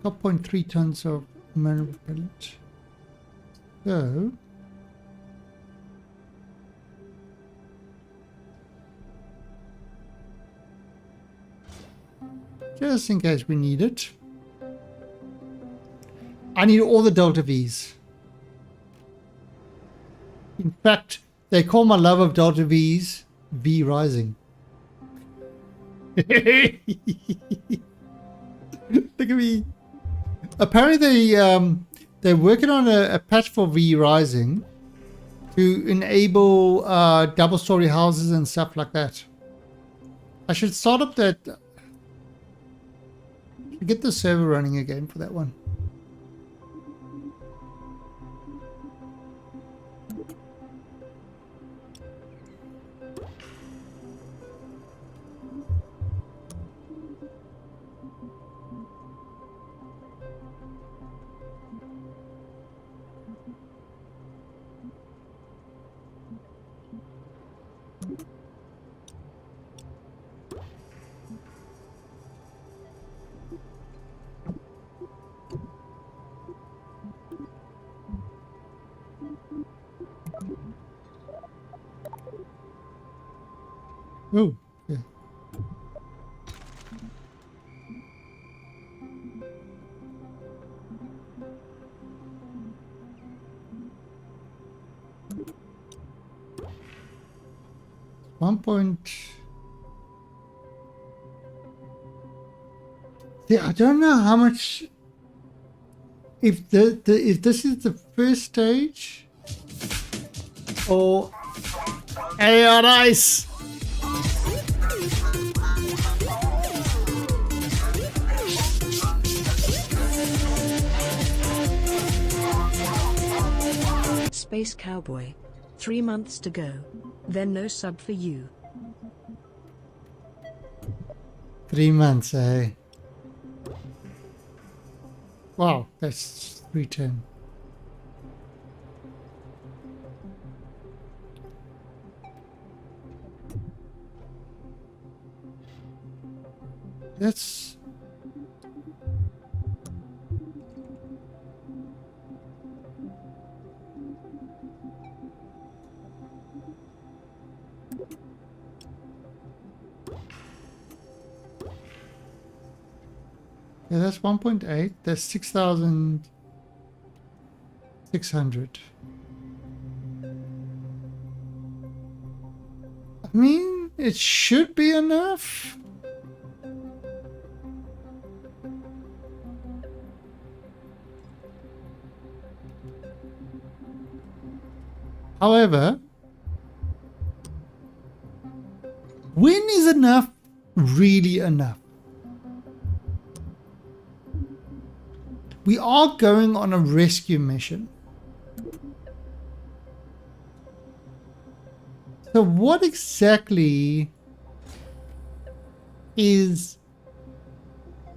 Got 0.3 tons of mana repellent. So just in case we need it, I need all the delta Vs. In fact, they call my love of delta Vs V rising. Look at me. Apparently they're working on a patch for V rising to enable double story houses and stuff like that. I should start up that, get the server running again for that one. Oh, yeah. One point. Yeah, I don't know how much. If if this is the first stage, or hey, on ice. Space Cowboy. 3 months to go. Then no sub for you. 3 months, eh? Wow, that's 310. That's yeah, that's 1.8. That's 6,600. I mean, it should be enough. However, when is enough really enough? We are going on a rescue mission. So what exactly is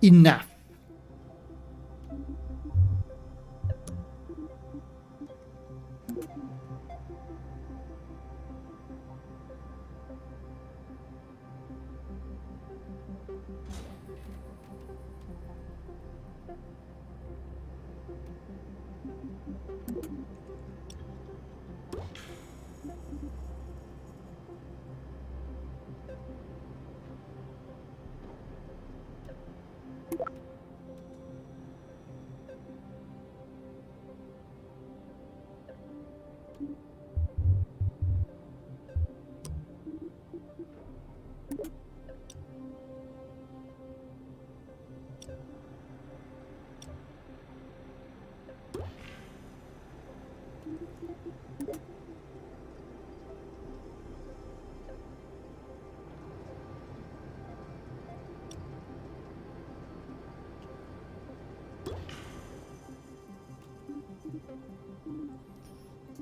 enough?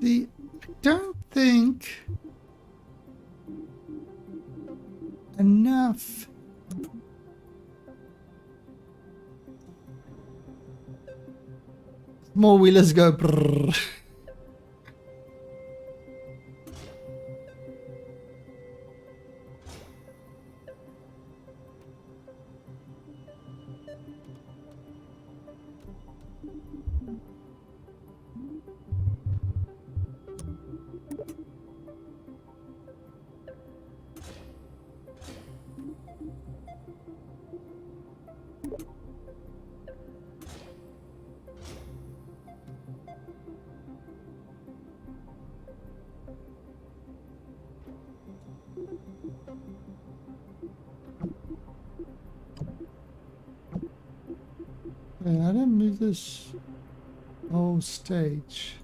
I don't think enough. More wheelers go brrr. I didn't move this whole stage.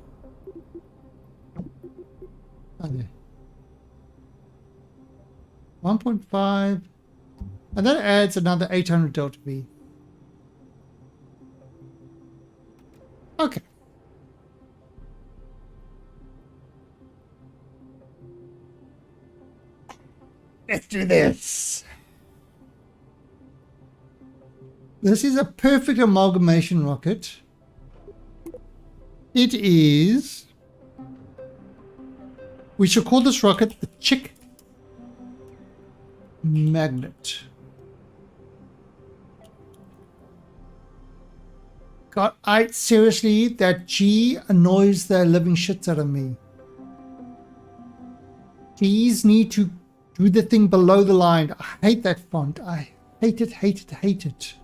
Oh, there. 1.5. And that adds another 800 delta V. Okay. Let's do this. This is a perfect amalgamation rocket. It is... We should call this rocket the Chick Magnet. God, seriously, that G annoys the living shit out of me. G's need to do the thing below the line. I hate that font. I hate it, hate it, hate it.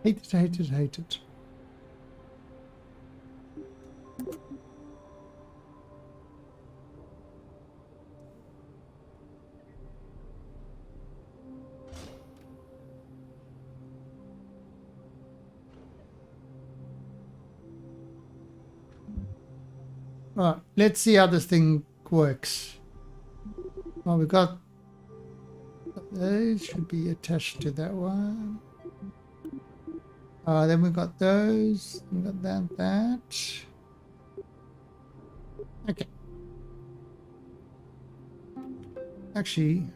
Hate it, hate it, hate it. Right, let's see how this thing works. Well, we got those should be attached to that one. Then we got those. We got that. Okay. Actually,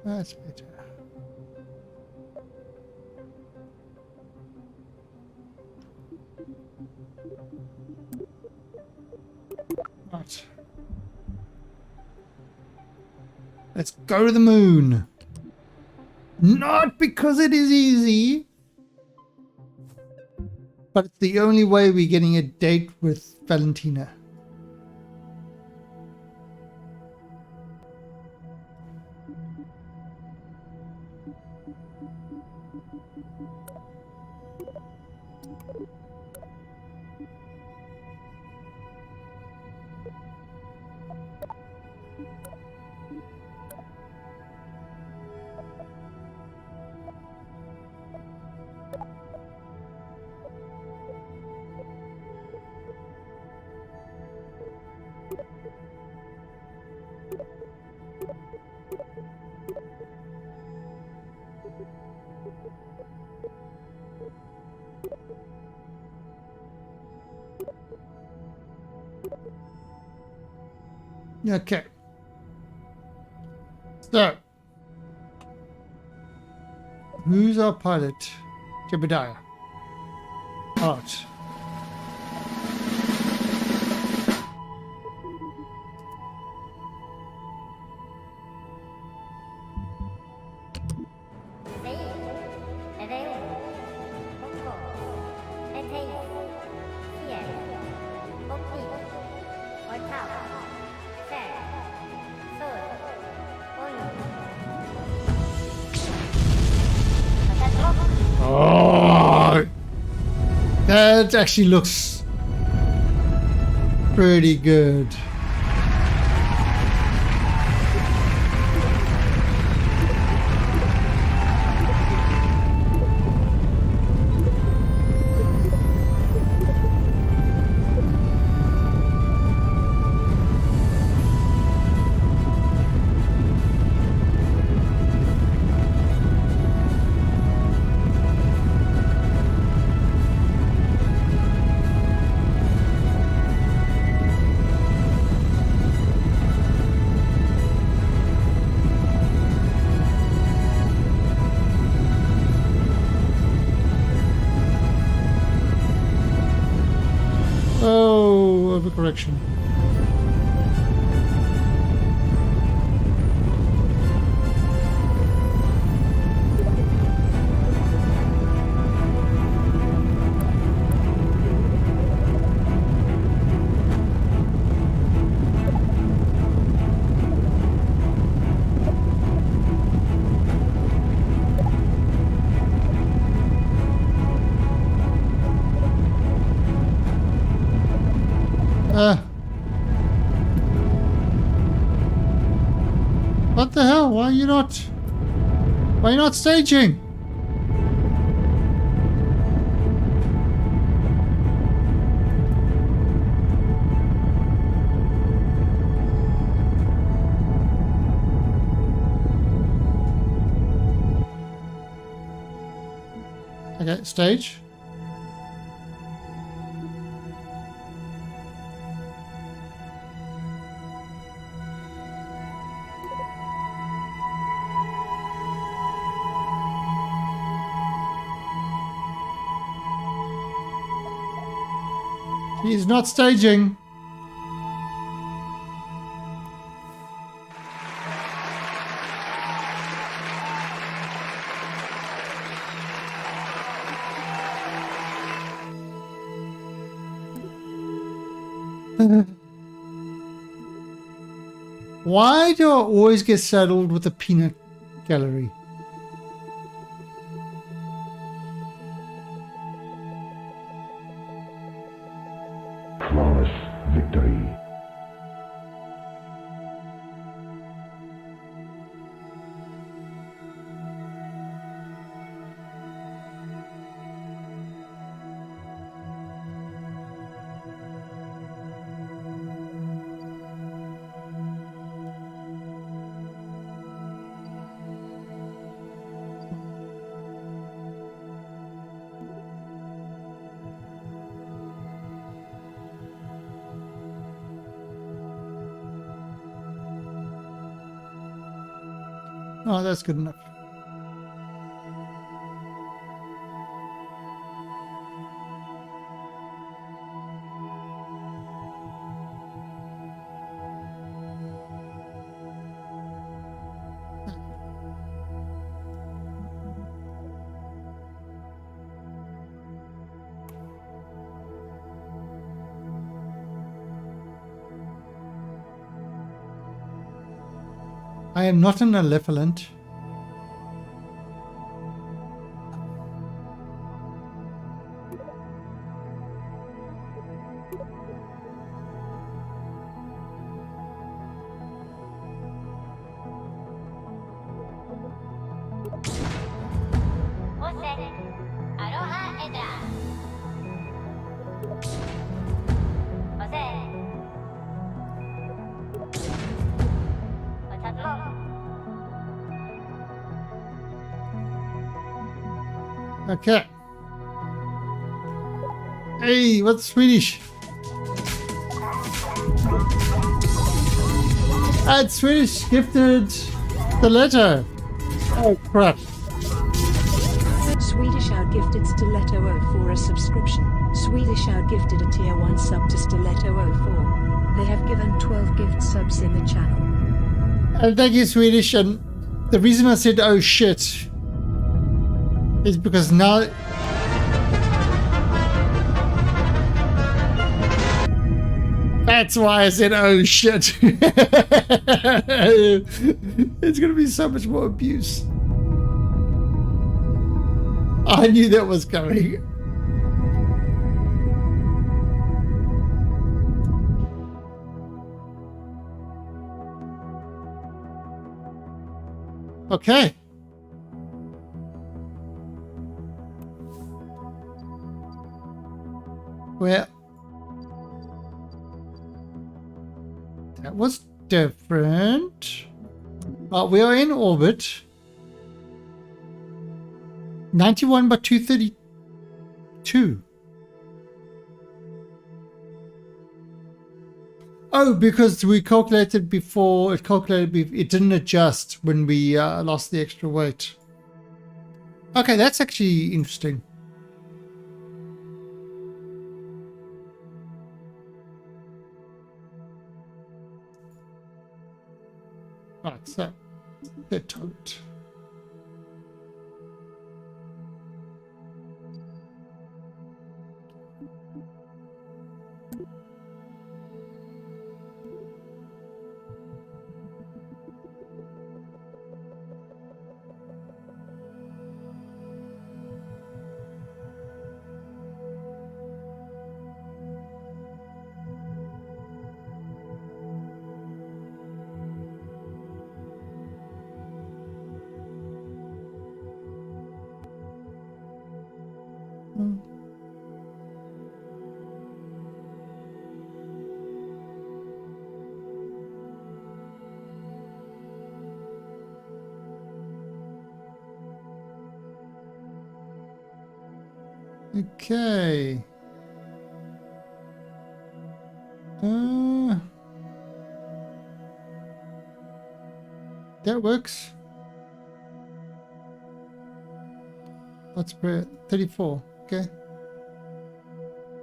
that's better. Right. Let's go to the moon. Not because it is easy, but it's the only way we're getting a date with Valentina. Okay. So, who's our pilot? Jebediah. Art. Oh, that actually looks pretty good. Oh, overcorrection. What the hell? Why are you not staging? Okay, stage. He's not staging. Why do I always get saddled with a peanut gallery? Flawless victory. Oh, that's good enough. I am not an elephant. Okay. Hey, what's Swedish? It's Swedish gifted the letter. Oh crap. Swedish Out gifted Stiletto 04 a subscription. Swedish Out gifted a tier 1 sub to Stiletto 04. They have given 12 gift subs in the channel. Thank you, Swedish. And the reason I said oh shit is because now that's why I said oh shit. It's gonna be so much more abuse. I knew that was coming. Okay. Well, that was different. But we are in orbit. 91 by 232. Oh, because we calculated before, it didn't adjust when we lost the extra weight. Okay, that's actually interesting. Right, so they're tote. Okay. That works. What's per 34? Okay.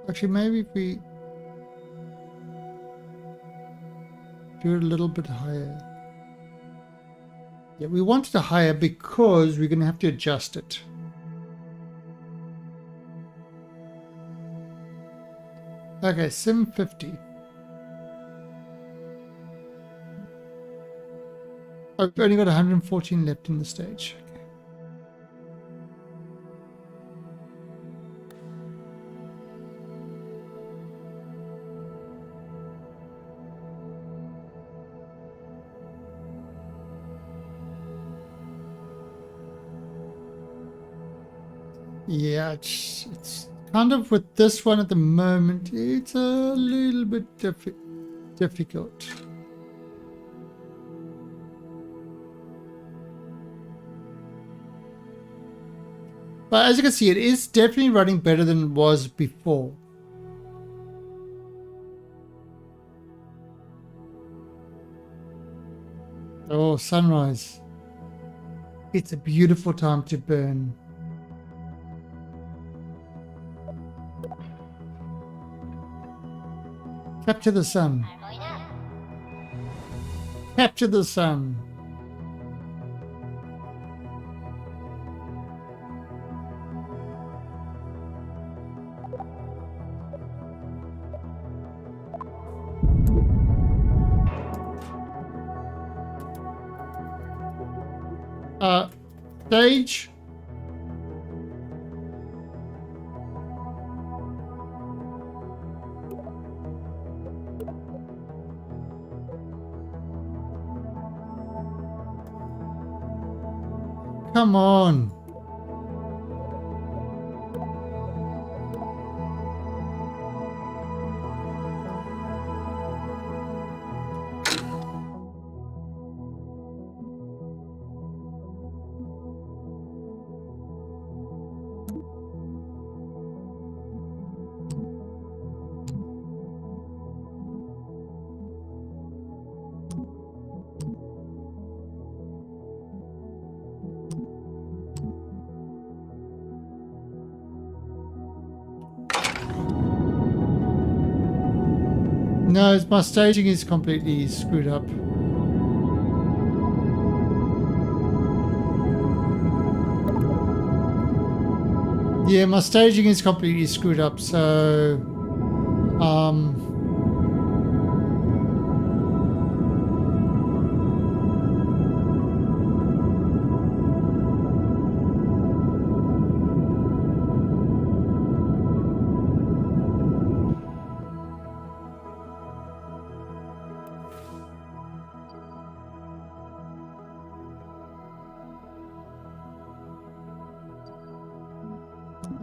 Actually, maybe if we do it a little bit higher. Yeah, we wanted it higher because we're going to have to adjust it. Okay, 750. I've only got 114 left in the stage. Yeah, it's kind of with this one at the moment, it's a little bit difficult. But as you can see, it is definitely running better than it was before. Oh, sunrise. It's a beautiful time to burn. Capture the sun. Capture the sun. Stage. Come on. No, my staging is completely screwed up. Yeah, my staging is completely screwed up, so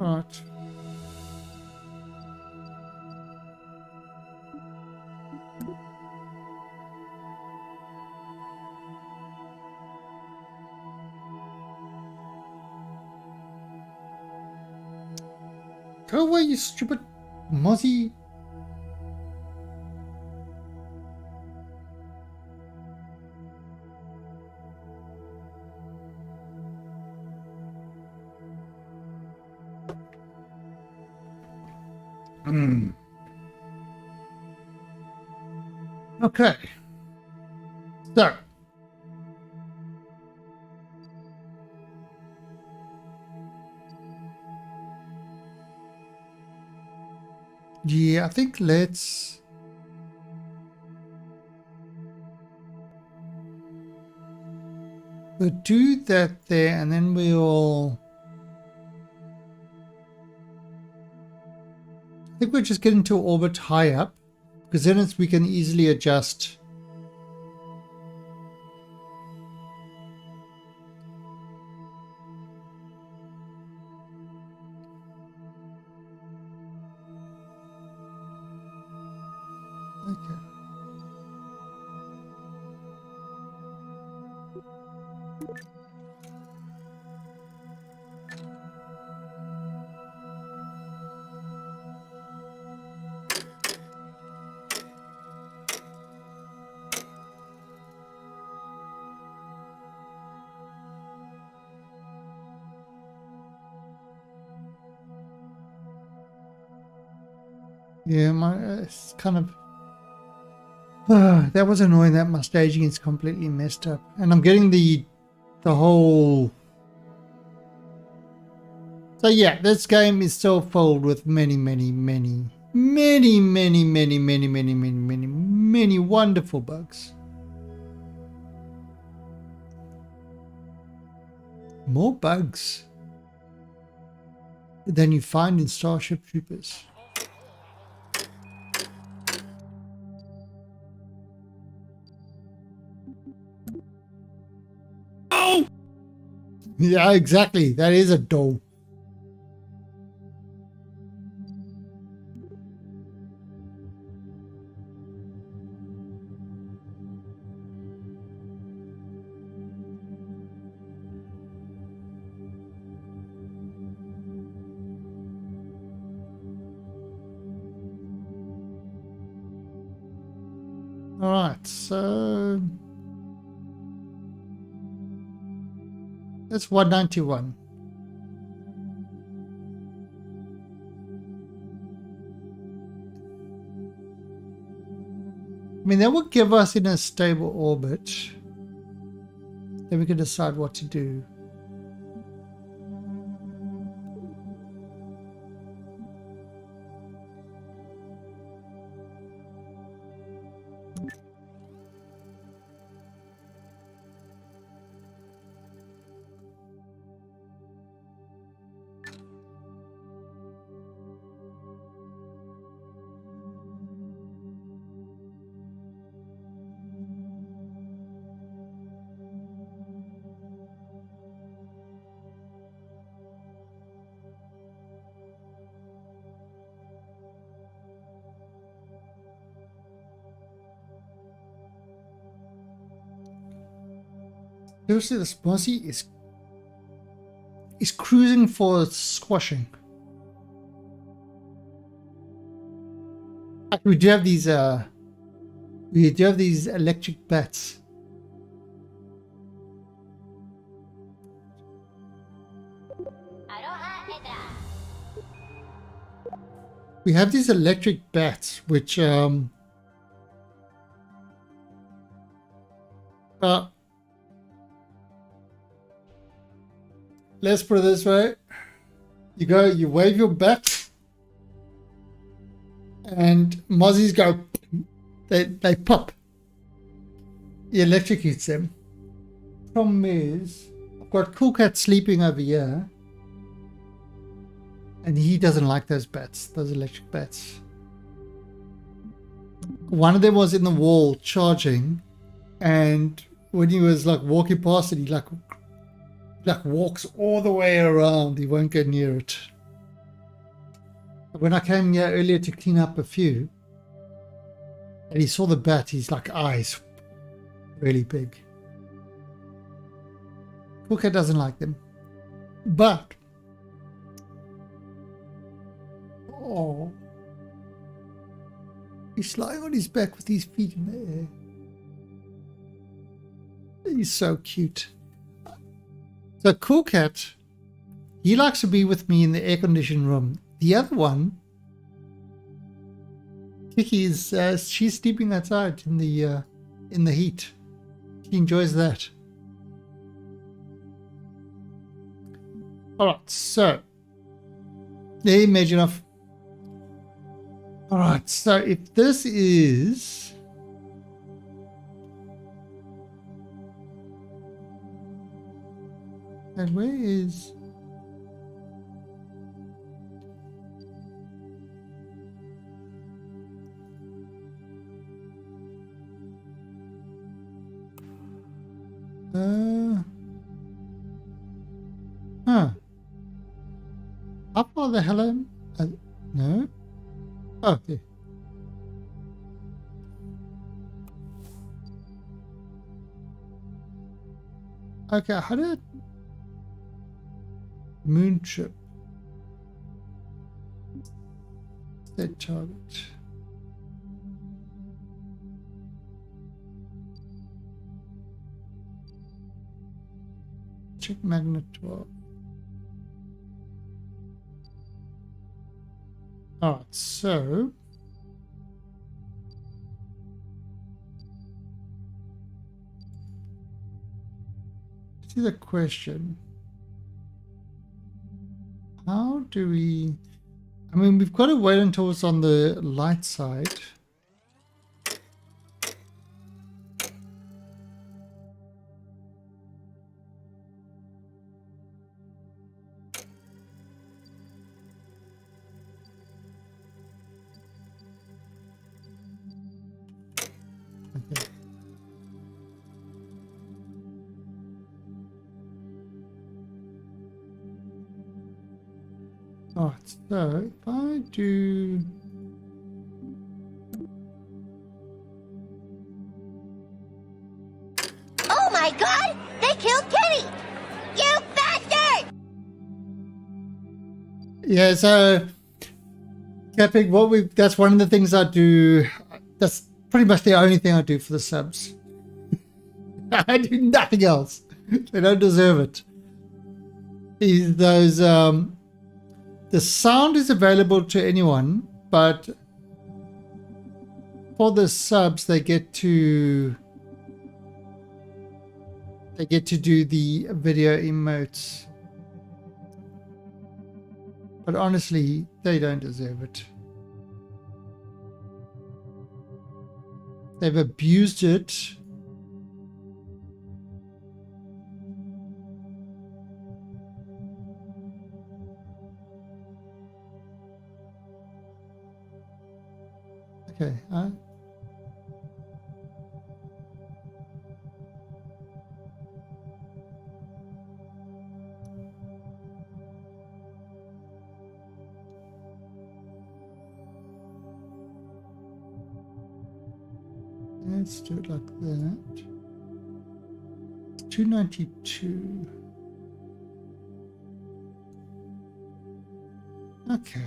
alright. Go away, you stupid mozzie. Okay. So. Yeah, I think we'll do that there, and then I think we'll just get into orbit high up, because then we can easily adjust. Okay. Yeah, it's kind of That was annoying that my staging is completely messed up. And I'm getting the whole... So yeah, this game is still filled with many wonderful bugs. More bugs than you find in Starship Troopers. Oh! Yeah, exactly. That is a doll. All right, so that's 191. I mean, that will give us in a stable orbit. Then we can decide what to do. Seriously, this Mozzie is cruising for squashing. We do have these electric bats. We have these electric bats, which let's put it this way. You wave your bat, and mozzies go, they pop. He electrocutes them. Problem is, I've got Cool Cat sleeping over here, and he doesn't like those bats, those electric bats. One of them was in the wall charging, and when he was like walking past it, he like walks all the way around. He won't go near it. When I came here earlier to clean up a few, and he saw the bat, his like eyes really big. Cool Cat doesn't like them, but oh, he's lying on his back with his feet in the air. He's so cute. So Cool Cat, he likes to be with me in the air-conditioned room. The other one, Kiki, is she's sleeping outside in the heat. She enjoys that. All right, so there, imagine enough. All right, so if this is. And where is... How far the hell am I? No? Oh, okay. Okay, how did... Moon trip. Set target. Check magnet 12. Alright, so This is a question. How do we... I mean, we've got to wait until it's on the light side. Okay. Alright, so if I do... Oh my god! They killed Kitty! You bastard! Yeah, so Capping, that's one of the things I do. That's pretty much the only thing I do for the subs. I do nothing else. They don't deserve it. The sound is available to anyone, but for the subs they get to do the video emotes. But honestly, they don't deserve it. They've abused it. Okay, let's do it like that. 292. Okay.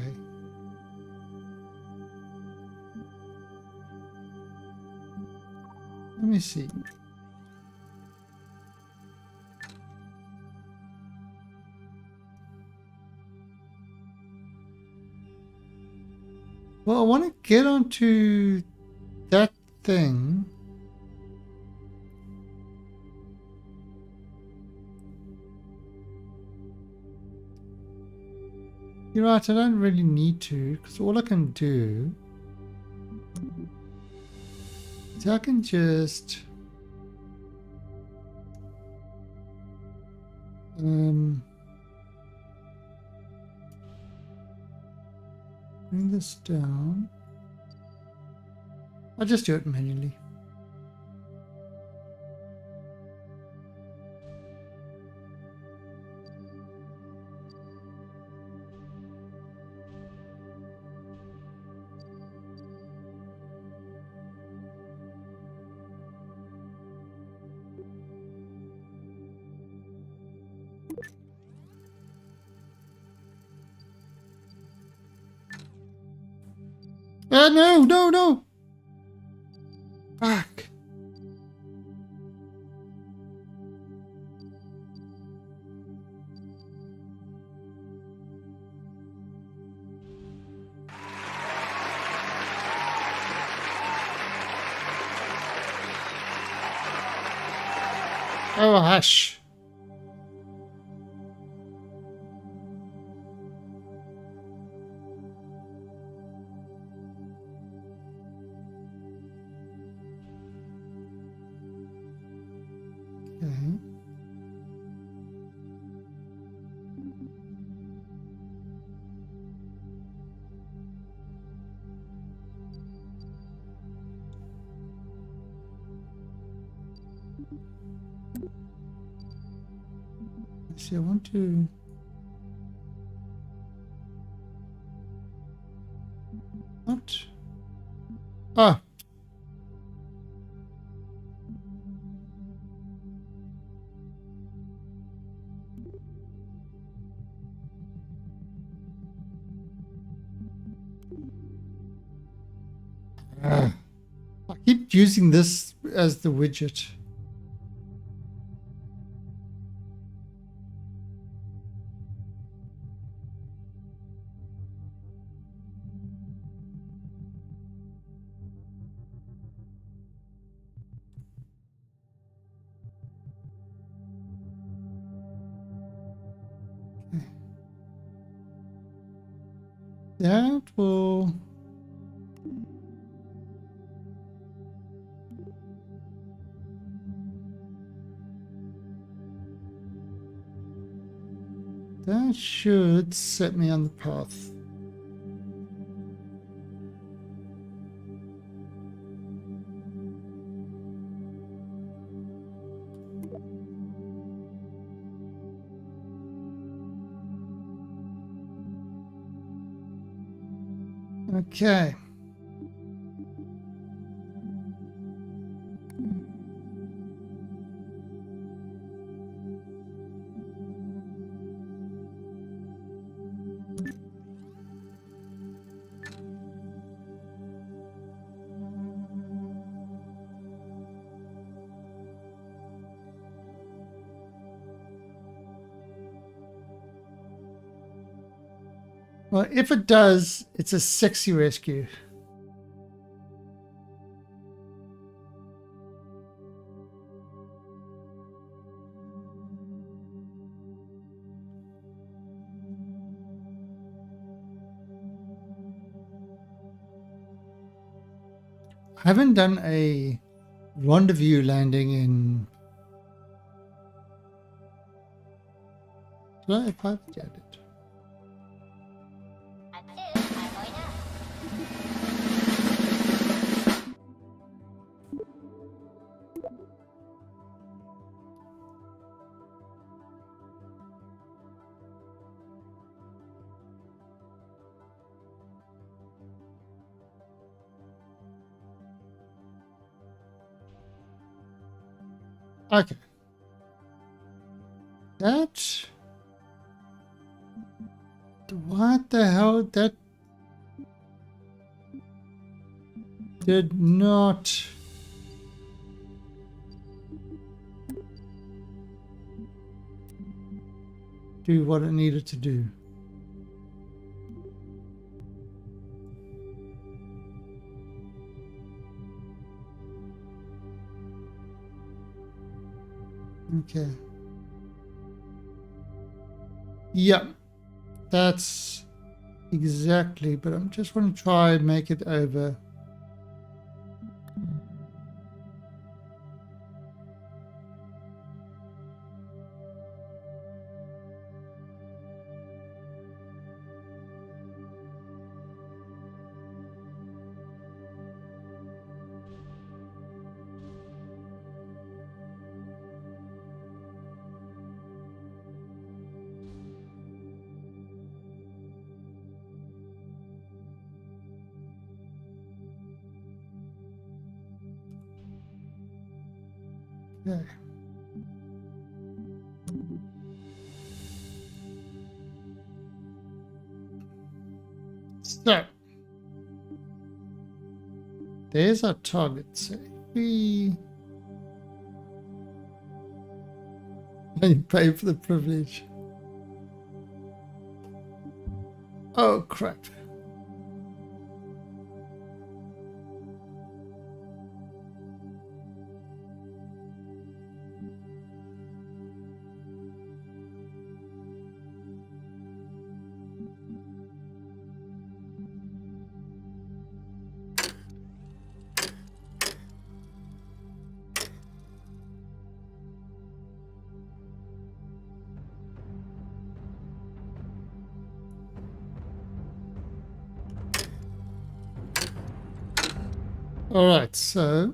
Let me see. Well, I want to get onto that thing. You're right, I don't really need to, because all I can do is I can just bring this down. I'll just do it manually. No. Fuck. Oh, hush. Okay. Let's see, I want to... What? Ah. I keep using this as the widget. That will... That should set me on the path. Okay. Well, if it does, it's a sexy rescue. I haven't done a rendezvous landing in... Did I? I did. Okay. That... What the hell? That did not... do what it needed to do. Okay. Yep. That's exactly, but I'm just want to try and make it over. Okay. So there's our target. So we pay for the privilege. Oh crap. All right, so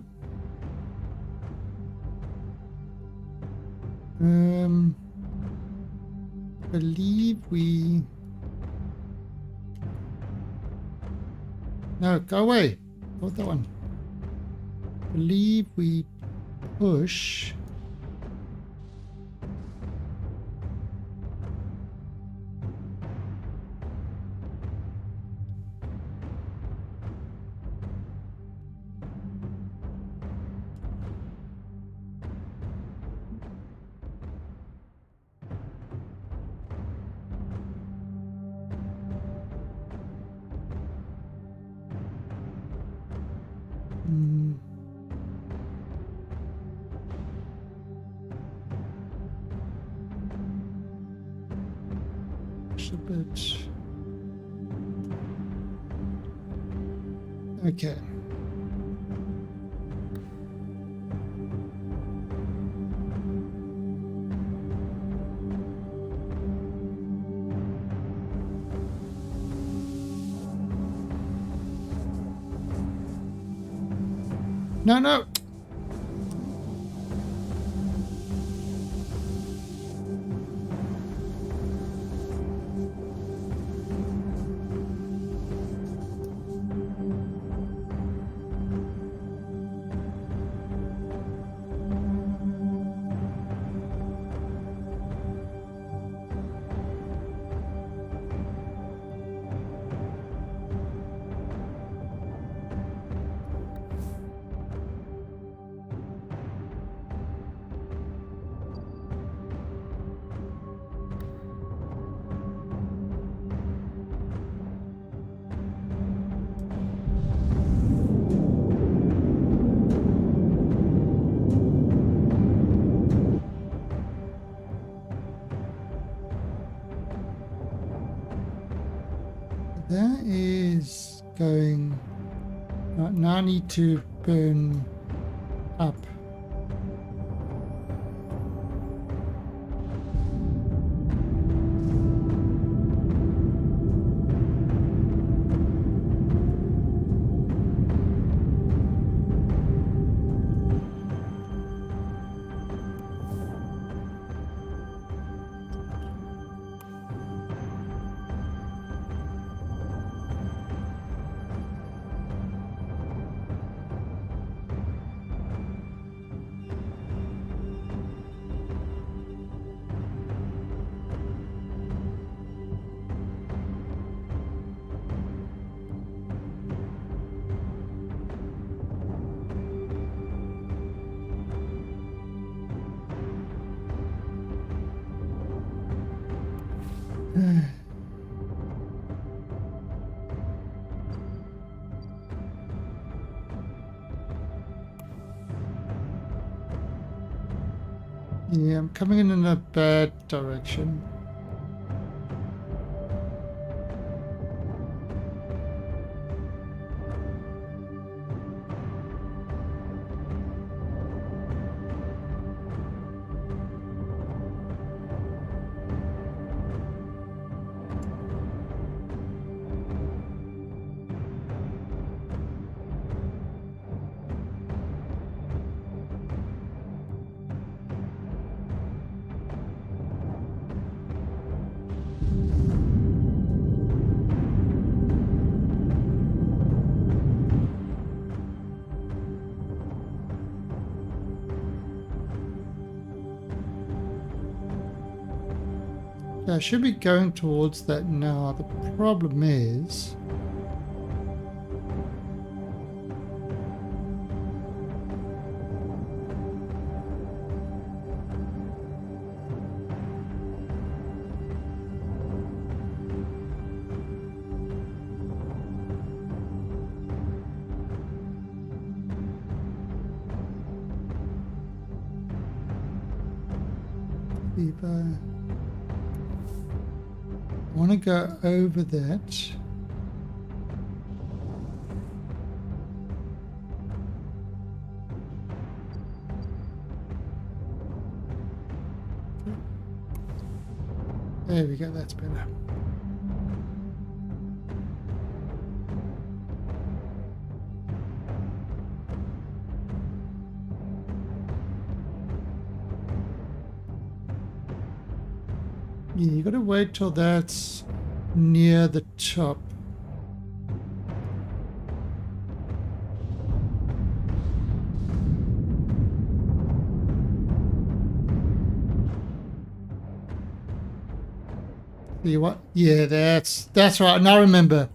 believe we... No, go away. Not that one. Believe we push. A bit. Okay. No, no. That is going. Right, now I need to burn up. Yeah, I'm coming in a bad direction. Yeah, I should be going towards that now. The problem is... I want to go over that. There we go, that's better. Yeah, you gotta wait till that's near the top. See what? Yeah, that's right. Now I remember.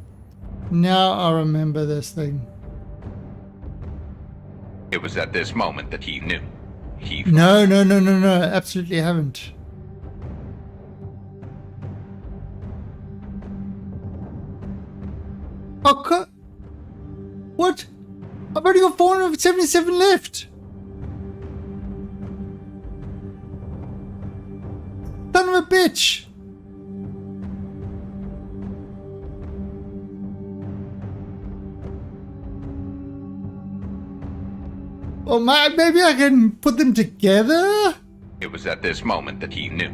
Now I remember this thing. It was at this moment that he knew. No, absolutely haven't. Oh, what? I've only got 477 left. Son of a bitch. Or maybe I can put them together? It was at this moment that he knew.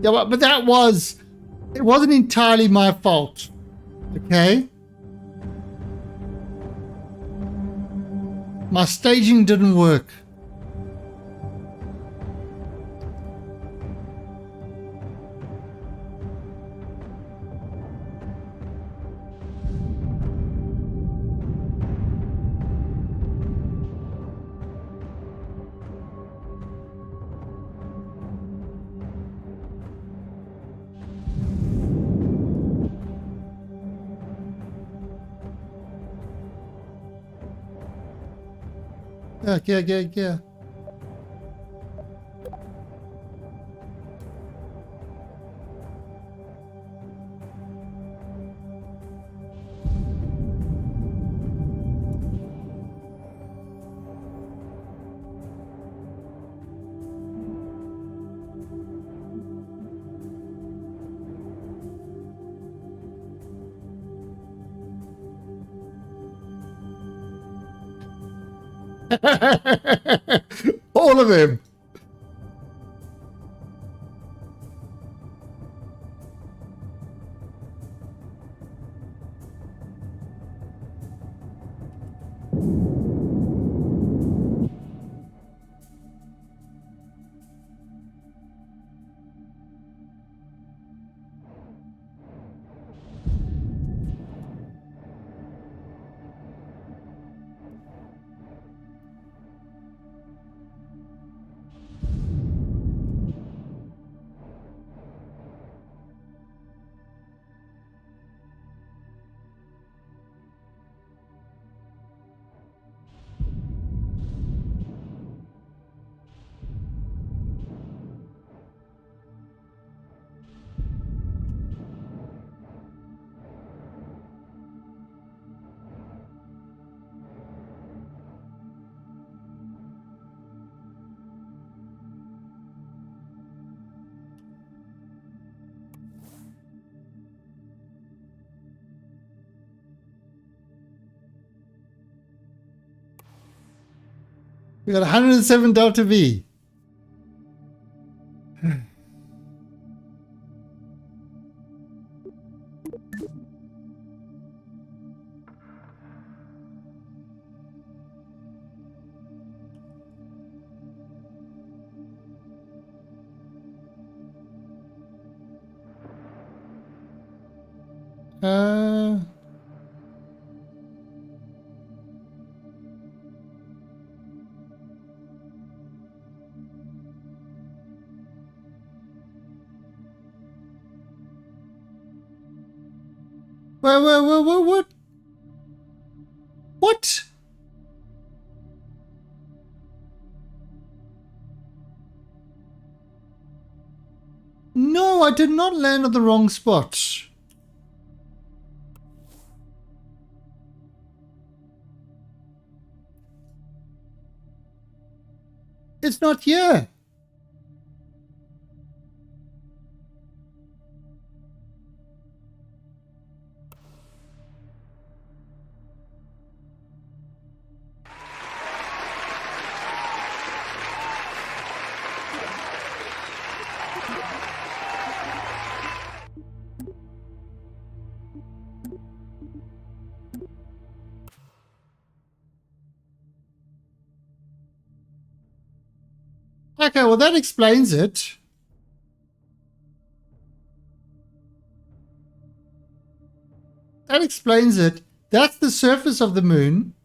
Yeah, but it wasn't entirely my fault. Okay? My staging didn't work. Yeah. All of them. We got 107 Delta V. What? What? No, I did not land on the wrong spot. It's not here. Okay, well that explains it. That explains it. That's the surface of the moon.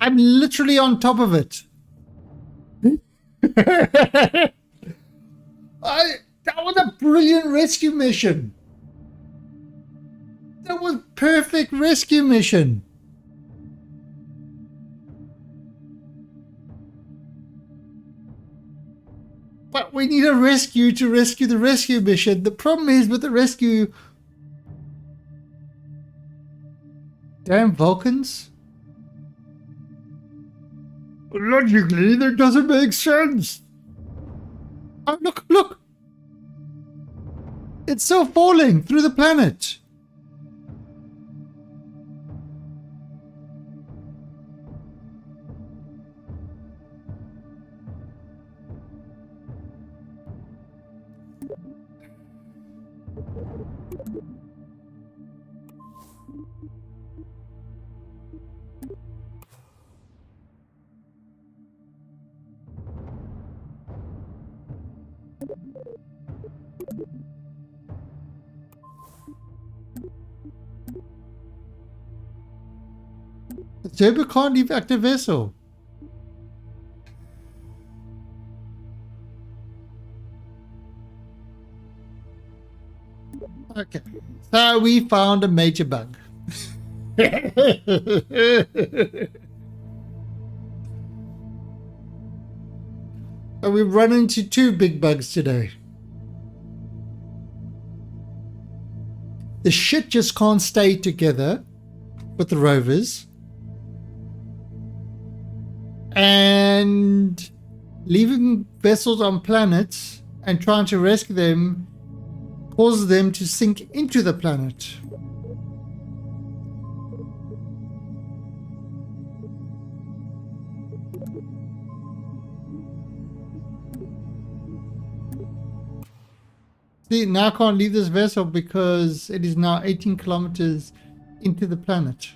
I'm literally on top of it. That was a brilliant rescue mission. That was perfect rescue mission. But we need a rescue to rescue the rescue mission. The problem is with the rescue... Damn Vulcans. Logically, that doesn't make sense. Oh, look, look! It's still falling through the planet. The turbo can't evac the vessel. Okay, so we found a major bug. And we've run into two big bugs today. The shit just can't stay together with the rovers. And leaving vessels on planets and trying to rescue them causes them to sink into the planet. See, now I can't leave this vessel because it is now 18 kilometers into the planet.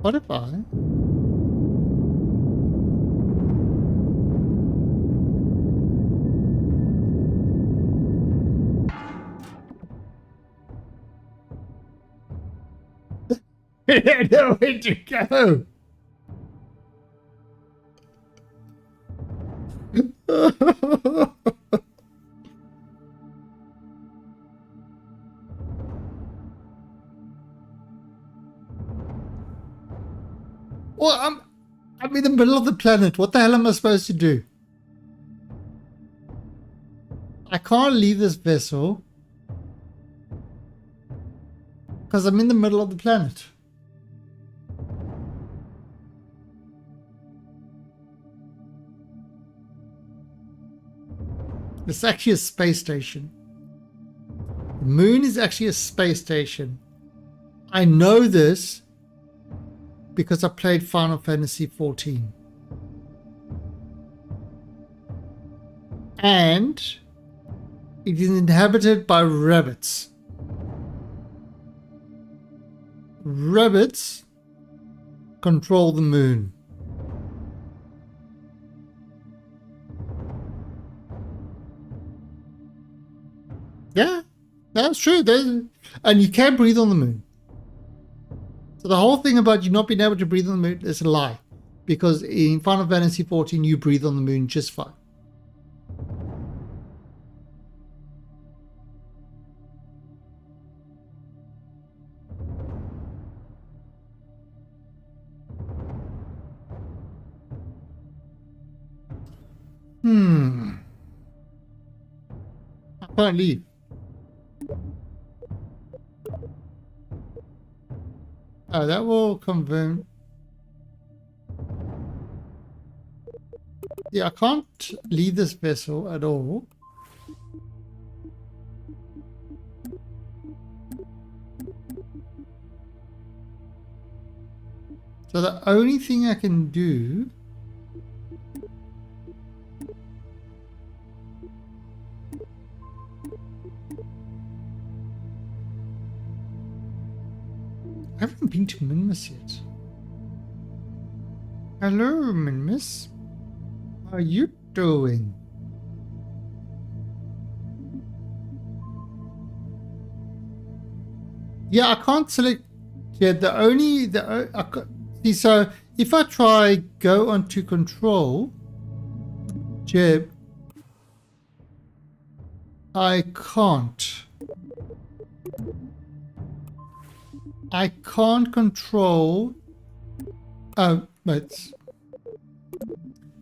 What if I... I don't know where to go. Well, I'm in the middle of the planet. What the hell am I supposed to do? I can't leave this vessel because I'm in the middle of the planet. It's actually a space station. The moon is actually a space station. I know this because I played Final Fantasy XIV. And it is inhabited by rabbits. Rabbits control the moon. Yeah, that's true. And you can breathe on the moon. So the whole thing about you not being able to breathe on the moon is a lie. Because in Final Fantasy XIV, you breathe on the moon just fine. I can't leave. Oh, that will confirm. Yeah, I can't leave this vessel at all. So the only thing I can do I haven't been to Minmus yet. Hello, Minmus. How are you doing? Yeah, I can't select. Yeah, see. So if I try go onto control, Jeb, I can't. I can't control. Oh, but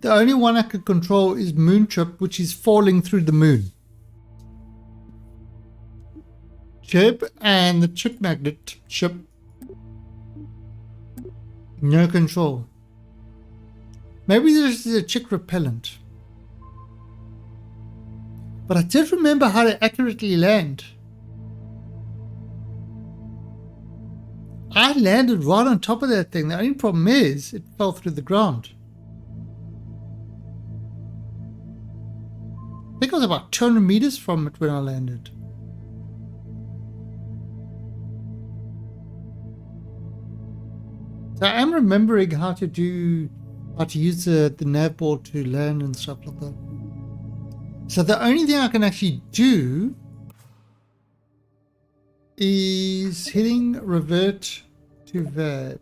the only one I could control is Moon Trip, which is falling through the moon. Chip and the chip magnet ship. No control. Maybe this is a chick repellent. But I did remember how to accurately land. I landed right on top of that thing. The only problem is it fell through the ground. I think I was about 200 meters from it when I landed. So I am remembering how to use the nav board to land and stuff like that. So the only thing I can actually do is hitting revert to verb.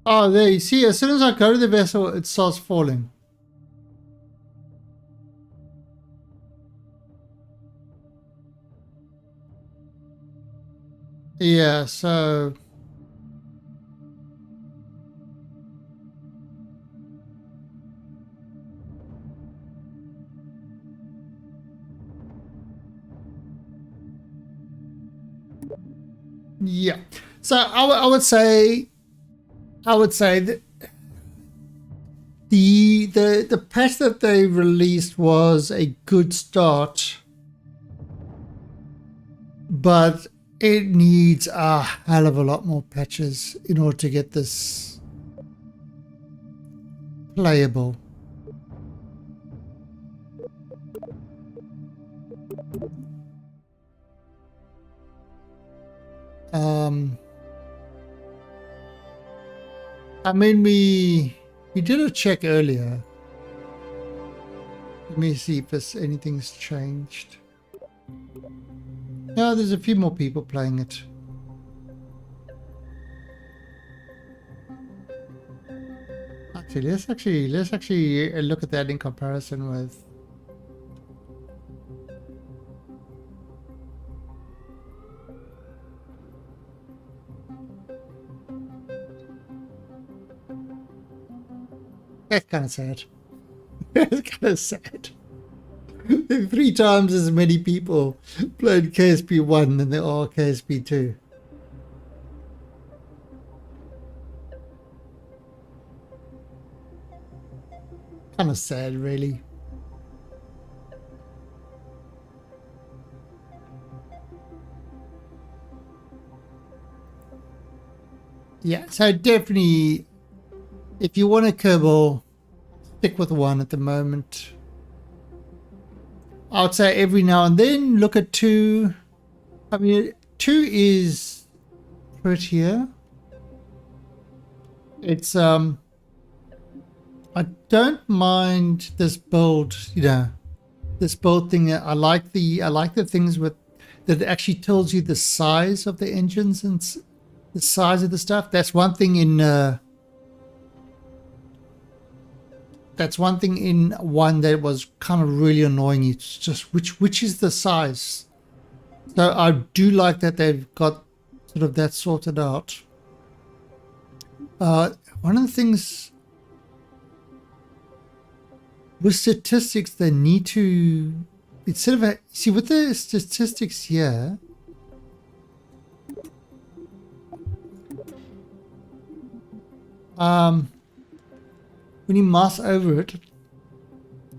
Oh, there you see, as soon as I go to the vessel, it starts falling. Yeah, so... yeah, so I would say that the patch that they released was a good start, but it needs a hell of a lot more patches in order to get this playable. I mean, we did a check earlier. Let me see if anything's changed. No, there's a few more people playing it. Let's actually look at that in comparison with. That's kind of sad. That's kind of sad. 3 times as many people played KSP 1 than there are KSP 2. Kind of sad, really. Yeah, so definitely, if you want a Kerbal, stick with 1 at the moment. I would say every now and then look at 2. I mean, 2 is prettier. It's I don't mind this build, you know, this build thing. I like the things with that actually tells you the size of the engines and the size of the stuff. That's one thing in 1 that was kind of really annoying. It's just which is the size. So I do like that they've got sort of that sorted out. One of the things with statistics, they need to, instead of see with the statistics here, when you mouse over it,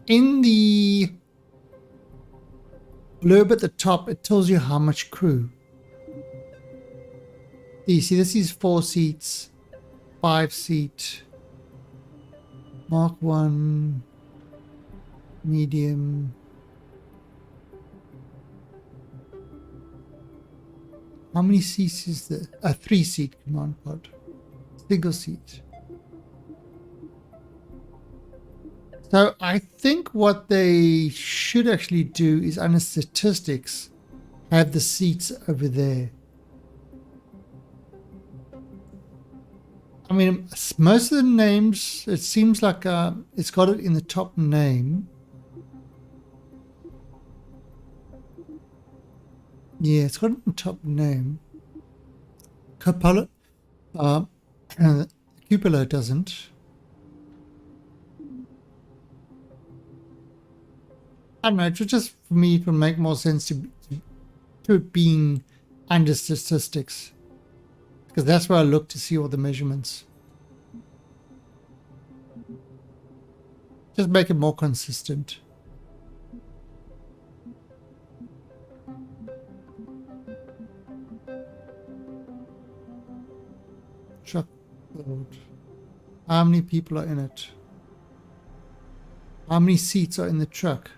in the blurb at the top, it tells you how much crew. You see, this is 4 seats, 5 seat, Mark 1, medium, How many seats is there? A 3-seat command pod. Single seat. So I think what they should actually do is under statistics have the seats over there. I mean, most of the names, it seems like it's got it in the top name. Yeah, it's got it in the top name. Copilot, Cupola doesn't. I don't know, just for me, it would make more sense to it being under statistics. Because that's where I look to see all the measurements. Just make it more consistent. Truck load. How many people are in it? How many seats are in the truck?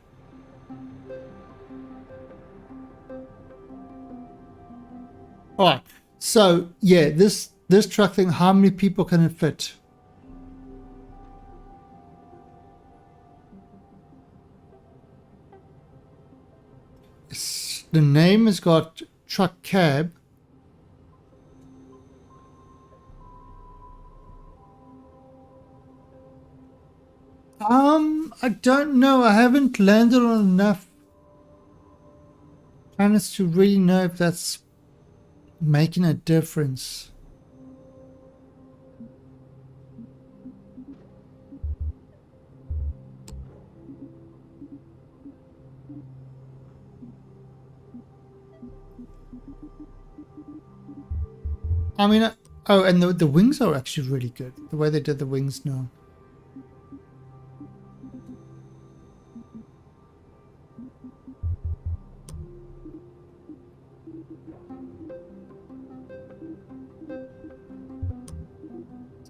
Alright, so yeah, this truck thing, how many people can it fit? The name has got truck cab. I don't know. I haven't landed on enough planets to really know if that's making a difference. I mean, oh, and the wings are actually really good. The way they did the wings now.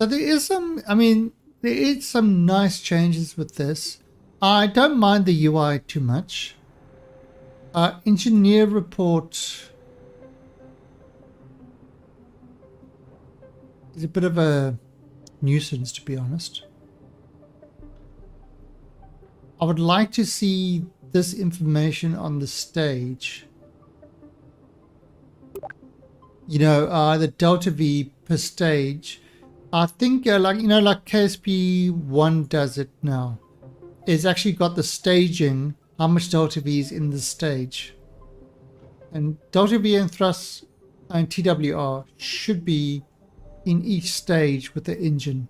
So there is some, I mean, there is some nice changes with this. I don't mind the UI too much. Engineer report is a bit of a nuisance, to be honest. I would like to see this information on the stage. You know, the delta V per stage. I think like, you know, like KSP1 does it now. It's actually got the staging, how much delta V is in the stage. And delta V and thrust and TWR should be in each stage with the engine.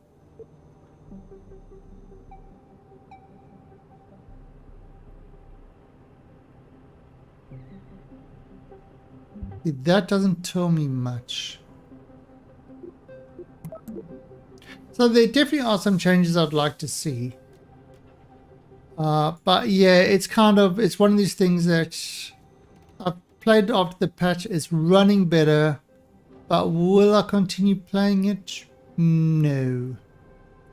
That doesn't tell me much. So there definitely are some changes I'd like to see. But yeah, it's kind of, it's one of these things that I've played after the patch. It's running better, but will I continue playing it? No.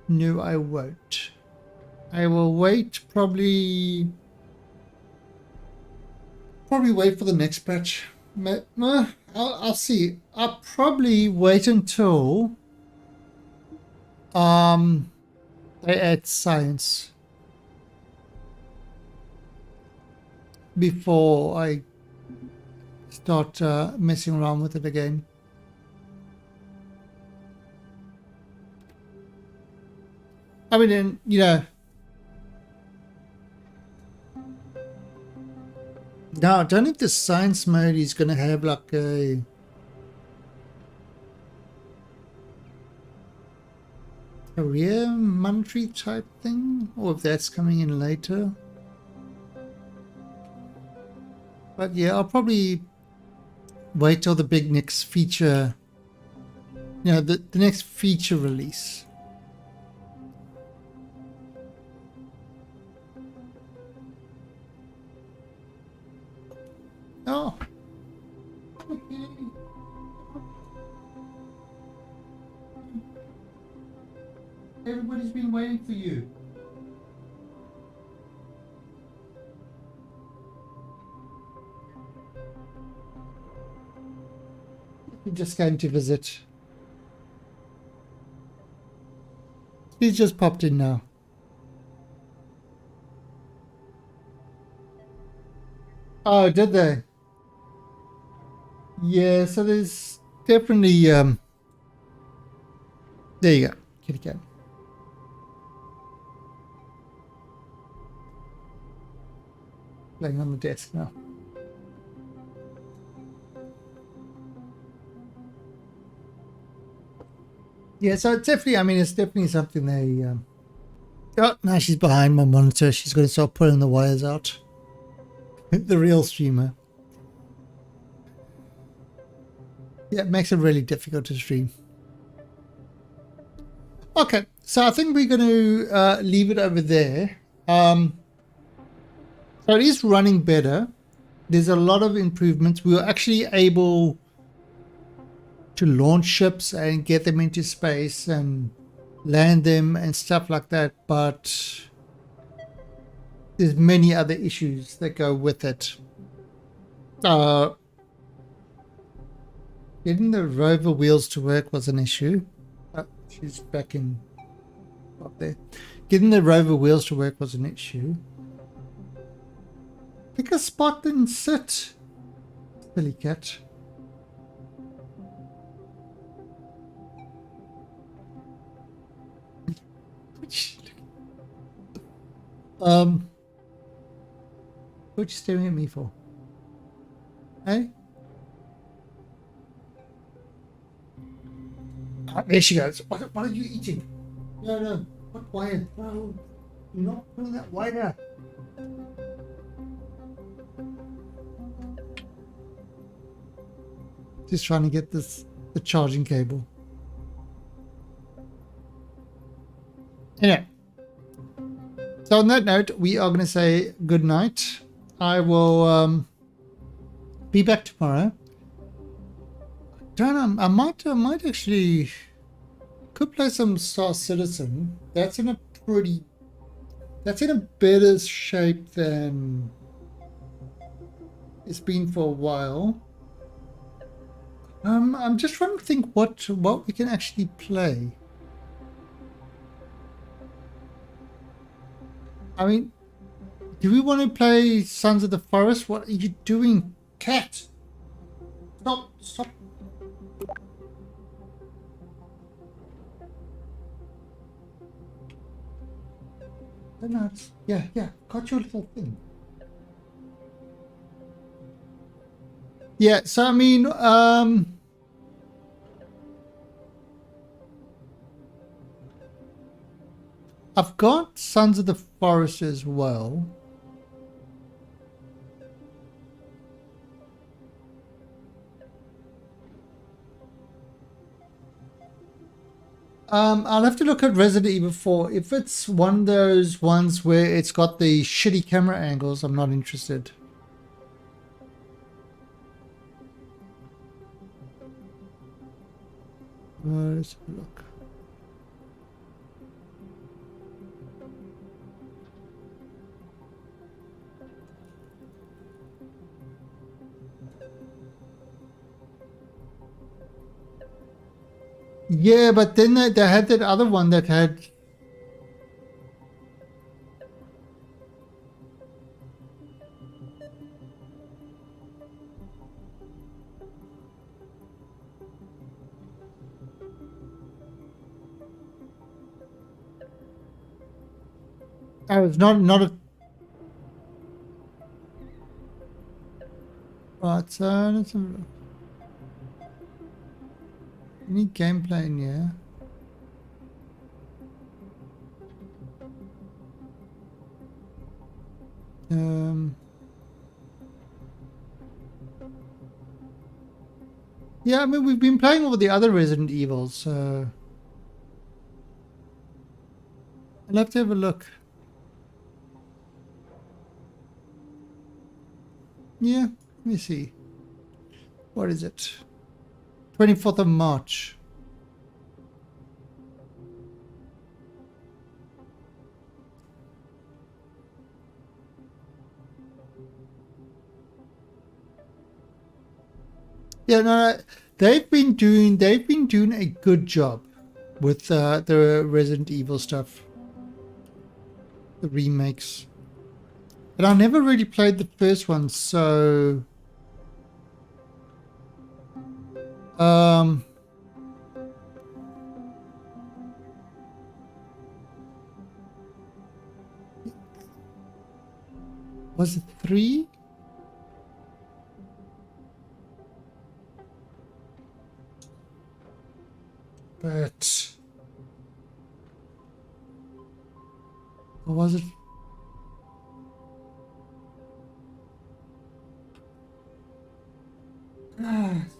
No, I won't. I will wait, probably wait for the next patch. I'll see. I'll probably wait until they add science before I start messing around with it again. I mean, you know, now I don't think the science mode is going to have like a career monetary type thing, or if that's coming in later. But yeah, I'll probably wait till the big next feature, you know, the next feature release. Oh. Okay. Everybody's been waiting for you. We're just going to visit. He's just popped in now. Oh, did they? Yeah, so there's definitely there you go. Kitty cat. Laying on the desk now. Yeah, so it's definitely, I mean, it's definitely something they oh, now she's behind my monitor. She's going to start pulling the wires out. The real streamer. Yeah, it makes it really difficult to stream. Okay, so I think we're going to leave it over there. So it is running better. There's a lot of improvements. We were actually able to launch ships and get them into space and land them and stuff like that, but there's many other issues that go with it. Getting the rover wheels to work was an issue. Oh, she's back in up there. Getting the rover wheels to work was an issue. Pick a spot and sit, silly cat. What you staring at me for? Hey? Ah, there she goes. What are you eating? No. What wire? No. You're not pulling that wire. Just trying to get the charging cable. Anyway. So on that note, we are going to say good night. I will be back tomorrow. I might actually could play some Star Citizen. That's in a better shape than it's been for a while. I'm just trying to think what we can actually play. I mean, do we want to play Sons of the Forest? What are you doing, cat? Stop. No, yeah, got your little thing. Yeah, so I mean, I've got Sons of the Forest as well. I'll have to look at Resident Evil 4. If it's one of those ones where it's got the shitty camera angles, I'm not interested. Let's have a look. Yeah, but then they had that other one that had... Oh, it's not a... Right, so let's have a look. Any gameplay in here? Yeah, I mean, we've been playing all the other Resident Evils, so... I'll have to have a look. Yeah, let me see. What is it? 24th of March. Yeah, no, they've been doing a good job with the Resident Evil stuff, the remakes. But I never really played the first one, so was it 3? But or was it?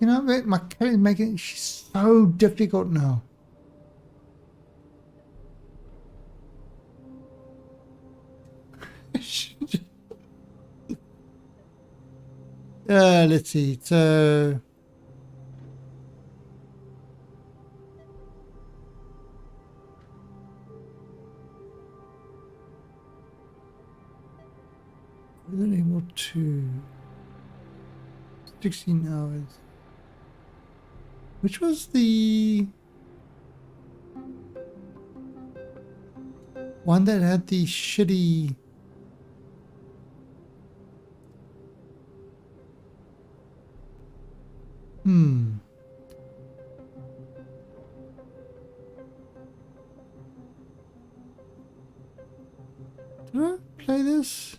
You know, my cat is making it so difficult now. Let's see. So Resident Evil 2. 16 hours. Which was the one that had the shitty Did I play this?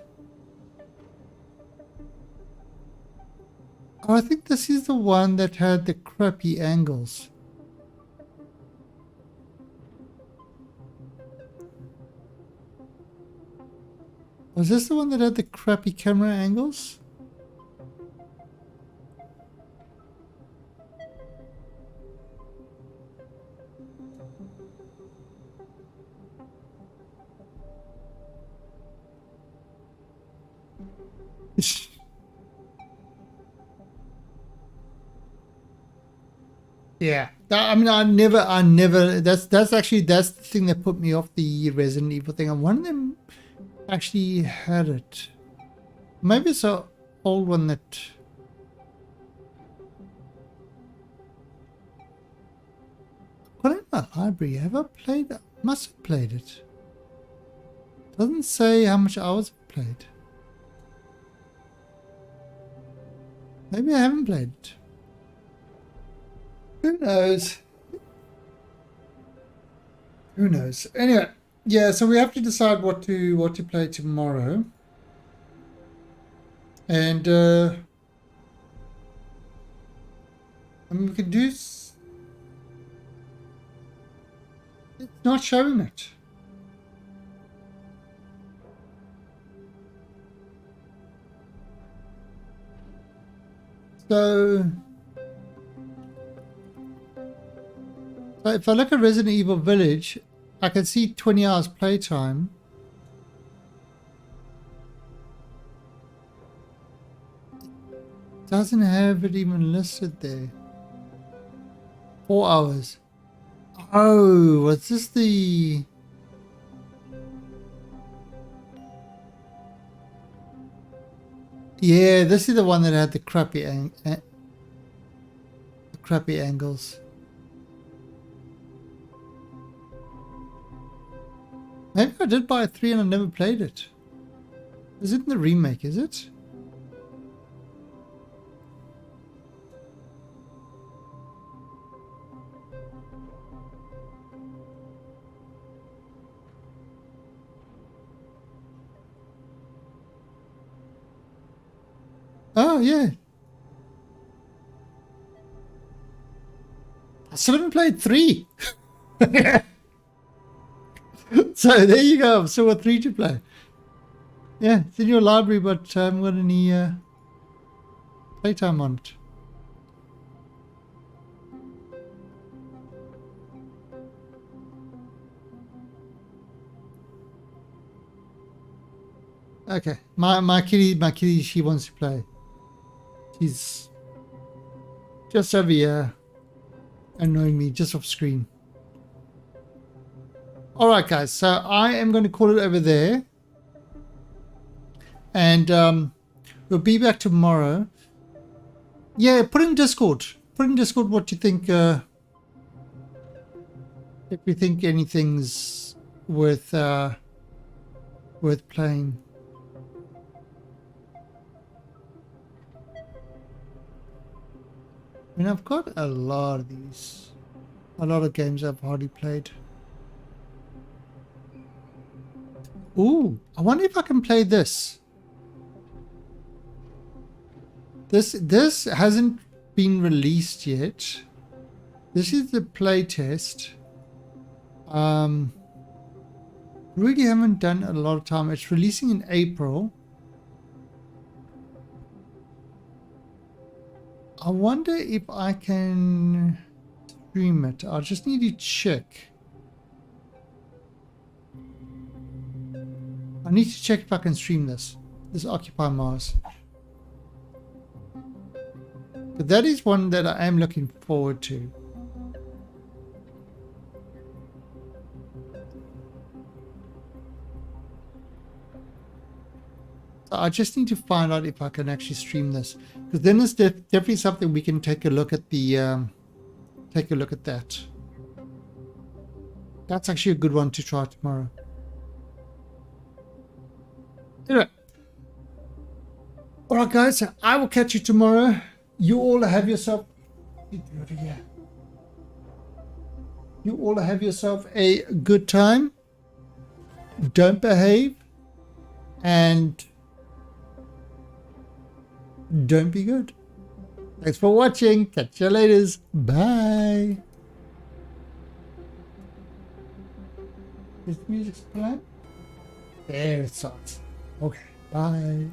Oh, I think this is the one that had the crappy angles. Was this the one that had the crappy camera angles? Yeah, I mean, I never. That's the thing that put me off the Resident Evil thing. One of them actually had it. Maybe it's an old one that. Got it in my library. Have I played it? Must have played it. Doesn't say how much hours I've played. Maybe I haven't played it. Who knows? Who knows? Anyway, yeah. So we have to decide what to play tomorrow, and I mean, we can do. It's not showing it. So if I look at Resident Evil Village, I can see 20 hours playtime. Doesn't have it even listed there. 4 hours. Oh, was this the... Yeah, this is the one that had the crappy angles. Maybe I did buy 3 and I never played it. Is it in the remake, is it? Oh, yeah. I still haven't played 3. So there you go. I've still got 3 to play. Yeah, it's in your library, but I haven't got any playtime on it. Okay, my kitty, she wants to play. She's just over here annoying me just off screen. Alright guys, so I am going to call it over there. And we'll be back tomorrow. Yeah, put in Discord. put in Discord what you think. If you think anything's worth playing. I mean, I've got a lot of these. A lot of games I've hardly played. Ooh, I wonder if I can play this. This hasn't been released yet. This is the playtest. Really haven't done a lot of time. It's releasing in April. I wonder if I can stream it. I just need to check. I need to check if I can stream this. This Occupy Mars. But that is one that I am looking forward to. I just need to find out if I can actually stream this, because then it's definitely something we can take a look at. Take a look at that. That's actually a good one to try tomorrow. Anyway, all right, guys, I will catch you tomorrow. You all have yourself. You all have yourself a good time. Don't behave, and don't be good. Thanks for watching. Catch you later. Bye. Is the music playing? There it starts. Okay. Bye.